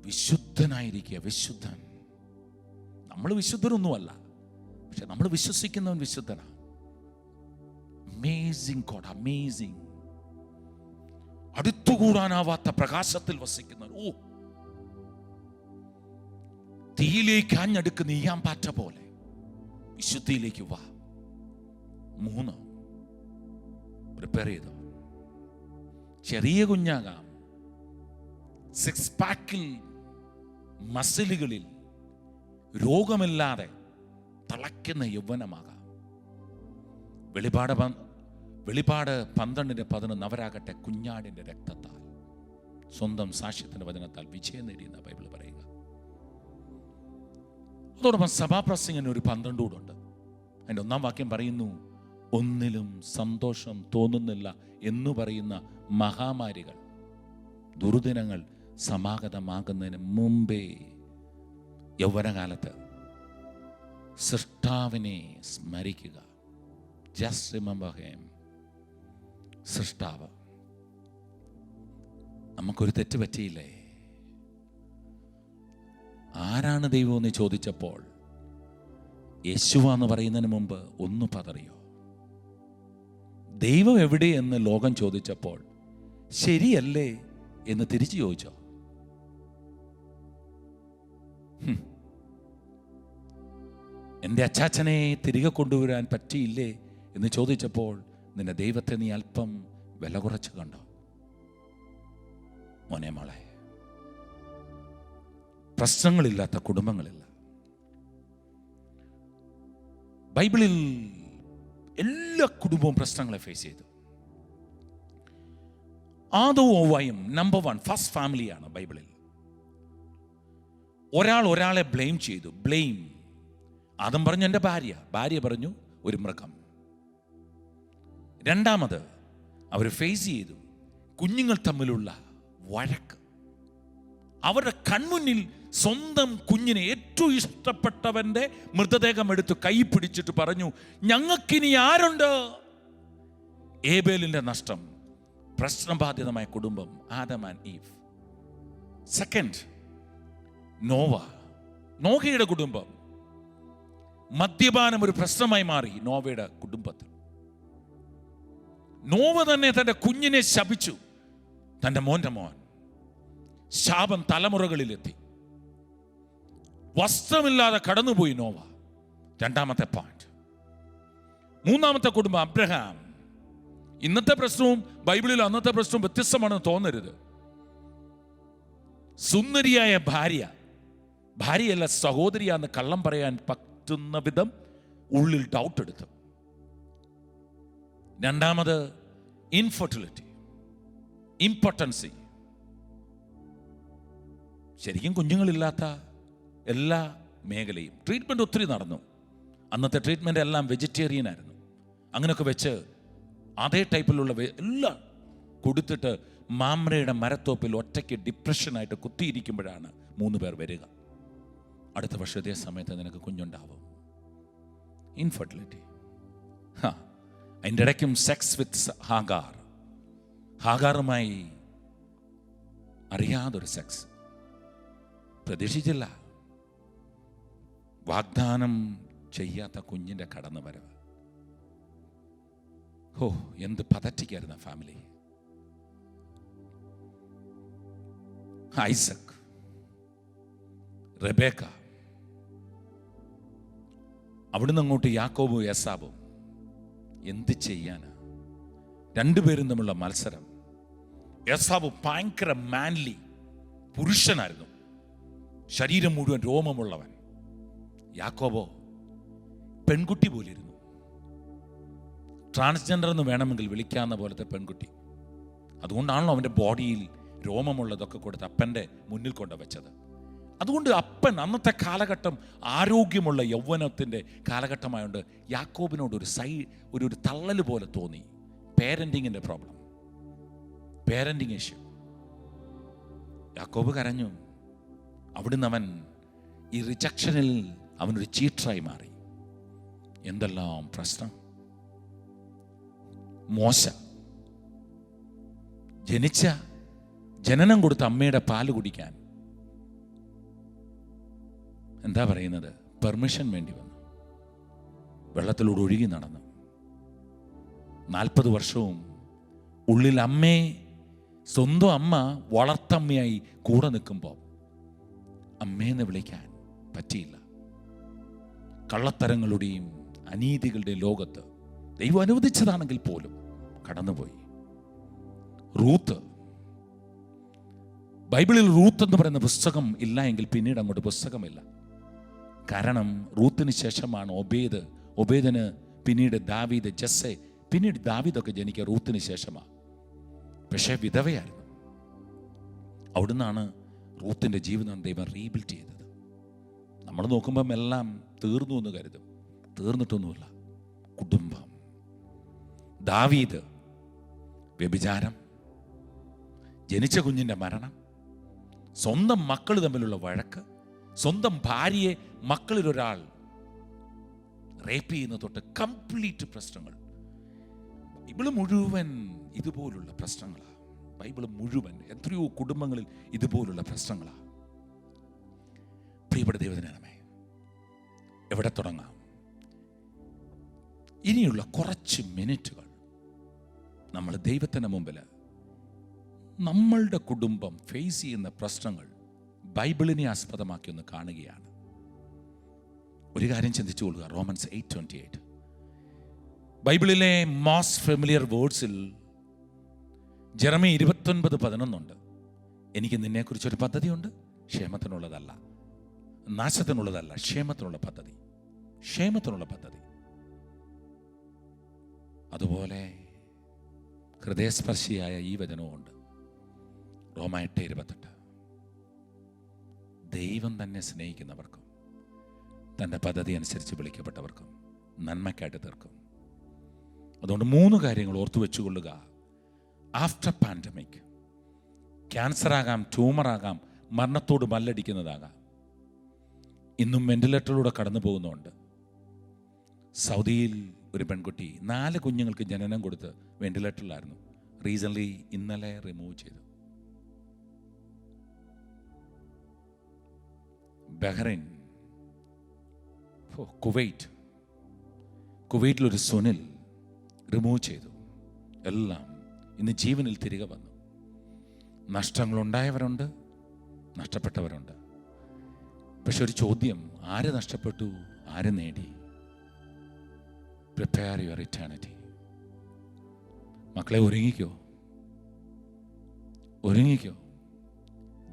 വിശുദ്ധനായിരിക്കുക, വിശുദ്ധൻ. നമ്മൾ വിശുദ്ധരൊന്നുമല്ല, പക്ഷെ നമ്മൾ വിശ്വസിക്കുന്നവൻ വിശുദ്ധനാണ്. Amazing God, amazing. അടുത്തുകൂടാനാവാത്ത പ്രകാശത്തിൽ വസിക്കുന്നവൻ. തീയിലേക്ക് ആഞ്ഞടുക്കുന്ന ഈയാമ്പാറ്റ പോലെ വിശുദ്ധിയിലേക്ക് വാ. 3, പ്രിപ്പയർ ചെയ്തോ. ചെറിയ കുഞ്ഞാകാം, 6 പാക്കിൽ മസിലുകളിൽ രോഗമില്ലാതെ തിളയ്ക്കുന്ന യൗവനമാകാം. വെളിപാട് 12:11 അവരാകട്ടെ കുഞ്ഞാടിൻ്റെ രക്തത്താൽ സ്വന്തം സാക്ഷ്യത്തിൻ്റെ വചനത്താൽ വിജയം നേടിയെന്ന ബൈബിൾ പറയുക. അതോടൊപ്പം സഭാപ്രസംഗന് ഒരു 12 കൂടുണ്ട്. അതിൻ്റെ 1-ാം വാക്യം പറയുന്നു, ഒന്നിലും സന്തോഷം തോന്നുന്നില്ല എന്ന് പറയുന്ന മഹാമാരികൾ, ദുർദിനങ്ങൾ സമാഗതമാകുന്നതിന് മുമ്പേ യൗവനകാലത്ത് സൃഷ്ടാവിനെ സ്മരിക്കുക. Just remember him. സൃഷ്ടാവ്. നമുക്കൊരു തെറ്റ് പറ്റിയില്ലേ? ആരാണ് ദൈവം എന്ന് ചോദിച്ചപ്പോൾ യേശുവാന്ന് പറയുന്നതിന് മുമ്പ് ഒന്ന് പതറിയോ? ദൈവം എവിടെ എന്ന് ലോകം ചോദിച്ചപ്പോൾ ശരിയല്ലേ എന്ന് തിരിച്ചു ചോദിച്ചോ? എൻ്റെ അച്ചാച്ചനെ തിരികെ കൊണ്ടുവരാൻ പറ്റിയില്ലേ എന്ന് ചോദിച്ചപ്പോൾ നിന്റെ ദൈവത്തെ നീ അല്പം വില കുറച്ച് കണ്ടോ? മോനെ മോളെ, പ്രശ്നങ്ങളില്ലാത്ത കുടുംബങ്ങളില്ല. ബൈബിളിൽ എല്ലാ കുടുംബവും പ്രശ്നങ്ങളെ ഫേസ് ചെയ്തു. ആദവും ഹവ്വയും നമ്പർ 1 ഫസ്റ്റ് ഫാമിലിയാണ് ബൈബിളിൽ. ഒരാളെ ബ്ലെയിം ചെയ്തു. ബ്ലെയിം. ആദം പറഞ്ഞു എൻ്റെ ഭാര്യ പറഞ്ഞു ഒരു മൃഗം. രണ്ടാമത് അവർ ഫേസ് ചെയ്തു കുഞ്ഞുങ്ങൾ തമ്മിലുള്ള വഴക്ക്. അവരുടെ കൺമുന്നിൽ സ്വന്തം കുഞ്ഞിനെ, ഏറ്റവും ഇഷ്ടപ്പെട്ടവന്റെ മൃതദേഹം എടുത്ത് കൈ പിടിച്ചിട്ട് പറഞ്ഞു, ഞങ്ങൾക്കിനി ആരുണ്ട്? ഏബേലിന്റെ നഷ്ടം. പ്രശ്നബാധിതമായ കുടുംബം, ആദം ആൻഡ് ഈവ്. സെക്കൻഡ്, നോഹയുടെ കുടുംബം. മദ്യപാനം ഒരു പ്രശ്നമായി മാറി നോവയുടെ കുടുംബത്തിൽ. നോവ തന്നെ തൻ്റെ കുഞ്ഞിനെ ശപിച്ചു. തൻ്റെ മോൻ്റെ മോൻ. ശാപം തലമുറകളിലെത്തി. വസ്ത്രമില്ലാതെ കടന്നുപോയി നോവ. രണ്ടാമത്തെ പോയിന്റ്. മൂന്നാമത്തെ കുടുംബം അബ്രഹാം. ഇന്നത്തെ പ്രശ്നവും ബൈബിളിൽ അന്നത്തെ പ്രശ്നവും വ്യത്യസ്തമാണെന്ന് തോന്നരുത്. സുന്ദരിയായ ഭാര്യയല്ല സഹോദരിയാന്ന് കള്ളം പറയാൻ പറ്റുന്ന വിധം ഉള്ളിൽ ഡൗട്ട് എടുത്തു. രണ്ടാമത് ഇൻഫെർട്ടിലിറ്റി, ഇംപോർട്ടൻസി. ശരിക്കും കുഞ്ഞുങ്ങളില്ലാത്ത എല്ലാ മേഖലയും ട്രീറ്റ്മെന്റ് ഒത്തിരി നടന്നു. അന്നത്തെ ട്രീറ്റ്മെന്റ് എല്ലാം വെജിറ്റേറിയൻ ആയിരുന്നു. അങ്ങനെയൊക്കെ വെച്ച് അതേ ടൈപ്പിലുള്ള എല്ലാം കൊടുത്തിട്ട് മാമ്രയുടെ മരത്തോപ്പിൽ ഒറ്റയ്ക്ക് ഡിപ്രഷനായിട്ട് കുത്തിയിരിക്കുമ്പോഴാണ് 3 പേർ വരിക. അടുത്ത വർഷം ഇതേ സമയത്ത് നിനക്ക് കുഞ്ഞുണ്ടാവും. ഇൻഫെർട്ടിലിറ്റി. അതിൻ്റെ ഇടയ്ക്കും സെക്സ് വിത്ത് ഹാഗാറുമായി അറിയാതൊരു സെക്സ്. പ്രതീക്ഷിച്ചില്ല. വാഗ്ദാനം ചെയ്യാത്ത കുഞ്ഞിൻ്റെ കടന്നു വരവ്. എന്ത് പതറ്റിക്കായിരുന്നു ഫാമിലി. ഐസക് റെബേക്ക. അവിടുന്ന് അങ്ങോട്ട് യാക്കോബും ഏസാവും. എന്ത് ചെയ്യാനാ? രണ്ടുപേരും തമ്മിലുള്ള മത്സരം. ഏസാവ് ഭയങ്കര മാൻലി പുരുഷനായിരുന്നു, ശരീരം മുഴുവൻ രോമമുള്ളവൻ. യാക്കോബോ പെൺകുട്ടി പോലിരുന്നു. ട്രാൻസ്ജെൻഡർ എന്ന് വേണമെങ്കിൽ വിളിക്കാവുന്ന പോലത്തെ പെൺകുട്ടി. അതുകൊണ്ടാണല്ലോ അവൻ്റെ ബോഡിയിൽ രോമമുള്ളതൊക്കെ കൊടുത്ത് അപ്പൻ്റെ മുന്നിൽ കൊണ്ട് വെച്ചത്. അതുകൊണ്ട് അപ്പൻ അന്നത്തെ കാലഘട്ടം ആരോഗ്യമുള്ള യൗവനത്തിൻ്റെ കാലഘട്ടമായതുകൊണ്ട് യാക്കോബിനോട് ഒരു തള്ളൽ പോലെ തോന്നി. പേരൻറ്റിങ്ങിൻ്റെ പ്രോബ്ലം, പേരൻറ്റിങ് ഇഷ്യൂ. യാക്കോബ് കരഞ്ഞു. അവിടുന്ന് അവൻ ഈ റിജക്ഷനിൽ അവനൊരു ചീറ്ററായി മാറി. എന്തെല്ലാം പ്രശ്നം. മോശ ജനനം കൊടുത്ത അമ്മയുടെ പാല് കുടിക്കാൻ എന്താ പറയുന്നത്, പെർമിഷൻ വേണ്ടി വന്നു. വെള്ളത്തിലൂടെ ഒഴുകി നടന്നു. 40 വർഷവും ഉള്ളിൽ സ്വന്തം അമ്മ വളർത്തമ്മയായി കൂടെ നിൽക്കുമ്പോൾ അമ്മയെന്ന് വിളിക്കാൻ പറ്റിയില്ല. കള്ളത്തരങ്ങളുടെയും അനീതികളുടെയും ലോകത്ത് ദൈവം അനുവദിച്ചതാണെങ്കിൽ പോലും കടന്നുപോയി. റൂത്ത്, ബൈബിളിൽ റൂത്ത് എന്ന് പറയുന്ന പുസ്തകം ഇല്ല എങ്കിൽ പിന്നീട് അങ്ങോട്ട് പുസ്തകമില്ല. കാരണം റൂത്തിന് ശേഷമാണ് ഒബേദിന് പിന്നീട് ദാവീദ്, ജസ്സെ, പിന്നീട് ദാവീദൊക്കെ ജനിക്കുക റൂത്തിന് ശേഷമാണ്. പക്ഷേ വിധവയായിരുന്നു. അവിടുന്നാണ് റൂത്തിൻ്റെ ജീവിതം ദൈവം റീബിൽഡ് ചെയ്തത്. നമ്മൾ നോക്കുമ്പം എല്ലാം തീർന്നു എന്ന് കരുതും. തീർന്നിട്ടൊന്നുമില്ല. കുടുംബം, ദാവീദ്, വ്യഭിചാരം, ജനിച്ച കുഞ്ഞിൻ്റെ മരണം, സ്വന്തം മക്കൾ തമ്മിലുള്ള വഴക്ക്, സ്വന്തം ഭാര്യയെ മക്കളിലൊരാൾ റേപ്പ് ചെയ്യുന്ന തൊട്ട് കംപ്ലീറ്റ് പ്രശ്നങ്ങൾ. ബൈബിള് മുഴുവൻ ഇതുപോലുള്ള പ്രശ്നങ്ങളാണ്. ബൈബിള് മുഴുവൻ എത്രയോ കുടുംബങ്ങളിൽ ഇതുപോലുള്ള പ്രശ്നങ്ങളാണ്. പ്രിയപ്പെട്ട ദൈവജനമേ, എവിടെ തുടങ്ങാം? ഇനിയുള്ള കുറച്ച് മിനിറ്റുകൾ നമ്മൾ ദൈവത്തിന് മുമ്പിൽ നമ്മളുടെ കുടുംബം ഫേസ് ചെയ്യുന്ന പ്രശ്നങ്ങൾ ബൈബിളിനെ ആസ്പദമാക്കി ഒന്ന് കാണുകയാണ്. ഒരു കാര്യം ചിന്തിച്ചു കൊള്ളുക. റോമൻസ് 8:28 ബൈബിളിലെ മോസ്റ്റ് ഫെമിലിയർ വേർഡ്സിൽ ജെറമിയ 29:11 എനിക്ക് നിന്നെക്കുറിച്ചൊരു പദ്ധതിയുണ്ട്, ക്ഷേമത്തിനുള്ളതല്ല, നാശത്തിനുള്ളതല്ല, ക്ഷേമത്തിനുള്ള പദ്ധതി, ക്ഷേമത്തിനുള്ള പദ്ധതി. അതുപോലെ ഹൃദയസ്പർശിയായ ഈ വചനവുമുണ്ട്. റോമ 8:28 ദൈവം തന്നെ സ്നേഹിക്കുന്നവർക്കും തൻ്റെ പദ്ധതി അനുസരിച്ച് വിളിക്കപ്പെട്ടവർക്കും നന്മയ്ക്കായിട്ട് തീർക്കും. അതുകൊണ്ട് 3 കാര്യങ്ങൾ ഓർത്തു വെച്ചുകൊള്ളുക. ആഫ്റ്റർ പാൻഡമിക് ക്യാൻസറാകാം, ട്യൂമറാകാം, മരണത്തോട് മല്ലടിക്കുന്നതാകാം. ഇന്നും വെന്റിലേറ്ററിലൂടെ കടന്നു പോകുന്നുണ്ട്. സൗദിയിൽ ഒരു പെൺകുട്ടി 4 കുഞ്ഞുങ്ങൾക്ക് ജനനം കൊടുത്ത് വെന്റിലേറ്ററിലായിരുന്നു. റീസൺലി ഇന്നലെ റിമൂവ് ചെയ്തു. ബഹ്റൈൻ, കുവൈറ്റിലൊരു സുനിൽ റിമൂവ് ചെയ്തു. എല്ലാം ഇന്ന് ജീവനിൽ തിരികെ വന്നു. നഷ്ടങ്ങളുണ്ടായവരുണ്ട്, നഷ്ടപ്പെട്ടവരുണ്ട്. പക്ഷെ ഒരു ചോദ്യം, ആര് നഷ്ടപ്പെട്ടു, ആര് നേടി? Prepare your eternity. മക്കളെ, ഒരുങ്ങിക്കോ.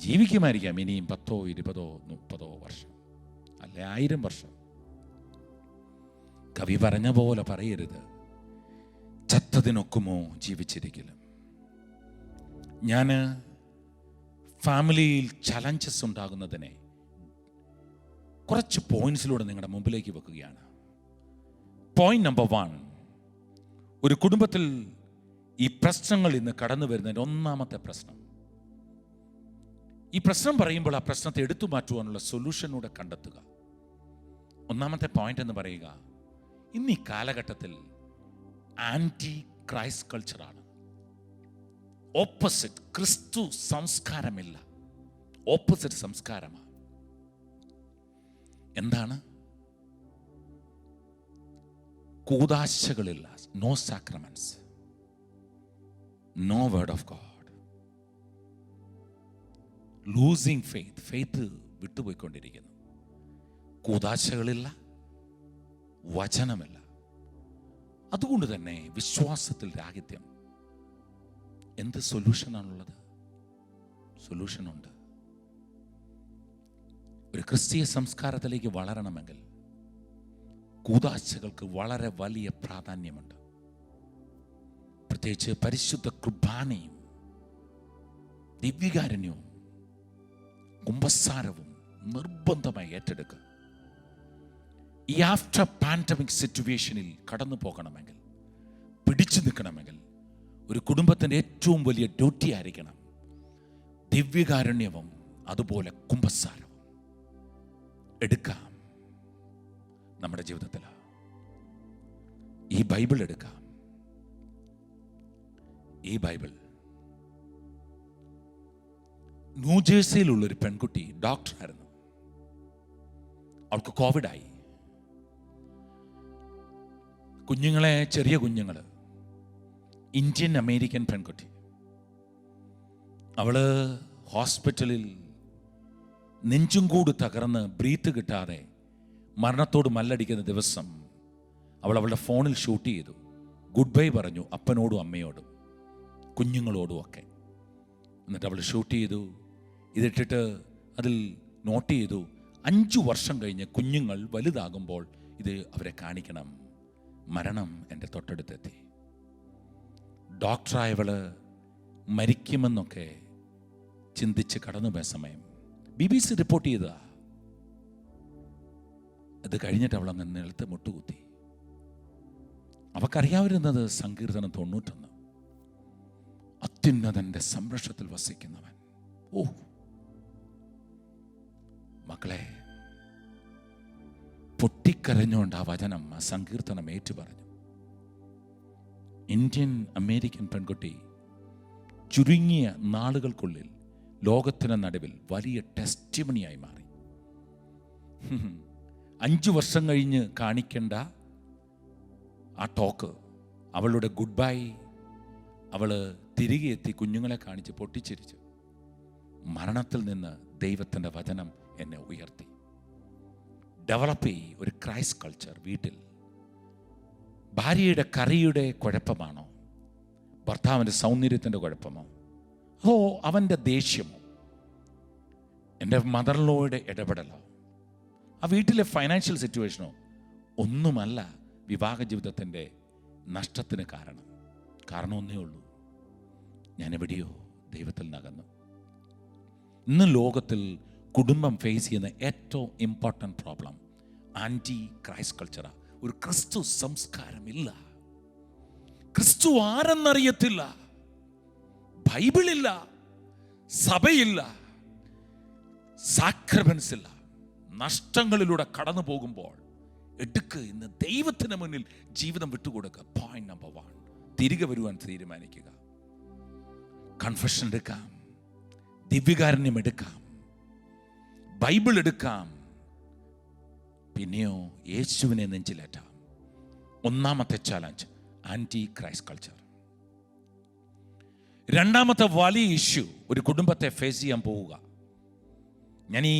ജീവിക്കുമായിരിക്കാം ഇനിയും 10, 20, 30 വർഷം, അല്ലെ 1000 വർഷം. കവി പറഞ്ഞ പോലെ പറയരുത്, ചത്തതിനൊക്കുമോ ജീവിച്ചിരിക്കലും. ഞാൻ ഫാമിലിയിൽ ചലഞ്ചസ് ഉണ്ടാകുന്നതിനെ കുറച്ച് പോയിന്റ്സിലൂടെ നിങ്ങളുടെ മുമ്പിലേക്ക് വെക്കുകയാണ്. പോയിന്റ് നമ്പർ 1, ഒരു കുടുംബത്തിൽ ഈ പ്രശ്നങ്ങൾ ഇന്ന് കടന്നു വരുന്നതിൻ്റെ ഒന്നാമത്തെ പ്രശ്നം, ഈ പ്രശ്നം പറയുമ്പോൾ ആ പ്രശ്നത്തെ എടുത്തു മാറ്റുവാനുള്ള സൊല്യൂഷനൂടെ കണ്ടെത്തുക. ഒന്നാമത്തെ പോയിന്റ് എന്ന് പറയുക, ഇന്ന് ഈ കാലഘട്ടത്തിൽ ആൻറ്റി ക്രൈസ്റ്റ് കൾച്ചറാണ്. ഓപ്പോസിറ്റ് ക്രിസ്തു സംസ്കാരമില്ല, ഓപ്പോസിറ്റ് സംസ്കാരമാണ്. എന്താണ്? കൂദാശകളില്ല, no sacraments, no word of God, losing faith വിട്ടുപോയിക്കൊണ്ടിരിക്കുന്നു. കൂദാശകളില്ല, വചനമില്ല. അതുകൊണ്ട് തന്നെ വിശ്വാസത്തിൽ രാഹിത്യം. എന്ത് സൊല്യൂഷനാണുള്ളത്? സൊല്യൂഷനുണ്ട്. ഒരു ക്രിസ്തീയ സംസ്കാരത്തിലേക്ക് വളരണമെങ്കിൽ കൂദാശകൾക്ക് വളരെ വലിയ പ്രാധാന്യമുണ്ട്. പ്രത്യേകിച്ച് പരിശുദ്ധ കുർബാനയും ദിവ്യകാരുണ്യവും കുമ്പസാരവും നിർബന്ധമായി ഏറ്റെടുക്കുക. ഈ ആഫ്റ്റർ പാൻഡമിക് സിറ്റുവേഷനിൽ കടന്നു പോകണമെങ്കിൽ, പിടിച്ചു നിൽക്കണമെങ്കിൽ, ഒരു കുടുംബത്തിൻ്റെ ഏറ്റവും വലിയ ഡ്യൂട്ടി ആയിരിക്കണം ദിവ്യകാരുണ്യവും അതുപോലെ കുമ്പസാരവും എടുക്കാം. നമ്മുടെ ജീവിതത്തിൽ ഈ ബൈബിൾ എടുക്കാം. ഈ ബൈബിൾ ന്യൂജേഴ്സിയിലുള്ളൊരു പെൺകുട്ടി ഡോക്ടറായിരുന്നു. അവൾക്ക് കോവിഡായി. കുഞ്ഞുങ്ങളെ, ചെറിയ കുഞ്ഞുങ്ങൾ, ഇന്ത്യൻ അമേരിക്കൻ പെൺകുട്ടി. അവള് ഹോസ്പിറ്റലിൽ നെഞ്ചും കൂട് തകർന്ന് ബ്രീത്ത് കിട്ടാതെ മരണത്തോട് മല്ലടിക്കുന്ന ദിവസം അവളുടെ ഫോണിൽ ഷൂട്ട് ചെയ്തു. ഗുഡ് ബൈ പറഞ്ഞു അപ്പനോടും അമ്മയോടും കുഞ്ഞുങ്ങളോടും ഒക്കെ. എന്നിട്ട് അവൾ ഷൂട്ട് ചെയ്തു. ഇതിട്ടിട്ട് അതിൽ നോട്ട് ചെയ്തു, 5 വർഷം കഴിഞ്ഞ് കുഞ്ഞുങ്ങൾ വലുതാകുമ്പോൾ ഇത് അവരെ കാണിക്കണം. മരണം എൻ്റെ തൊട്ടടുത്തെത്തി. ഡോക്ടറായവള് മരിക്കുമെന്നൊക്കെ ചിന്തിച്ച് കടന്നുപോയ സമയം BBC റിപ്പോർട്ട് ചെയ്തതാ. അത് കഴിഞ്ഞിട്ട് അവൾ അങ്ങ് നിലത്ത് മുട്ടുകുത്തി. അവക്കറിയാവുന്നത് സങ്കീർത്തനം 91, അത്യുന്നതന്റെ സംരക്ഷണത്തിൽ വസിക്കുന്നവൻ. ഓ മക്കളെ, പൊട്ടിക്കരഞ്ഞുകൊണ്ട് ആ വചനം, ആ സങ്കീർത്തനം ഏറ്റു പറഞ്ഞു. ഇന്ത്യൻ അമേരിക്കൻ പെൺകുട്ടി ചുരുങ്ങിയ നാളുകൾക്കുള്ളിൽ ലോകത്തിന് നടുവിൽ വലിയ ടെസ്റ്റിമണിയായി മാറി. 5 വർഷം കഴിഞ്ഞ് കാണിക്കേണ്ട ആ ടോക്ക്, അവളുടെ ഗുഡ് ബൈ, അവള് തിരികെ എത്തി കുഞ്ഞുങ്ങളെ കാണിച്ച് പൊട്ടിച്ചിരിച്ചു. മരണത്തിൽ നിന്ന് ദൈവത്തിൻ്റെ വചനം എന്നെ ഉയർത്തി. ഡെവലപ്പ് ചെയ്യും ഒരു ക്രൈസ്റ്റ് കൾച്ചർ വീട്ടിൽ. ഭാര്യയുടെ കറിയുടെ കുഴപ്പമാണോ? ഭർത്താവിൻ്റെ സൗന്ദര്യത്തിൻ്റെ കുഴപ്പമോ? അതോ അവൻ്റെ ദേഷ്യമോ? എൻ്റെ മദർലോയുടെ ഇടപെടലോ? ആ വീട്ടിലെ ഫൈനാൻഷ്യൽ സിറ്റുവേഷനോ? ഒന്നുമല്ല വിവാഹ ജീവിതത്തിൻ്റെ നഷ്ടത്തിന് കാരണം. കാരണം ഒന്നേ ഉള്ളൂ, ഞാൻ എവിടെയോ ദൈവത്തിൽ നകന്നു. ഇന്ന് ലോകത്തിൽ കുടുംബം ഫേസ് ചെയ്യുന്ന ഏറ്റവും ഇമ്പോർട്ടൻ്റ് പ്രോബ്ലം ആൻറ്റി ക്രൈസ്റ്റ് കൾച്ചറാണ്. ഒരു ക്രിസ്തു സംസ്കാരമില്ല. ക്രിസ്തു ആരെന്നറിയത്തില്ല. ബൈബിളില്ല, സഭയില്ല, സാക്രമെന്റ്സ് ഇല്ല. നഷ്ടങ്ങളിലൂടെ കടന്നു പോകുമ്പോൾ ഇന്ന് ദൈവത്തിന് മുന്നിൽ ജീവിതം വിട്ടുകൊടുക്കുക. പോയിന്റ് നമ്പർ 1, തിരികെ വരുവാൻ തീരുമാനിക്കുക. കൺഫെഷൻ എടുക്കാം, ദിവ്യകാരുണ്യം എടുക്കാം, ബൈബിൾ എടുക്കാം, പിന്നെയോ യേശുവിനെ നെഞ്ചിലേറ്റാം. ഒന്നാമത്തെ ചാലഞ്ച് ആൻറ്റി ക്രൈസ്റ്റ് കൾച്ചർ. രണ്ടാമത്തെ വലിയ ഇഷ്യൂ ഒരു കുടുംബത്തെ ഫേസ് ചെയ്യാൻ പോവുക. ഞാൻ ഈ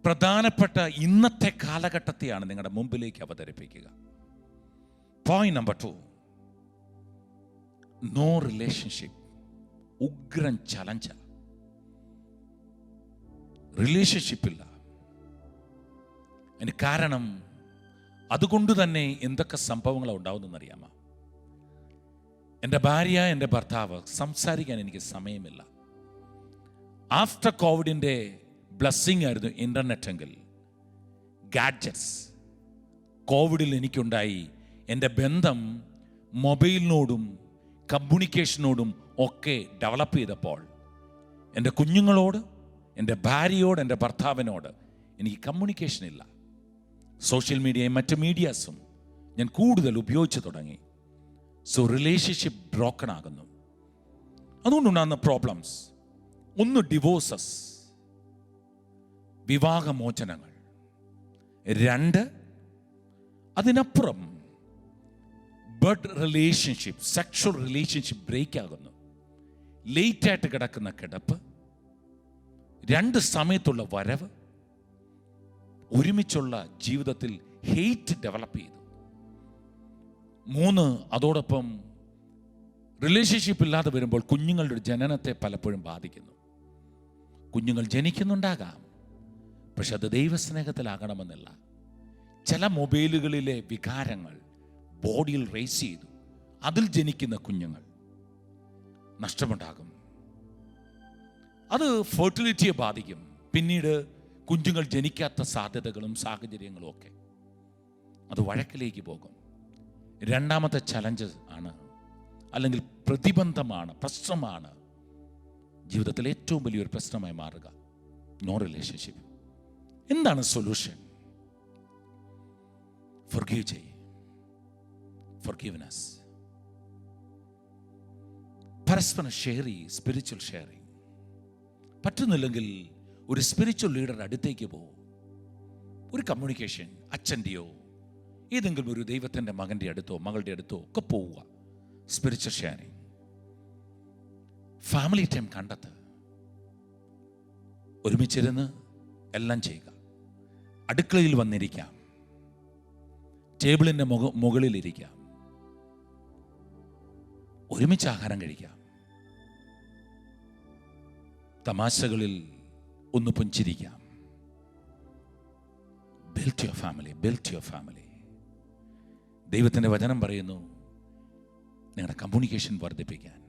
പ്രധാനപ്പെട്ട ഇന്നത്തെ കാലഘട്ടത്തെയാണ് നിങ്ങളുടെ മുമ്പിലേക്ക് അവതരിപ്പിക്കുക. Point number 2, no relationship. ഉഗ്രൻ ചലഞ്ച. റിലേഷൻഷിപ്പില്ല. അതിന് കാരണം അതുകൊണ്ട് തന്നെ എന്തൊക്കെ സംഭവങ്ങളാണ് ഉണ്ടാവുന്നതെന്ന് അറിയാമോ? എൻ്റെ ഭാര്യ, എൻ്റെ ഭർത്താവ് സംസാരിക്കാൻ എനിക്ക് സമയമില്ല. ആഫ്റ്റർ കോവിഡിൻ്റെ ബ്ലെസ്സിങ് ആയിരുന്നു ഇൻ്റർനെറ്റ് എങ്കിൽ ഗാഡ്ജറ്റ്സ്. കോവിഡിൽ എനിക്കുണ്ടായി എൻ്റെ ബന്ധം മൊബൈലിനോടും കമ്മ്യൂണിക്കേഷനോടും ഒക്കെ ഡെവലപ്പ് ചെയ്തപ്പോൾ എൻ്റെ കുഞ്ഞുങ്ങളോട്, എൻ്റെ ഭാര്യയോട്, എൻ്റെ ഭർത്താവിനോട് എനിക്ക് കമ്മ്യൂണിക്കേഷൻ ഇല്ല. സോഷ്യൽ മീഡിയയും മറ്റ് മീഡിയാസും ഞാൻ കൂടുതൽ ഉപയോഗിച്ച് തുടങ്ങി. സോ റിലേഷൻഷിപ്പ് ബ്രോക്കൺ ആകുന്നു. അതുകൊണ്ടുണ്ടാകുന്ന പ്രോബ്ലംസ്, ഒന്ന് ഡിവോഴ്സസ്, വിവാഹമോചനങ്ങൾ. 2, അതിനപ്പുറം bad relationship, sexual relationship break ആകുന്നു. ലേറ്റായിട്ട് കിടക്കുന്ന കിടപ്പ്, 2 സമയത്തുള്ള വരവ്, ഒരുമിച്ചുള്ള ജീവിതത്തിൽ ഹെയ്റ്റ് ഡെവലപ്പ് ചെയ്തു. 3 അതോടൊപ്പം റിലേഷൻഷിപ്പ് ഇല്ലാതെ വരുമ്പോൾ കുഞ്ഞുങ്ങളുടെ ജനനത്തെ പലപ്പോഴും ബാധിക്കുന്നു. കുഞ്ഞുങ്ങൾ ജനിക്കുന്നുണ്ടാകാം, പക്ഷെ അത് ദൈവസ്നേഹത്തിലാകണമെന്നില്ല. ചില മൊബൈലുകളിലെ വികാരങ്ങൾ ബോഡിയിൽ റേസ് ചെയ്തു, അതിൽ ജനിക്കുന്ന കുഞ്ഞുങ്ങൾ നഷ്ടമുണ്ടാകും. അത് ഫെർട്ടിലിറ്റിയെ ബാധിക്കും. പിന്നീട് കുഞ്ഞുങ്ങൾ ജനിക്കാത്ത സാധ്യതകളും സാഹചര്യങ്ങളും ഒക്കെ, അത് വഴക്കിലേക്ക് പോകും. 2ാമത്തെ ചലഞ്ച് ആണ്, അല്ലെങ്കിൽ പ്രതിബന്ധമാണ്, പ്രശ്നമാണ് ജീവിതത്തിൽ ഏറ്റവും വലിയൊരു പ്രശ്നമായി മാറുക, നോ റിലേഷൻഷിപ്പ്. എന്താണ് സൊല്യൂഷൻ? ഫർഗീവ് ചെയ്യ്, ഫർഗീവ്നെസ്. പരസ്പരം ഷെയർ ചെയ്യ്, സ്പിരിച്വൽ ഷെയറിങ്. പറ്റുന്നില്ലെങ്കിൽ ഒരു സ്പിരിച്വൽ ലീഡർ അടുത്തേക്ക് പോകും. ഒരു കമ്മ്യൂണിക്കേഷൻ, അച്ഛൻ്റെയോ ഏതെങ്കിലും ഒരു ദൈവത്തിൻ്റെ മകൻ്റെ അടുത്തോ മകളുടെ അടുത്തോ ഒക്കെ പോവുക. Spiritual sharing. ഫാമിലി ടൈം കണ്ടെത്ത്, ഒരുമിച്ചിരുന്ന് എല്ലാം ചെയ്യുക. അടുക്കളയിൽ വന്നിരിക്കാം, ടേബിളിൻ്റെ മുകളിലിരിക്കാം, ഒരുമിച്ച് ആഹാരം കഴിക്കാം, തമാശകളിൽ ഒന്ന് പുഞ്ചിരിക്കാം. Build your family, build your family. ദൈവത്തിൻ്റെ വചനം പറയുന്നു, നിങ്ങളുടെ കമ്മ്യൂണിക്കേഷൻ വർദ്ധിപ്പിക്കാൻ,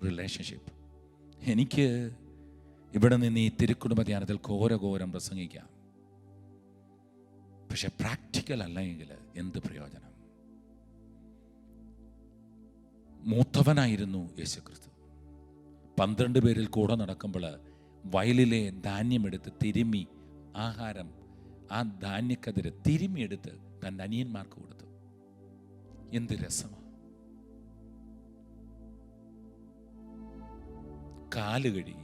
റിലേഷൻഷിപ്പ്. എനിക്ക് ഇവിടെ നിന്ന് ഈ തിരുക്കുടുംബ ധ്യാനത്തിൽ ഘോരം പ്രസംഗിക്കാം, പക്ഷെ പ്രാക്ടിക്കൽ അല്ലെങ്കിൽ എന്ത് പ്രയോജനം? മൂത്തവനായിരുന്നു യേശുക്രിസ്തു. 12 പേരിൽ കൂടെ നടക്കുമ്പോൾ വയലിലെ ധാന്യമെടുത്ത് തിരുമ്മി, ആഹാരം, ആ ധാന്യക്കതിര് തിരുമ്മിയെടുത്ത് തൻ്റെ അനിയന്മാർക്ക് കൊടുത്തു. എന്ത് രസമാണ്! കാല് കഴുകി,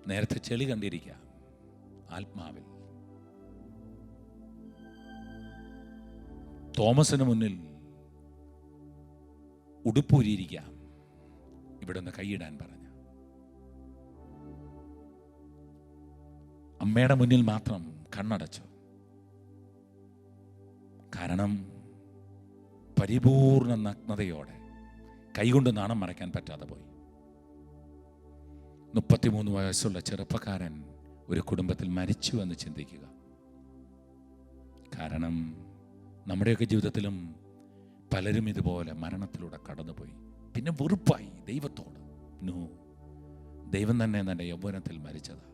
നേരത്തെ ചെളി കണ്ടിരിക്കാം ആത്മാവിൽ. തോമസിന് മുന്നിൽ ഉടുപ്പൂരിയിരിക്കാം, ഇവിടെ നിന്ന് കൈയിടാൻ പറഞ്ഞു. അമ്മയുടെ മുന്നിൽ മാത്രം കണ്ണടച്ചു, കാരണം പരിപൂർണ നഗ്നതയോടെ കൈകൊണ്ട് നാണം മറയ്ക്കാൻ പറ്റാതെ പോയി. 33 വയസ്സുള്ള ചെറുപ്പക്കാരൻ ഒരു കുടുംബത്തിൽ മരിച്ചു എന്ന് ചിന്തിക്കുക. കാരണം നമ്മുടെയൊക്കെ ജീവിതത്തിലും പലരും ഇതുപോലെ മരണത്തിലൂടെ കടന്നുപോയി. പിന്നെ വെറുപ്പായി ദൈവത്തോട്. നോ, ദൈവം തന്നെ എൻ്റെ യൗവനത്തിൽ മരിച്ചതാ.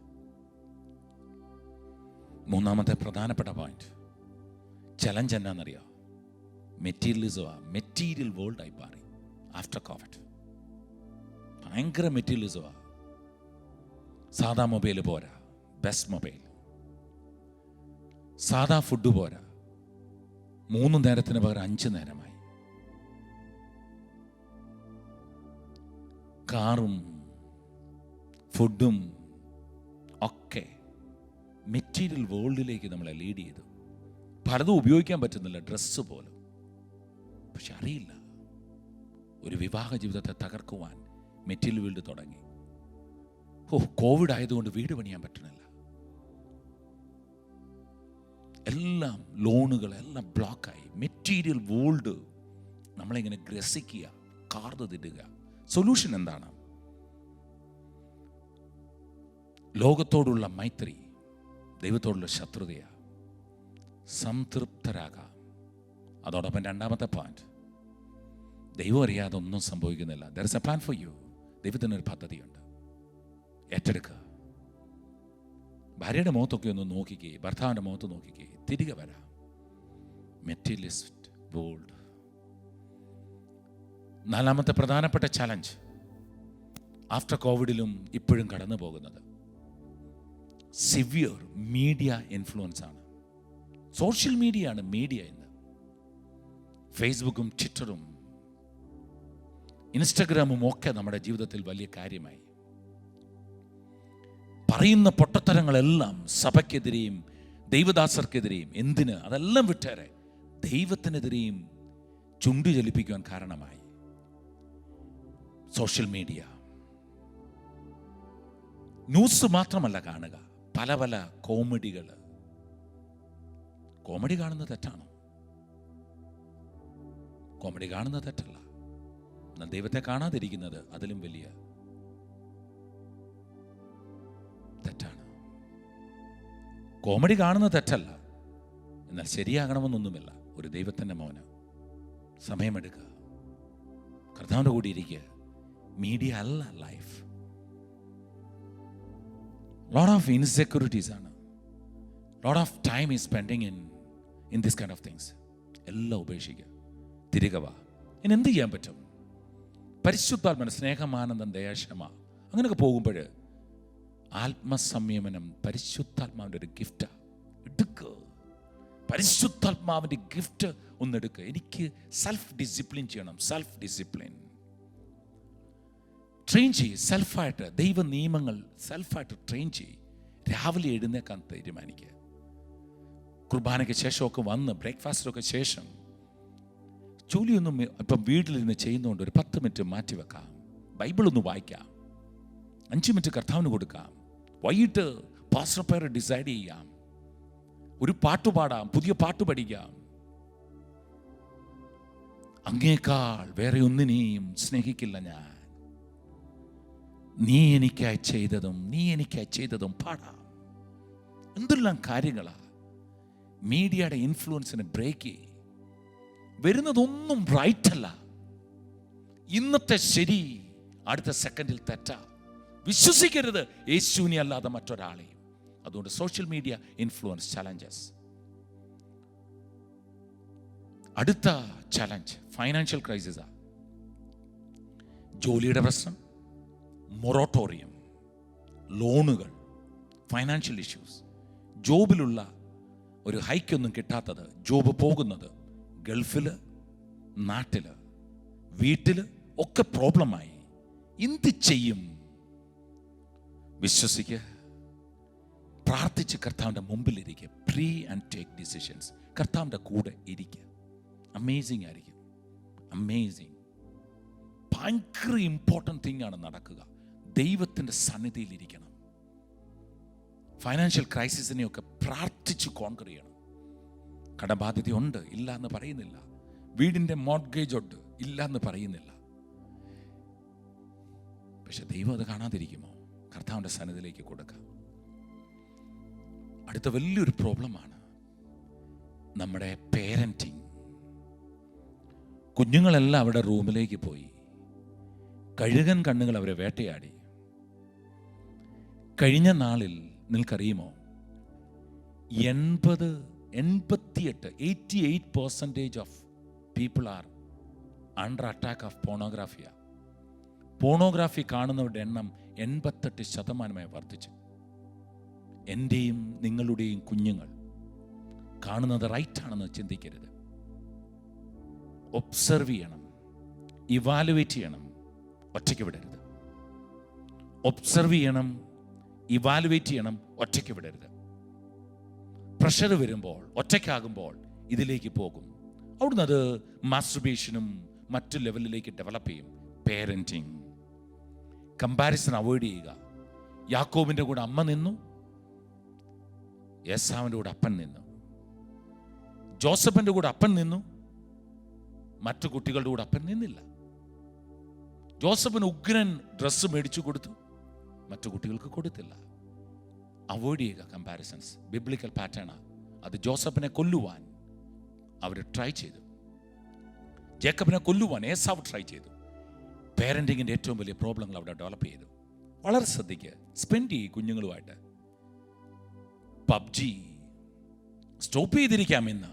3ാമത്തെ പ്രധാനപ്പെട്ട പോയിന്റ്, ചലഞ്ച് എന്നാന്നറിയോ? മെറ്റീരിയൽ വേൾഡായി മാറി ആഫ്റ്റർ കോവിഡ്. ഭയങ്കര മെറ്റീരിയലിസമാ. സാധാ മൊബൈൽ പോരാ, ബെസ്റ്റ് മൊബൈൽ. സാധാ ഫുഡ് പോരാ, 3 നേരത്തിന് പകരം 5 നേരമായി. കാറും ഫുഡും ഒക്കെ മെറ്റീരിയൽ വേൾഡിലേക്ക് നമ്മളെ ലീഡ് ചെയ്തു. പലതും ഉപയോഗിക്കാൻ പറ്റുന്നില്ല, ഡ്രസ്സ് പോലും. പക്ഷെ അറിയില്ല, ഒരു വിവാഹ ജീവിതത്തെ തകർക്കുവാൻ മെറ്റീരിയൽ വേൾഡ് തുടങ്ങി. കോവിഡ് ആയതുകൊണ്ട് വീട് പണിയാൻ പറ്റണില്ല, എല്ലാം ലോണുകൾ എല്ലാം ബ്ലോക്കായി. മെറ്റീരിയൽ വേൾഡ് നമ്മളിങ്ങനെ ഗ്രസിക്കുക, കാർന്ന് തിന്നുക. സൊല്യൂഷൻ എന്താണ്? ലോകത്തോടുള്ള മൈത്രി, ദൈവത്തോടുള്ള ശത്രുതയാണ്. സംതൃപ്തരാകാം. അതോടൊപ്പം 2ാമത്തെ പോയിന്റ്, ദൈവം അറിയാതെ ഒന്നും സംഭവിക്കുന്നില്ല. There is a plan for you. ദൈവത്തിനൊരു പദ്ധതിയുണ്ട്, ഏറ്റെടുക്കുക. ഭാര്യയുടെ മുഖത്തൊക്കെ ഒന്ന് നോക്കിക്കേ, ഭർത്താവിൻ്റെ മുഖത്ത് നോക്കിക്കേ, തിരികെ വരാം. Materialist world. 4ാമത്തെ പ്രധാനപ്പെട്ട ചലഞ്ച്, ആഫ്റ്റർ കോവിഡിലും ഇപ്പോഴും കടന്നു പോകുന്നത് സിവിയർ മീഡിയ ഇൻഫ്ലുവൻസ് ആണ്. സോഷ്യൽ മീഡിയ ആണ് മീഡിയ ഇന്ന്. ഫേസ്ബുക്കും ട്വിറ്ററും ഇൻസ്റ്റഗ്രാമും ഒക്കെ നമ്മുടെ ജീവിതത്തിൽ വലിയ കാര്യമായി. പറയുന്ന പൊട്ടത്തരങ്ങളെല്ലാം സഭയ്ക്കെതിരെയും ദൈവദാസർക്കെതിരെയും, എന്തിന്, അതെല്ലാം വിട്ടേറെ ദൈവത്തിനെതിരെയും ചുണ്ടു ചലിപ്പിക്കുവാൻ കാരണമായി സോഷ്യൽ മീഡിയ. ന്യൂസ് മാത്രമല്ല കാണുക, പല പല കോമഡികൾ. കോമഡി കാണുന്നത് തെറ്റാണോ? കോമഡി കാണുന്നത് തെറ്റല്ല. എന്നാൽ ദൈവത്തെ കാണാതിരിക്കുന്നത് അതിലും വലിയ തെറ്റാണ്. കോമഡി കാണുന്നത് തെറ്റല്ല, എന്നാൽ ശരിയാകണമെന്നൊന്നുമില്ല. ഒരു ദൈവത്തിൻ്റെ മൗനം, സമയമെടുക്കുക, കർത്താവിൻ്റെ കൂടി ഇരിക്കുക. മീഡിയ അല്ല ലൈഫ്. ലോട്ട് ഓഫ് ഇൻസെക്യൂരിറ്റീസ് ആണ്. Lot of time is spending in this kind of things. എല്ലാം ഉപേക്ഷിക്കുക, തിരികെ വാ. ഇനി എന്ത് ചെയ്യാൻ പറ്റും? പരിശുദ്ധാത്മന സ്നേഹമാനന്ദം, ദയാക്ഷമ, അങ്ങനെയൊക്കെ പോകുമ്പോൾ ആത്മസംയമനം പരിശുദ്ധാത്മാവിൻ്റെ ഒരു ഗിഫ്റ്റാണ്. എടുക്കുക, പരിശുദ്ധാത്മാവിൻ്റെ ഗിഫ്റ്റ് ഒന്നെടുക്കുക. എനിക്ക് സെൽഫ് ഡിസിപ്ലിൻ ചെയ്യണം. സെൽഫ് ഡിസിപ്ലിൻ ട്രെയിൻ ചെയ്യ്. സെൽഫായിട്ട് ദൈവ നിയമങ്ങൾ സെൽഫായിട്ട് ട്രെയിൻ ചെയ്യ്. രാവിലെ എഴുന്നേക്കാൻ തീരുമാനിക്കുക. കുർബാനയ്ക്ക് ശേഷമൊക്കെ വന്ന് ബ്രേക്ക്ഫാസ്റ്റിനൊക്കെ ശേഷം ജോലിയൊന്നും ഇപ്പം വീട്ടിലിരുന്ന് ചെയ്യുന്നതുകൊണ്ട് ഒരു 10 മിനിറ്റ് മാറ്റിവെക്കാം. ബൈബിളൊന്ന് വായിക്കാം, 5 മിനിറ്റ് കർത്താവിന് കൊടുക്കാം. വൈകിട്ട് പാസ്റ്റർ പ്രയർ ഡിസൈഡ് ചെയ്യാം, ഒരു പാട്ട് പാടാം, പുതിയ പാട്ട് പഠിക്കാം. അങ്ങേക്കാൾ വേറെ ഒന്നിനെയും സ്നേഹിക്കില്ല ഞാൻ. നീ എനിക്കായി ചെയ്തതും പാടാം. എന്തെല്ലാം കാര്യങ്ങളാ. മീഡിയയുടെ ഇൻഫ്ലുവൻസിനെ ബ്രേക്ക് ചെയ്യും. വരുന്നതൊന്നും റൈറ്റ് അല്ല. ഇന്നത്തെ ശരി അടുത്ത സെക്കൻഡിൽ തെറ്റാ. വിശ്വസിക്കരുത് യേശുവിനെ അല്ലാതെ മറ്റൊരാളെയും. അതുകൊണ്ട് സോഷ്യൽ മീഡിയ ഇൻഫ്ലുവൻസ് ചലഞ്ചസ്. അടുത്ത ചലഞ്ച് ഫൈനാൻഷ്യൽ ക്രൈസിസാ. ജോലിയുടെ പ്രശ്നം, മൊറട്ടോറിയം, ലോണുകൾ, ഫൈനാൻഷ്യൽ ഇഷ്യൂസ്. ജോബിലുള്ള ഒരു ഹൈക്കൊന്നും കിട്ടാത്തത്, ജോബ് പോകുന്നത്, ഗൾഫിൽ, നാട്ടിൽ, വീട്ടിൽ ഒക്കെ പ്രോബ്ലമായി. എന്ത് ചെയ്യും? വിശ്വസിക്കുക, പ്രാർത്ഥിച്ച് കർത്താവിൻ്റെ മുമ്പിലിരിക്കുക. Pray and take decisions. കർത്താവിൻ്റെ കൂടെ ഇരിക്കുക. അമേസിങ് ആയിരിക്കും. അമേസിങ്. ഭയങ്കര ഇമ്പോർട്ടൻ്റ് തിങ് ആണ് നടക്കുക. ദൈവത്തിൻ്റെ സന്നിധിയിലിരിക്കണം. ഫൈനാൻഷ്യൽ ക്രൈസിസിനെയൊക്കെ പ്രാർത്ഥിച്ച് കോൺകർ ചെയ്യണം. കടബാധ്യതയുണ്ട്, ഇല്ല എന്ന് പറയുന്നില്ല. വീടിൻ്റെ മോർഗേജ് ഉണ്ട്, ഇല്ല എന്ന് പറയുന്നില്ല. പക്ഷെ ദൈവം അത് കാണാതിരിക്കുമോ? കർത്താവിൻ്റെ സന്നിധിയിലേക്ക് കൊടുക്കാം. അടുത്ത വലിയൊരു പ്രോബ്ലമാണ് നമ്മുടെ പേരൻറ്റിങ്. കുഞ്ഞുങ്ങളെല്ലാം അവിടെ റൂമിലേക്ക് പോയി. കഴുകൻ കണ്ണുകൾ അവരെ വേട്ടയാടി. കഴിഞ്ഞ നാളിൽ നിങ്ങൾക്കറിയുമോ, 88% of people are under attack of pornography. Pornography കാണുന്നവരുടെ എണ്ണം 88% വർദ്ധിച്ചു. എൻ്റെയും നിങ്ങളുടെയും കുഞ്ഞുങ്ങൾ കാണുന്നത് റൈറ്റ് ആണെന്ന് ചിന്തിക്കരുത്. ഒബ്സർവ് ചെയ്യണം, ഇവാലുവേറ്റ് ചെയ്യണം, ഒറ്റയ്ക്ക് വിടരുത്. ഒബ്സർവ് ചെയ്യണം, ഇവാലുവേറ്റ് ചെയ്യണം, ഒറ്റയ്ക്ക് വിടരുത്. പ്രഷർ വരുമ്പോൾ, ഒറ്റയ്ക്കാകുമ്പോൾ ഇതിലേക്ക് പോകും. അവിടുന്ന് അത് മാസ്റ്റുർബേഷനും മറ്റു ലെവലിലേക്ക് ഡെവലപ്പ് ചെയ്യും. പേരൻറ്റിങ്, കമ്പാരിസൺ അവോയ്ഡ് ചെയ്യുക. യാക്കോബിൻ്റെ കൂടെ അമ്മ നിന്നു, ഏസാവിൻ്റെ കൂടെ അപ്പൻ നിന്നു. ജോസഫിൻ്റെ കൂടെ അപ്പൻ നിന്നു, മറ്റു കുട്ടികളുടെ കൂടെ അപ്പൻ നിന്നില്ല. ജോസഫിന് ഉഗ്രൻ ഡ്രസ്സ് മേടിച്ചു കൊടുത്തു, മറ്റു കുട്ടികൾക്ക് കൊടുത്തില്ല. അവോയ്ഡ് ചെയ്യുക കമ്പാരിസൺസ്. ബിബ്ലിക്കൽ പാറ്റേണാണ് അത്. ജോസഫിനെ കൊല്ലുവാൻ അവർ ട്രൈ ചെയ്തു, ജേക്കബിനെ കൊല്ലുവാൻ ഏസാവ് ട്രൈ ചെയ്തു. പേരൻറ്റിങ്ങിൻ്റെ ഏറ്റവും വലിയ പ്രോബ്ലങ്ങൾ അവിടെ ഡെവലപ്പ് ചെയ്തു. വളരെ ശ്രദ്ധിക്കുക. സ്പെൻഡ് ചെയ്യും കുഞ്ഞുങ്ങളുമായിട്ട്. പബ്ജി സ്റ്റോപ്പ് ചെയ്തിരിക്കാം ഇന്ന്.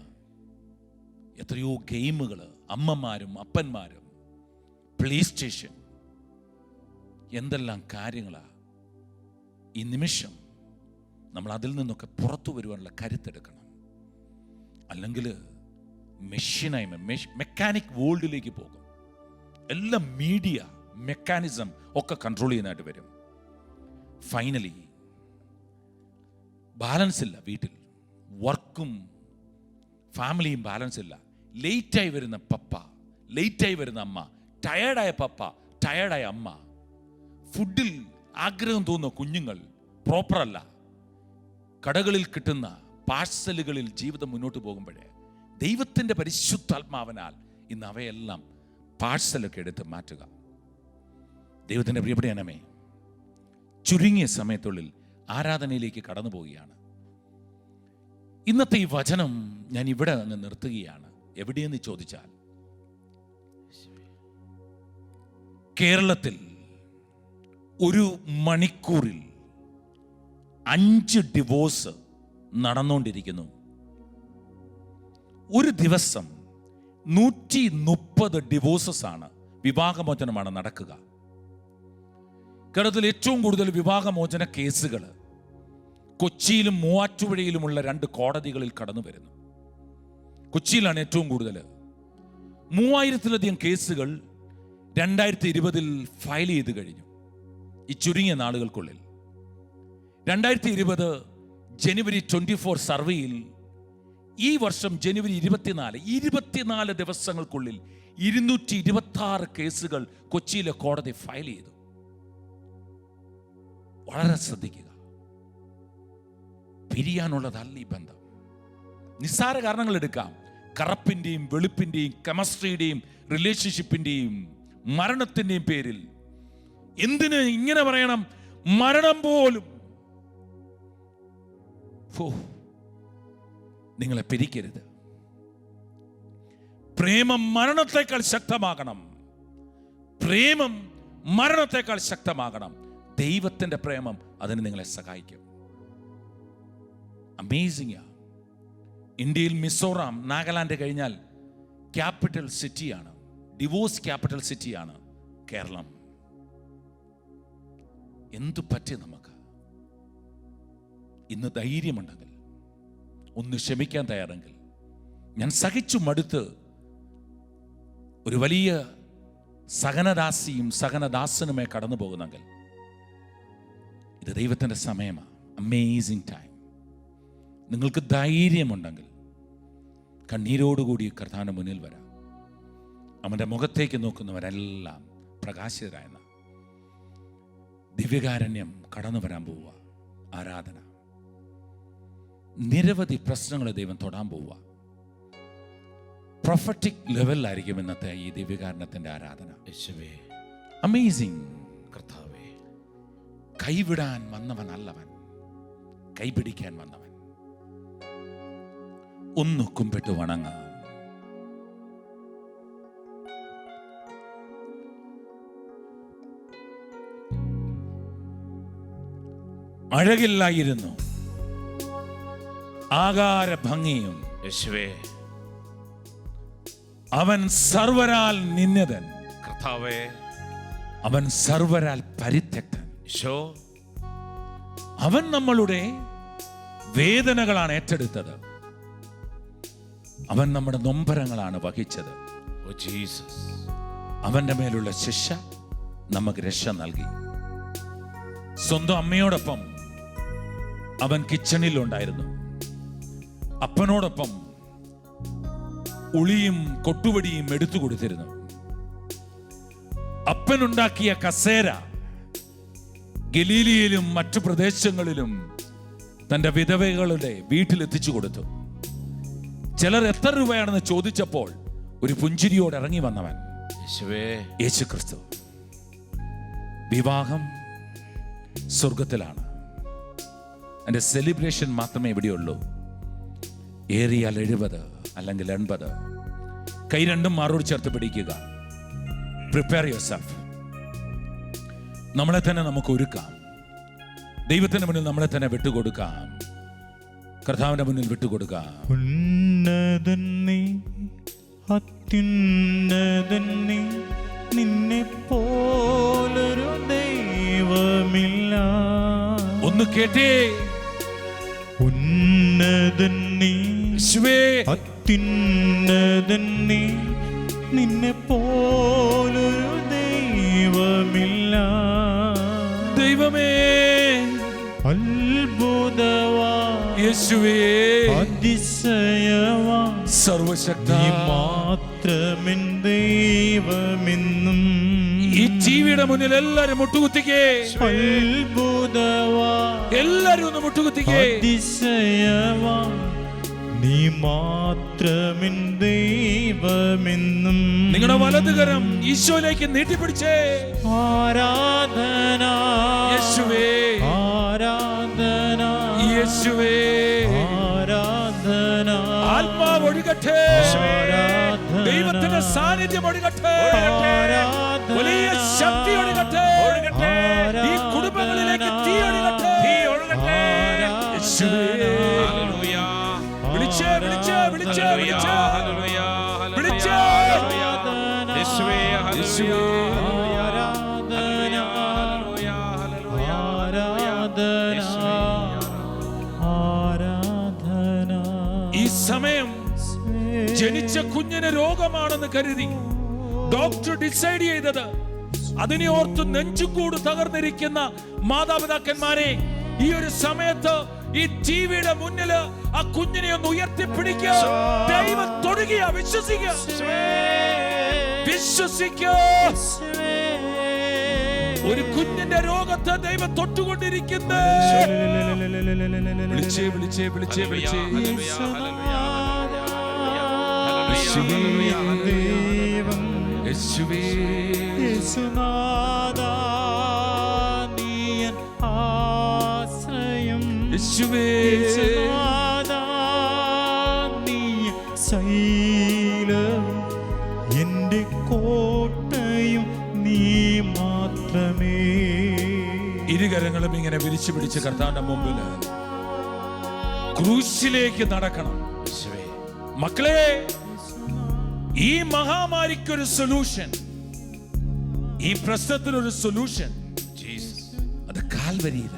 എത്രയോ ഗെയിമുകൾ, അമ്മമാരും അപ്പന്മാരും, പ്ലേ സ്റ്റേഷൻ, എന്തെല്ലാം കാര്യങ്ങളാണ്. ഈ നിമിഷം നമ്മൾ അതിൽ നിന്നൊക്കെ പുറത്തു വരുവാനുള്ള കരുത്തെടുക്കണം. അല്ലെങ്കിൽ മെഷീനായി മെക്കാനിക് വേൾഡിലേക്ക് പോകും. എല്ലാം മീഡിയ, മെക്കാനിസം ഒക്കെ കൺട്രോൾ ചെയ്യാനായിട്ട് വരും. ഫൈനലി ബാലൻസ് ഇല്ല വീട്ടിൽ. വർക്കും ഫാമിലിയും ബാലൻസ് ഇല്ല. ലേറ്റായി വരുന്ന പപ്പ, ലേറ്റായി വരുന്ന അമ്മ, ടയേർഡായ പപ്പ, ടയേർഡായ അമ്മ, ഫുഡിൽ ആഗ്രഹം തോന്നുന്ന കുഞ്ഞുങ്ങൾ പ്രോപ്പറല്ല. കടകളിൽ കിട്ടുന്ന പാഴ്സലുകളിൽ ജീവിതം മുന്നോട്ട് പോകുമ്പോഴേ ദൈവത്തിൻ്റെ പരിശുദ്ധാത്മാവിനാൽ ഇന്ന് അവയെല്ലാം പാഴ്സലൊക്കെ എടുത്ത് മാറ്റുക. ദൈവത്തിൻ്റെ പ്രിയപ്പെട്ട ജനമേ, ചുരുങ്ങിയ സമയത്തുള്ളിൽ ആരാധനയിലേക്ക് കടന്നു പോവുകയാണ്. ഇന്നത്തെ ഈ വചനം ഞാൻ ഇവിടെ അങ്ങ് നിർത്തുകയാണ്. എവിടെയെന്ന് ചോദിച്ചാൽ, കേരളത്തിൽ ഒരു മണിക്കൂറിൽ 5 ഡിവോഴ്സ് നടന്നുകൊണ്ടിരിക്കുന്നു. ഒരു ദിവസം 130 ഡിവോഴ്സസ് ആണ്, വിവാഹമോചനമാണ് നടക്കുക. കേരളത്തിൽ ഏറ്റവും കൂടുതൽ വിവാഹമോചന കേസുകൾ കൊച്ചിയിലും മൂവാറ്റുപുഴയിലുമുള്ള 2 കോടതികളിൽ കടന്നു വരുന്നു. കൊച്ചിയിലാണ് ഏറ്റവും കൂടുതൽ. 3000-ലധികം കേസുകൾ 2020 ഫയൽ ചെയ്ത് കഴിഞ്ഞു. ഈ ചുരുങ്ങിയ നാളുകൾക്കുള്ളിൽ 2020 ജനുവരി 24 സർവേയിൽ ഈ വർഷം ജനുവരി 24 ദിവസങ്ങൾക്കുള്ളിൽ 226 കേസുകൾ കൊച്ചിയിലെ കോടതി ഫയൽ ചെയ്തു. വളരെ ശ്രദ്ധിക്കുക. പിരിയാനുള്ളതല്ല ഈ ബന്ധം. നിസ്സാര കാരണങ്ങൾ എടുക്കാം. കറപ്പിന്റെയും വെളുപ്പിന്റെയും കെമിസ്ട്രിയുടെയും റിലേഷൻഷിപ്പിന്റെയും മരണത്തിന്റെയും പേരിൽ എന്തിന് ഇങ്ങനെ പറയണം? മരണം പോലും നിങ്ങളെ പിരിക്കരുത്. പ്രേമം മരണത്തെക്കാൾ ശക്തമാകണം. പ്രേമം മരണത്തെക്കാൾ ശക്തമാകണം. ദൈവത്തിന്റെ പ്രേമം അതിന് നിങ്ങളെ സഹായിക്കും. അമേസിംഗ്. ഇന്ത്യയിൽ മിസോറാം, നാഗാലാൻഡ് കഴിഞ്ഞാൽ ക്യാപിറ്റൽ സിറ്റിയാണ്, ഡിവോഴ്സ് ക്യാപിറ്റൽ സിറ്റിയാണ് കേരളം. എന്തു പറ്റി നമുക്ക്? ഇന്ന് ധൈര്യമുണ്ടെങ്കിൽ, ഒന്ന് ക്ഷമിക്കാൻ തയ്യാറെങ്കിൽ, ഞാൻ സഹിച്ചു മടുത്ത് ഒരു വലിയ സഹനദാസിയും സഹനദാസനുമേ കടന്നു പോകുന്നെങ്കിൽ ഇത് ദൈവത്തിൻ്റെ സമയമാണ്. Amazing time. നിങ്ങൾക്ക് ധൈര്യമുണ്ടെങ്കിൽ കണ്ണീരോടുകൂടി കർത്താവിന്റെ മുന്നിൽ വരാം. അവൻ്റെ മുഖത്തേക്ക് നോക്കുന്നവരെല്ലാം പ്രകാശിതരായെന്ന ദിവ്യകാരുണ്യം കടന്നു വരാൻ പോവുക. ആരാധന, നിരവധി പ്രശ്നങ്ങളെ ദൈവം തൊടാൻ പോവുക. പ്രൊഫറ്റിക് ലെവലിലായിരിക്കും ഇന്നത്തെ ഈ ദിവ്യകാരുണ്യത്തിന്റെ ആരാധന. അമേസിംഗ്. കർത്താവേ, കൈവിടാൻ വന്നവനല്ലവൻ, കൈപിടിക്കാൻ വന്നവൻ. ഒന്ന് കുമ്പിട്ട് വണങ്ങാം. അഴകില്ലായിരുന്നു, ആകാര ഭംഗിയും. യേശുവേ, അവൻ സർവരാൽ നിന്ദൻ. കർത്താവേ, അവൻ സർവരാൽ പരിത്യക്തൻ. ഈശോ, അവൻ നമ്മളുടെ വേദനകളാണ് ഏറ്റെടുത്തത്, അവൻ നമ്മുടെ നൊമ്പരങ്ങളാണ് വഹിച്ചത്. ഓ ജീസസ്, അവന്റെ മേലുള്ള ശിക്ഷ നമുക്ക് രക്ഷ നൽകി. സ്വന്തം അമ്മയോടൊപ്പം അവൻ കിച്ചണിൽ ഉണ്ടായിരുന്നു. അപ്പനോടൊപ്പം ഉളിയും കൊട്ടുവടിയും എടുത്തു കൊടുത്തിരുന്നു. അപ്പനുണ്ടാക്കിയ കസേര ഗലീലിയയിലും മറ്റു പ്രദേശങ്ങളിലും തന്റെ വിധവകളുടെ വീട്ടിലെത്തിച്ചു കൊടുത്തു. ചിലർ എത്ര രൂപയാണെന്ന് ചോദിച്ചപ്പോൾ ഒരു പുഞ്ചിരിയോട് ഇറങ്ങി വന്നവൻ യേശു ക്രിസ്തു. വിവാഹം സ്വർഗത്തിലാണ്. എൻ്റെ സെലിബ്രേഷൻ മാത്രമേ ഇവിടെയുള്ളൂ. ഏറിയാൽ 70 അല്ലെങ്കിൽ 80. കൈ രണ്ടും മാറോട് ചേർത്ത് പിടിക്കുക. Prepare your self. നമ്മളെ തന്നെ നമുക്ക് ഒരുക്കാം. ദൈവത്തിന്റെ മുന്നിൽ നമ്മളെ തന്നെ വിട്ടുകൊടുക്കാം. കർത്താവിന്റെ മുന്നിൽ വിട്ടുകൊടുക്കാം. ഉന്നതൻ നീ, അത്യുന്നതൻ നീ, നിന്നെ പോലൊരു ദൈവമില്ല. ഒന്ന് കേട്ടേ. ഉന്നതൻ നീ, അത്യുന്നതൻ നീ, നിന്നെ പോലൊരു ദൈവമില്ല. ദൈവമേ, അത്ഭുതവാ യേശുവേ, അതിശയവാ, സർവശക്ത, നീ മാത്രമെൻ ദൈവമെന്നും. ഈ ടിവിയുടെ മുന്നിൽ എല്ലാരും മുട്ടുകുത്തിക്കേ. അത്ഭുതവാ എല്ലാരും ഒന്ന് മുട്ടുകുത്തിക്കേ. അതിശയവാ നീ മാത്രമിൻ ദൈവമെന്നും. നിങ്ങളുടെ വലതുകരം ഈശോയിലേക്ക് നീട്ടിപ്പിടിച്ചേ. ആരാധന യേശുവേ, ആരാധന യേശുവേ. ആരാധന ആത്മാവ് ഒഴുകട്ടെ, ദൈവത്തിന്റെ സാന്നിധ്യം ഒഴുകട്ടെ, വലിയ ശക്തി ഒഴുകട്ടെ, ഈ കുടുംബങ്ങളിലേക്ക് തീ ഒഴുകട്ടെ. യേശുവേ, വിളിച്ചേ വിളിച്ചേ വിളിച്ചേ വിളിച്ചേ വിളിച്ചേ. യേശുവേ, യേശുവേ. ഈ സമയം ജനിച്ച കുഞ്ഞിന് രോഗമാണെന്ന് കരുതി ഡോക്ടർ ഡിസൈഡ് ചെയ്തത്, അതിനെ ഓർത്ത് നെഞ്ചുകൂട് തകർന്നിരിക്കുന്ന മാതാപിതാക്കന്മാരെ, ഈ ഒരു സമയത്ത് ഈ ടിവിയുടെ മുന്നില് ആ കുഞ്ഞിനെ ഒന്ന് ഉയർത്തിപ്പിടിക്കുക. ദൈവം തൊടുക, വിശ്വസിക്കുക, വിശ്വസിക്കുക. ഒരു കുഞ്ഞിന്റെ രോഗത്തെ ദൈവം തൊട്ടുകൊണ്ടിരിക്കുന്നു. വിളിച്ചേ വിളിച്ചേ വിളിച്ചേ വിളിച്ചേ. യേശുവേ, യേശുനാഥാ നീയൻ ആശ്രയം. യേശുവേ, യേശുനാഥാ നീയൻ ശൈലം, എൻ്റെ കോട്ടയും നീ മാത്രമേ. ഇരുകരങ്ങളും ഇങ്ങനെ വിരിച്ചു പിടിച്ച് കർത്താവിന്റെ മുമ്പിൽ ക്രൂശിലേക്ക് നടക്കണം. മക്കളെ, ഈ മഹാമാരിക്കൊരു സൊല്യൂഷൻ, ഈ പ്രശ്നത്തിനൊരു സൊല്യൂഷൻ, അത് കാൽവരിയില,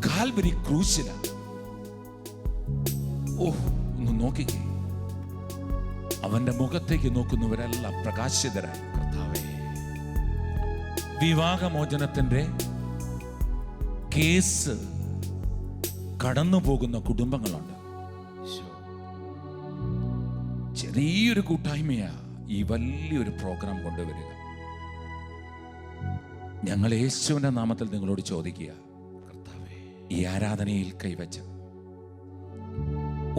കാൽവരി ക്രൂശില. ഓ, ഒന്ന് നോക്കിക്കേ, അവന്റെ മുഖത്തേക്ക് നോക്കുന്നവരെല്ലാം പ്രകാശിതരായി. വിവാഹമോചനത്തിന്റെ കേസ് കടന്നു പോകുന്ന കുടുംബങ്ങളുണ്ട്. ചെറിയൊരു കൂട്ടായ്മയാ ഈ വലിയൊരു പ്രോഗ്രാം കൊണ്ടുവരിക. ഞങ്ങൾ യേശുവിന്റെ നാമത്തിൽ നിങ്ങളോട് ചോദിക്കുക, ഈ ആരാധനയിൽ കൈവച്ച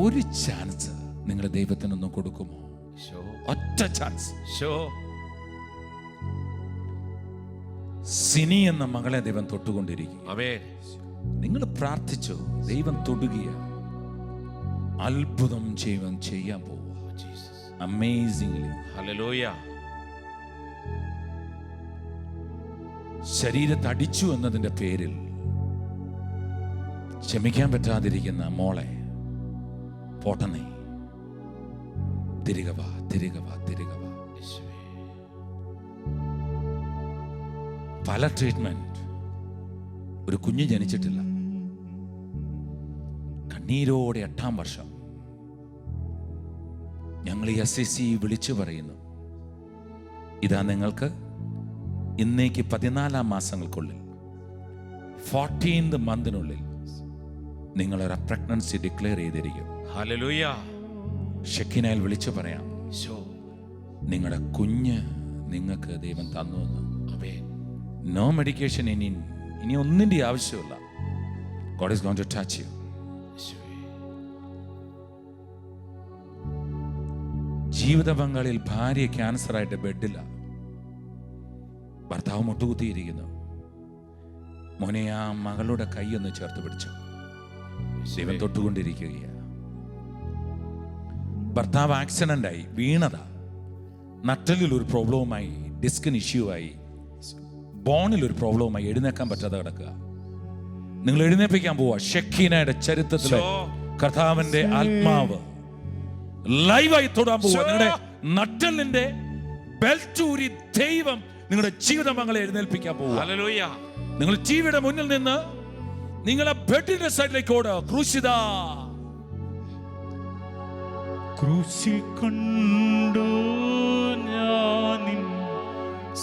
ഒരു ചാൻസ് നിങ്ങളുടെ ദൈവത്തിനൊന്നും കൊടുക്കുമോ? ഒറ്റ ചാൻസ്. സിനി എന്ന മകളെ ദൈവം തൊട്ടുകൊണ്ടിരിക്കുക. നിങ്ങൾ പ്രാർത്ഥിച്ചു, ദൈവം തൊടുക, അത്ഭുതം ചെയ്യാൻ പോവുക. Amazingly. Hallelujah. ശരീരത്തെ അടിച്ചു എന്നതിന്റെ പേരിൽ ക്ഷമിക്കാൻ പറ്റാതിരിക്കുന്ന മോളെ പോട്ടനെ തിരികെ വാ, തിരികെ വാ, തിരികെ വാ. പല ട്രീറ്റ്മെന്റ്. ഒരു കുഞ്ഞ് ജനിച്ചിട്ടില്ല, കണ്ണീരോടെ 8-ാം വർഷം. ഞങ്ങൾ ഈ SCC വിളിച്ചു പറയുന്നു, ഇതാ നിങ്ങൾക്ക് ഇന്നേക്ക് 14 മാസങ്ങൾക്കുള്ളിൽ 14th മന്തിനുള്ളിൽ നിങ്ങളൊരു പ്രഗ്നൻസി ഡിക്ലെയർ ചെയ്തിരിക്കും. ഹല്ലേലൂയ. ഷെക്കിനയിൽ വിളിച്ചു പറയാം, നിങ്ങളുടെ കുഞ്ഞ് നിങ്ങൾക്ക് ദൈവം തന്നു എന്ന്. നോ മെഡിക്കേഷൻ, ഇനി ഒന്നിന്റെ ആവശ്യമില്ല. God is going to touch you. ജീവിത പങ്കാളിയിൽ ഭാര്യ ക്യാൻസറായിട്ട് ബെഡില്ല, ഭർത്താവ് മുട്ടുകുത്തിയിരിക്കുന്നു. മോനെ, ആ മകളുടെ കൈ ഒന്ന് ചേർത്ത് പിടിച്ചു. ദൈവം തൊട്ടുകൊണ്ടിരിക്കുകയാണ്. ഭർത്താവ് ആക്സിഡന്റ് ആയി വീണതാ, നട്ടലിൽ ഒരു പ്രോബ്ലവുമായി, ഡിസ്കിന് ഇഷ്യൂ ആയി, ബോണിൽ ഒരു പ്രോബ്ലവുമായി, എഴുന്നേക്കാൻ പറ്റാതെ കിടക്കുക. നിങ്ങൾ എഴുന്നേൽപ്പിക്കാൻ പോവാ. ഷെക്കീനയുടെ ചരിത്രത്തിലെ കർത്താവിന്റെ ആത്മാവ് ലൈവായി തൊടാൻ പോവുക. നിങ്ങളുടെ നട്ടലിന്റെ ബെൽറ്റൂരി ദൈവം നിങ്ങളുടെ ജീവിതമങ്ങളെ എഴുന്നേൽപ്പിക്കാൻ പോവുക. ഹല്ലേലൂയ. നിങ്ങൾ ടിവിയുടെ മുന്നിൽ നിന്ന് നിങ്ങളെ ബെഡിന്റെ സൈഡിലേക്ക് ഓടുക. ക്രൂശിതാ, ക്രൂശിൽ കണ്ടു ഞാൻ നിൻ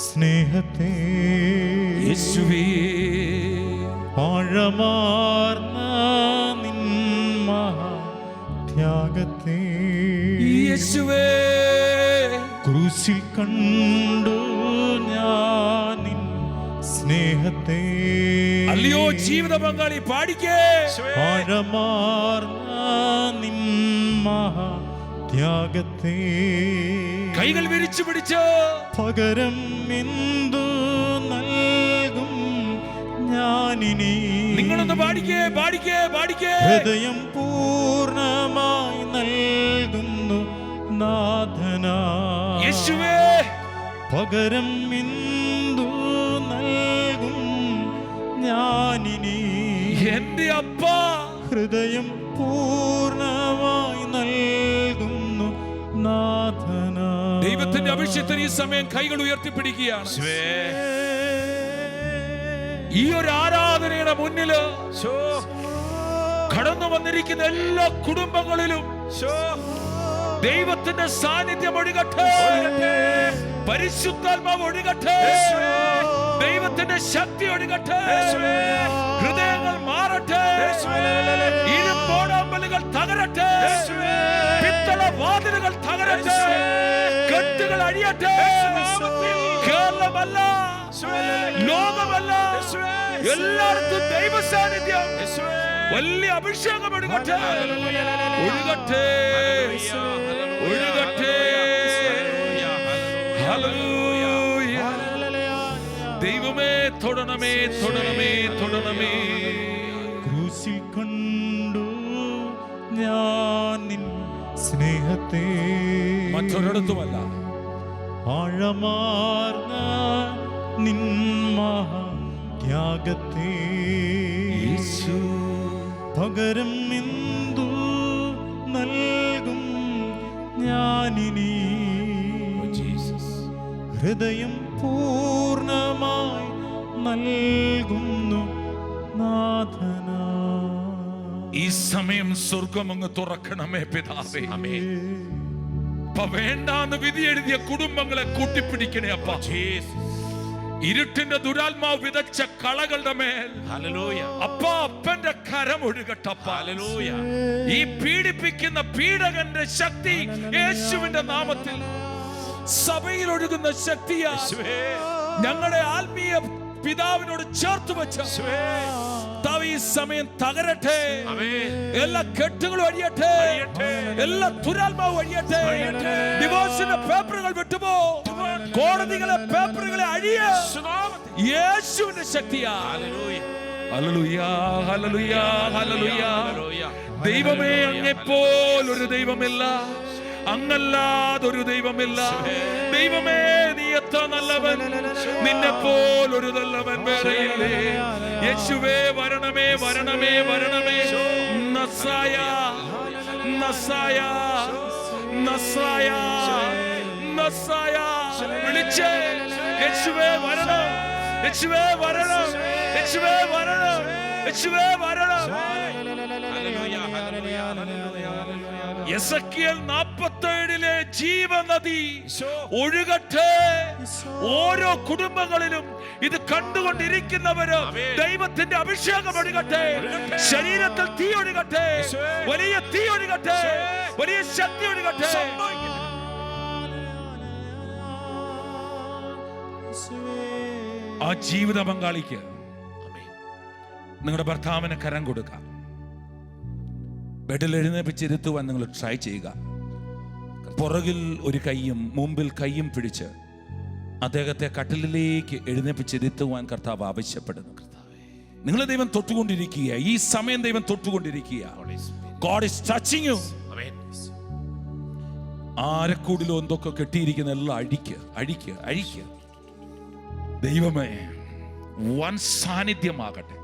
സ്നേഹത്തെ, യേശുവേ, ആഴമാർന്ന നിൻ മഹാത്യാഗത്തെ, യേശുവേ, ക്രൂശിൽ കണ്ടു ഞാനിൻ സ്നേഹത്തെ. അല്ലയോ ജീവിത പങ്കാളി, പാടിക്കേ. ആഴമാർന്ന നിൻ മഹാത്യാഗത്തെ കൈകൾ വിരിച്ചു പിടിച്ച് പകരം എന്തു നൽകും ഞാനിനി. നിങ്ങളൊന്ന് പാടിക്കേ, പാടിക്കേ, പാടിക്കേ. ഹൃദയം പൂർണ്ണമായി നൽകുന്നു നാഥനാ യേശുവേ. പകരം എന്തു നൽകും ഞാനിനി. എന്റെ അപ്പാ, ഹൃദയം പൂർണ്ണമായി നൽകുന്നു നാഥനാ. ദൈവത്തിന്റെ അഭിഷേകത്തിന് ഈ സമയം കൈകൾ ഉയർത്തിപ്പിടിക്കുകയാണ്. ഈ ഒരു ആരാധനയുടെ മുന്നില് കടന്നു വന്നിരിക്കുന്ന എല്ലാ കുടുംബങ്ങളിലും ദൈവത്തിന്റെ സാന്നിധ്യം ഒഴുകട്ടെ, പരിശുദ്ധാത്മാവ് ഒഴുകട്ടെ, ദൈവത്തിന്റെ ശക്തി ഒഴുകട്ടെ, ഹൃദയങ്ങൾ മാറട്ടെ, ഇരുമ്പോടാമ്പലുകൾ തകരട്ടെ, പിത്തള വാതിലുകൾ തകരട്ടെ, കെട്ടുകൾ അഴിയട്ടെ. കേരളമല്ല, ലോകമല്ല, എല്ലായിടത്തും ദൈവ സാന്നിധ്യം, വലിയ അഭിഷേകം ഒഴുകട്ടെ, ഒഴുകട്ടെ, ഒഴുകട്ടെ. ഹല്ലേലൂയ. ദൈവമേ, തൊടണമേ, തൊടണമേ, തൊടണമേ. ക്രൂശിൽ കണ്ടു ഞാൻ നിൻ സ്നേഹത്തെ, മറ്റൊരിടത്തുമല്ല. ആഴമാർന്ന നിൻ മഹാത്യാഗത്തെ യേശു. പകരം എന്തു നൽകും ഞാനിനി. ഹൃദയം പൂർണ്ണമായി നൽകുന്നു നാഥനാ. ഈ സമയം സ്വർഗം അങ്ങ് തുറക്കണമേ പിതാവേ. വേണ്ടാന്ന് വിധി എഴുതിയ കുടുംബങ്ങളെ കൂട്ടിപ്പിടിക്കണേ അപ്പ. ഇരുട്ടിന്റെ ദുരാത്മാവ് വിതച്ച കളകളുടെ മേൽ അപ്പ അപ്പന്റെ കരം ഒഴുകട്ടപ്പ. ഈ പീഡിപ്പിക്കുന്ന പീഡകന്റെ ശക്തി യേശുവിന്റെ നാമത്തിൽ സഭയിൽ ഒഴുകുന്ന ശക്തിയാ ഞങ്ങളുടെ ആത്മീയ പിതാവിനോട് ചേർത്ത് വെച്ച ഈ സമയം തകരട്ടെ. എല്ലാ കെട്ടുകളും അഴിയട്ടെ, എല്ലാ ദുരാത്മാവും അഴിയട്ടെ. ഡിവോഴ്സിന്റെ പേപ്പറുകൾ വിട്ടുപോ, കോടതികളെ പേപ്പറുകളെ അഴിയ യേശുവിന്റെ ശക്തിയാ. Hallelujah, hallelujah, hallelujah. ദൈവമേ, അങ്ങെപ്പോൾ ഒരു ദൈവമില്ല, അങ്ങല്ലാതൊരു ദൈവമില്ല. ദൈവമേ, നീ എത്ര നല്ലവൻ, നിന്നെ പോലൊരു നല്ലവൻ വേറെയില്ലേ. യേശുവേ, വരണമേ, വരണമേ, വരണമേ. നസായ, നസായ, നസായ, നസായ. വിളിച്ചേ, യേശുവേ വരണം, യേശുവേ വരണം, യേശുവേ വരണം, യേശുവേ വരണം. എസെക്കിയേൽ 47 ജീവനദി ഒഴുകട്ടെ. ഓരോ കുടുംബങ്ങളിലും ഇത് കണ്ടുകൊണ്ടിരിക്കുന്നവര് ദൈവത്തിന്റെ അഭിഷേകം ഒഴുകട്ടെ, ശരീരത്തിൽ തീ ഒഴുകട്ടെ, വലിയ തീ ഒഴുകട്ടെ, വലിയ ശക്തി ഒഴുകട്ടെ. ആ ജീവിത പങ്കാളിക്ക് നിങ്ങളുടെ ഭർത്താവിന് കരം കൊടുക്കാം. ബെഡിൽ എഴുന്നേപ്പിച്ചിരുത്തുവാൻ നിങ്ങൾ ട്രൈ ചെയ്യുക. പുറകിൽ ഒരു കൈയും മുമ്പിൽ കൈയും പിടിച്ച് അദ്ദേഹത്തെ കട്ടിലിലേക്ക് എഴുന്നേപ്പിച്ചിരുത്തുവാൻ കർത്താവ് ആവശ്യപ്പെടുന്നു. നിങ്ങളെ ദൈവം തൊട്ടുകൊണ്ടിരിക്കുക, ഈ സമയം ദൈവം തൊട്ടുകൊണ്ടിരിക്കുക. God is touching you. ആരക്കൂടിലോ എന്തൊക്കെ കെട്ടിയിരിക്കുന്ന എല്ലാം അഴിക്ക്, അഴിക്ക്, അഴിക്ക്. ദൈവമേ, വൻ സാന്നിധ്യമാകട്ടെ,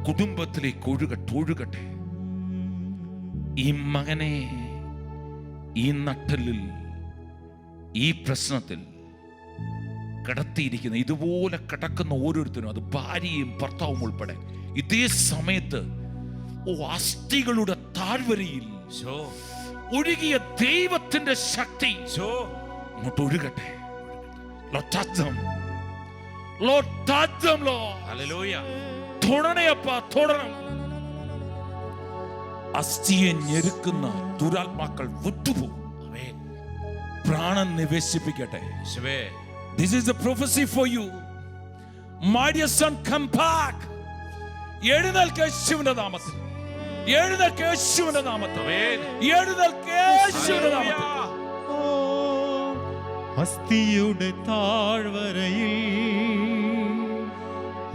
കുടുംബത്തിലേക്ക് ഒഴുകട്ടെ, ഒഴുകട്ടെ. ഈ മകനെ ഈ നട്ടലിൽ, ഈ പ്രശ്നത്തിൽ കിടത്തിയിരിക്കുന്ന, ഇതുപോലെ കിടക്കുന്ന ഓരോരുത്തരും, അത് ഭാര്യയും ഭർത്താവും ഉൾപ്പെടെ, ഇതേ സമയത്ത് അസ്ഥികളുടെ താഴ്വരയിൽ ഒഴുകിയ ദൈവത്തിന്റെ ശക്തി അങ്ങോട്ട് ഒഴുകട്ടെ. Lord, touch them. Lord, touch them, Lord. Hallelujah. തൊടണേയപ്പാ, തൊടണം. അസ്ഥിയെ ഞെരുക്കുന്ന ദുരാത്മാക്കൾ വിട്ടുപോകും. പ്രാണൻ നിവേശിപ്പിക്കട്ടെ. This is a prophecy for you. My dear son, come back. എഴുന്നേൽക്ക് യേശുവിന്റെ നാമത്തിൽ. എഴുന്നേൽക്ക് യേശുവിന്റെ നാമത്തിൽ. എഴുന്നേൽക്ക് യേശുവിന്റെ നാമത്തിൽ. അസ്ഥിയുടെ താഴ്വരയിൽ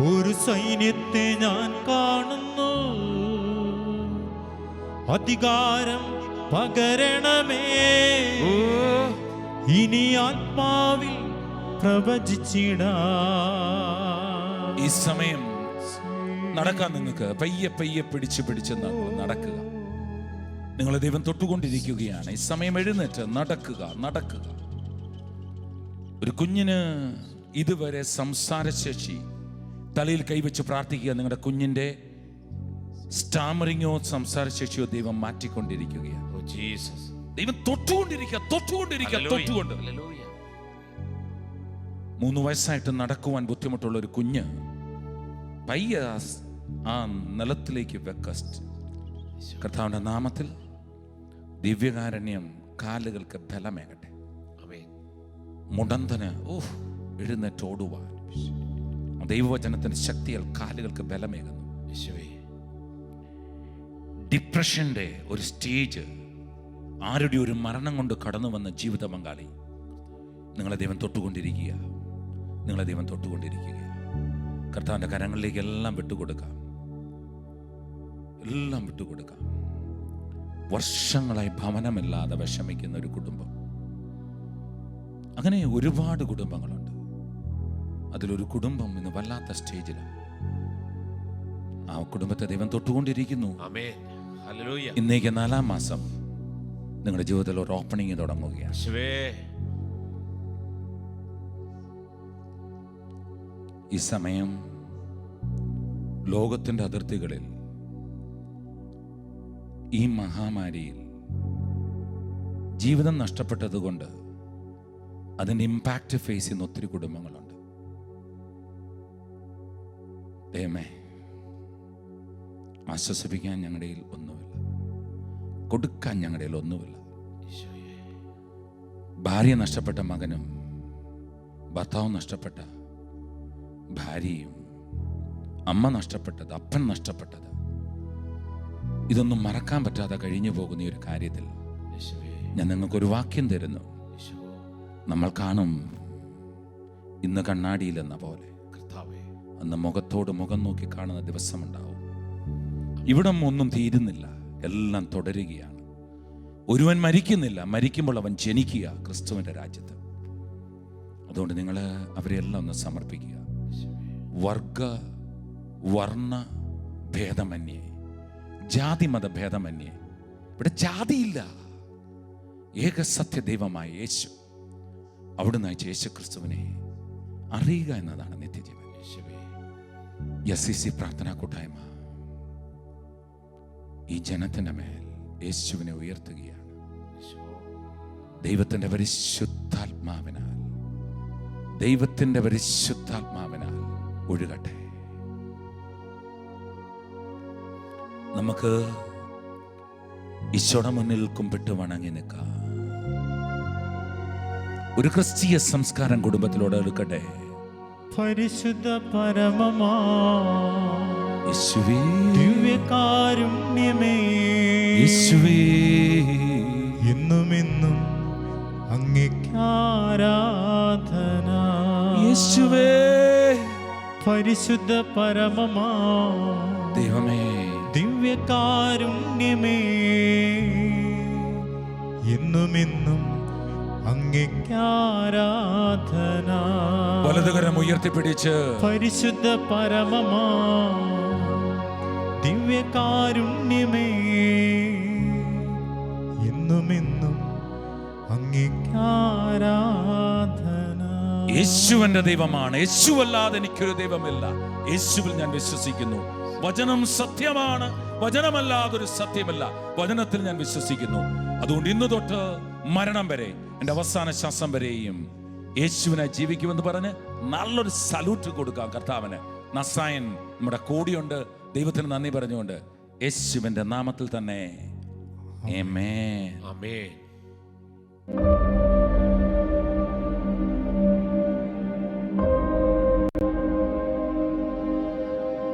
ഒരു സൈന്യത്തെ ഞാൻ കാണുന്നു. അധികാരം പകരണമേ, ഇനി ആത്മാവിൽ പ്രവചിച്ചിടാ. ഈ സമയം നടക്കാൻ നിങ്ങൾക്ക് പയ്യെ പയ്യെ പിടിച്ച് നടക്കുക. നിങ്ങളെ ദൈവം തൊട്ടുകൊണ്ടിരിക്കുകയാണ്. ഈ സമയം എഴുന്നേറ്റ് നടക്കുക. ഒരു കുഞ്ഞിന് ഇതുവരെ സംസാരശേഷി, തലയിൽ കൈവച്ച് പ്രാർത്ഥിക്കുക. നിങ്ങളുടെ കുഞ്ഞിന്റെ സ്റ്റാമറിങ്ങോ സംസാരശേഷിയോ ദൈവം മാറ്റിക്കൊണ്ടിരിക്കുകയാണ്. ദൈവം തൊട്ടുകൊണ്ടിരിക്കുക. 3 വയസ്സായിട്ട് നടക്കുവാൻ ബുദ്ധിമുട്ടുള്ള ഒരു കുഞ്ഞ് പയ്യ ആ നിലത്തിലേക്ക് വെക്കസ്റ്റ്. കർത്താവിന്റെ നാമത്തിൽ ദിവ്യകാരുണ്യം കാലുകൾക്ക് ബലമേകട്ടെ. മുടന്തന് എഴുന്നേറ്റോടുവാൻ ദൈവവചനത്തിന്റെ ശക്തിയാൽ കാലുകൾക്ക് ബലമേകുന്നു. ഡിപ്രഷന്റെ ഒരു സ്റ്റേജ്, ആരുടെ ഒരു മരണം കൊണ്ട് കടന്നു വന്ന ജീവിത പങ്കാളി, നിങ്ങളെ ദൈവം തൊട്ടുകൊണ്ടിരിക്കുക. കർത്താവിന്റെ കരങ്ങളിലേക്ക് എല്ലാം വിട്ടുകൊടുക്കാം. വർഷങ്ങളായി ഭവനമില്ലാതെ വിഷമിക്കുന്ന ഒരു കുടുംബം, അങ്ങനെ ഒരുപാട് കുടുംബങ്ങളുണ്ട്. അതിലൊരു കുടുംബം ഇന്ന് വല്ലാത്ത സ്റ്റേജിലാണ്. ആ കുടുംബത്തെ ദൈവം തൊട്ടുകൊണ്ടിരിക്കുന്നു. ഇന്നേക്ക് 4-ാം മാസം നിങ്ങളുടെ ജീവിതത്തിൽ ഒരു ഓപ്പണിംഗ് തുടങ്ങുകയാണ്. ഈ സമയം ലോകത്തിന്റെ അതിർത്തികളിൽ ഈ മഹാമാരിയിൽ ജീവിതം നഷ്ടപ്പെട്ടതുകൊണ്ട് അതിന്റെ ഇമ്പാക്റ്റ് ഫേസ് ചെയ്യുന്ന ഒത്തിരി കുടുംബങ്ങളുണ്ട്. ദൈവമേ, ആശ്വസിപ്പിക്കാൻ ഞങ്ങളുടെ ഒന്നുമില്ല, കൊടുക്കാൻ ഞങ്ങളുടെ ഒന്നുമില്ല. ഭാര്യ നഷ്ടപ്പെട്ട മകനും ഭർത്താവ് നഷ്ടപ്പെട്ട ഭാര്യയും, അമ്മ നഷ്ടപ്പെട്ടത്, അപ്പൻ നഷ്ടപ്പെട്ടത്, ഇതൊന്നും മറക്കാൻ പറ്റാതെ കഴിഞ്ഞു പോകുന്ന ഈ ഒരു കാര്യത്തിൽ ഞാൻ നിങ്ങൾക്കൊരു വാക്യം തരുന്നു. നമ്മൾ കാണും ഇന്ന് കണ്ണാടിയിലെന്ന പോലെ അന്ന് മുഖത്തോട് മുഖം നോക്കി കാണുന്ന ദിവസമുണ്ടാവും. ഇവിടം ഒന്നും തീരുന്നില്ല, എല്ലാം തുടരുകയാണ്. ഒരുവൻ മരിക്കുന്നില്ല, മരിക്കുമ്പോൾ അവൻ ജനിക്കുക ക്രിസ്തുവിന്റെ രാജ്യത്ത്. അതുകൊണ്ട് നിങ്ങൾ അവരെല്ലാം ഒന്ന് സമർപ്പിക്കുക. വർഗ വർണ്ണ ഭേദമന്യേ, ജാതി മത ഭേദമന്യേ, ഇവിടെ ജാതിയില്ല. ഏക സത്യ ദൈവമായ യേശു, അവിടുന്ന് അയച്ച യേശു ക്രിസ്തുവിനെ അറിയുക എന്നതാണ് നിത്യജീവൻ. SCC പ്രാർത്ഥനാ കൂട്ടായ്മ ഈ ജനത്തിന്റെ മേൽ യേശുവിനെ ഉയർത്തുകയാണ്. ദൈവത്തിന്റെ പരിശുദ്ധാത്മാവിനാൽ ഒഴുകട്ടെ. നമുക്ക് ഈശോയുടെ മുന്നിൽ കുമ്പിട്ട് വണങ്ങി നിൽക്കാം. ഒരു ക്രിസ്തീയ സംസ്കാരം കുടുംബത്തിലൂടെ എടുക്കട്ടെ. പരിശുദ്ധ പരമമാ യേശുവേ, ദിവ്യകാരുണ്യമേ യേശുവേ, എന്നുമെന്നും അങ്ങേക്ക് ആരാധന. യേശുവേ, പരിശുദ്ധ പരമമാ ദൈവമേ, ദിവ്യകാരുണ്യമേ എന്നുമെന്നും അങ്ങേക്ക് ആരാധന. വലതുകരം ഉയർത്തിപ്പിടിച്ച് പരിശുദ്ധ പരമമാ ദിവ്യകാരുണ്യമേ എന്നുമെന്നും അങ്ങേക്ക് ആരാധന. യേശുവിന്റെ ദൈവമാണ്. യേശുവല്ലാതെ എനിക്കൊരു ദൈവമില്ല. യേശുവിൽ ഞാൻ വിശ്വസിക്കുന്നു. വചനം സത്യമാണ്, വചനമല്ലാതൊരു സത്യമല്ല. വചനത്തിൽ ഞാൻ വിശ്വസിക്കുന്നു. അതുകൊണ്ട് ഇന്ന് തൊട്ട് മരണം വരെ, എൻ്റെ അവസാന ശ്വാസം വരെയും യേശുവിനെ ജീവിക്കുമെന്ന് പറഞ്ഞ് നല്ലൊരു സല്യൂട്ട് കൊടുക്കാം കർത്താവിന്. നസായൻ നമ്മുടെ കൂടിയുണ്ട്. ദൈവത്തിന് നന്ദി പറഞ്ഞുകൊണ്ട് യേശുവിന്റെ നാമത്തിൽ തന്നെ ആമേൻ. ആമേൻ.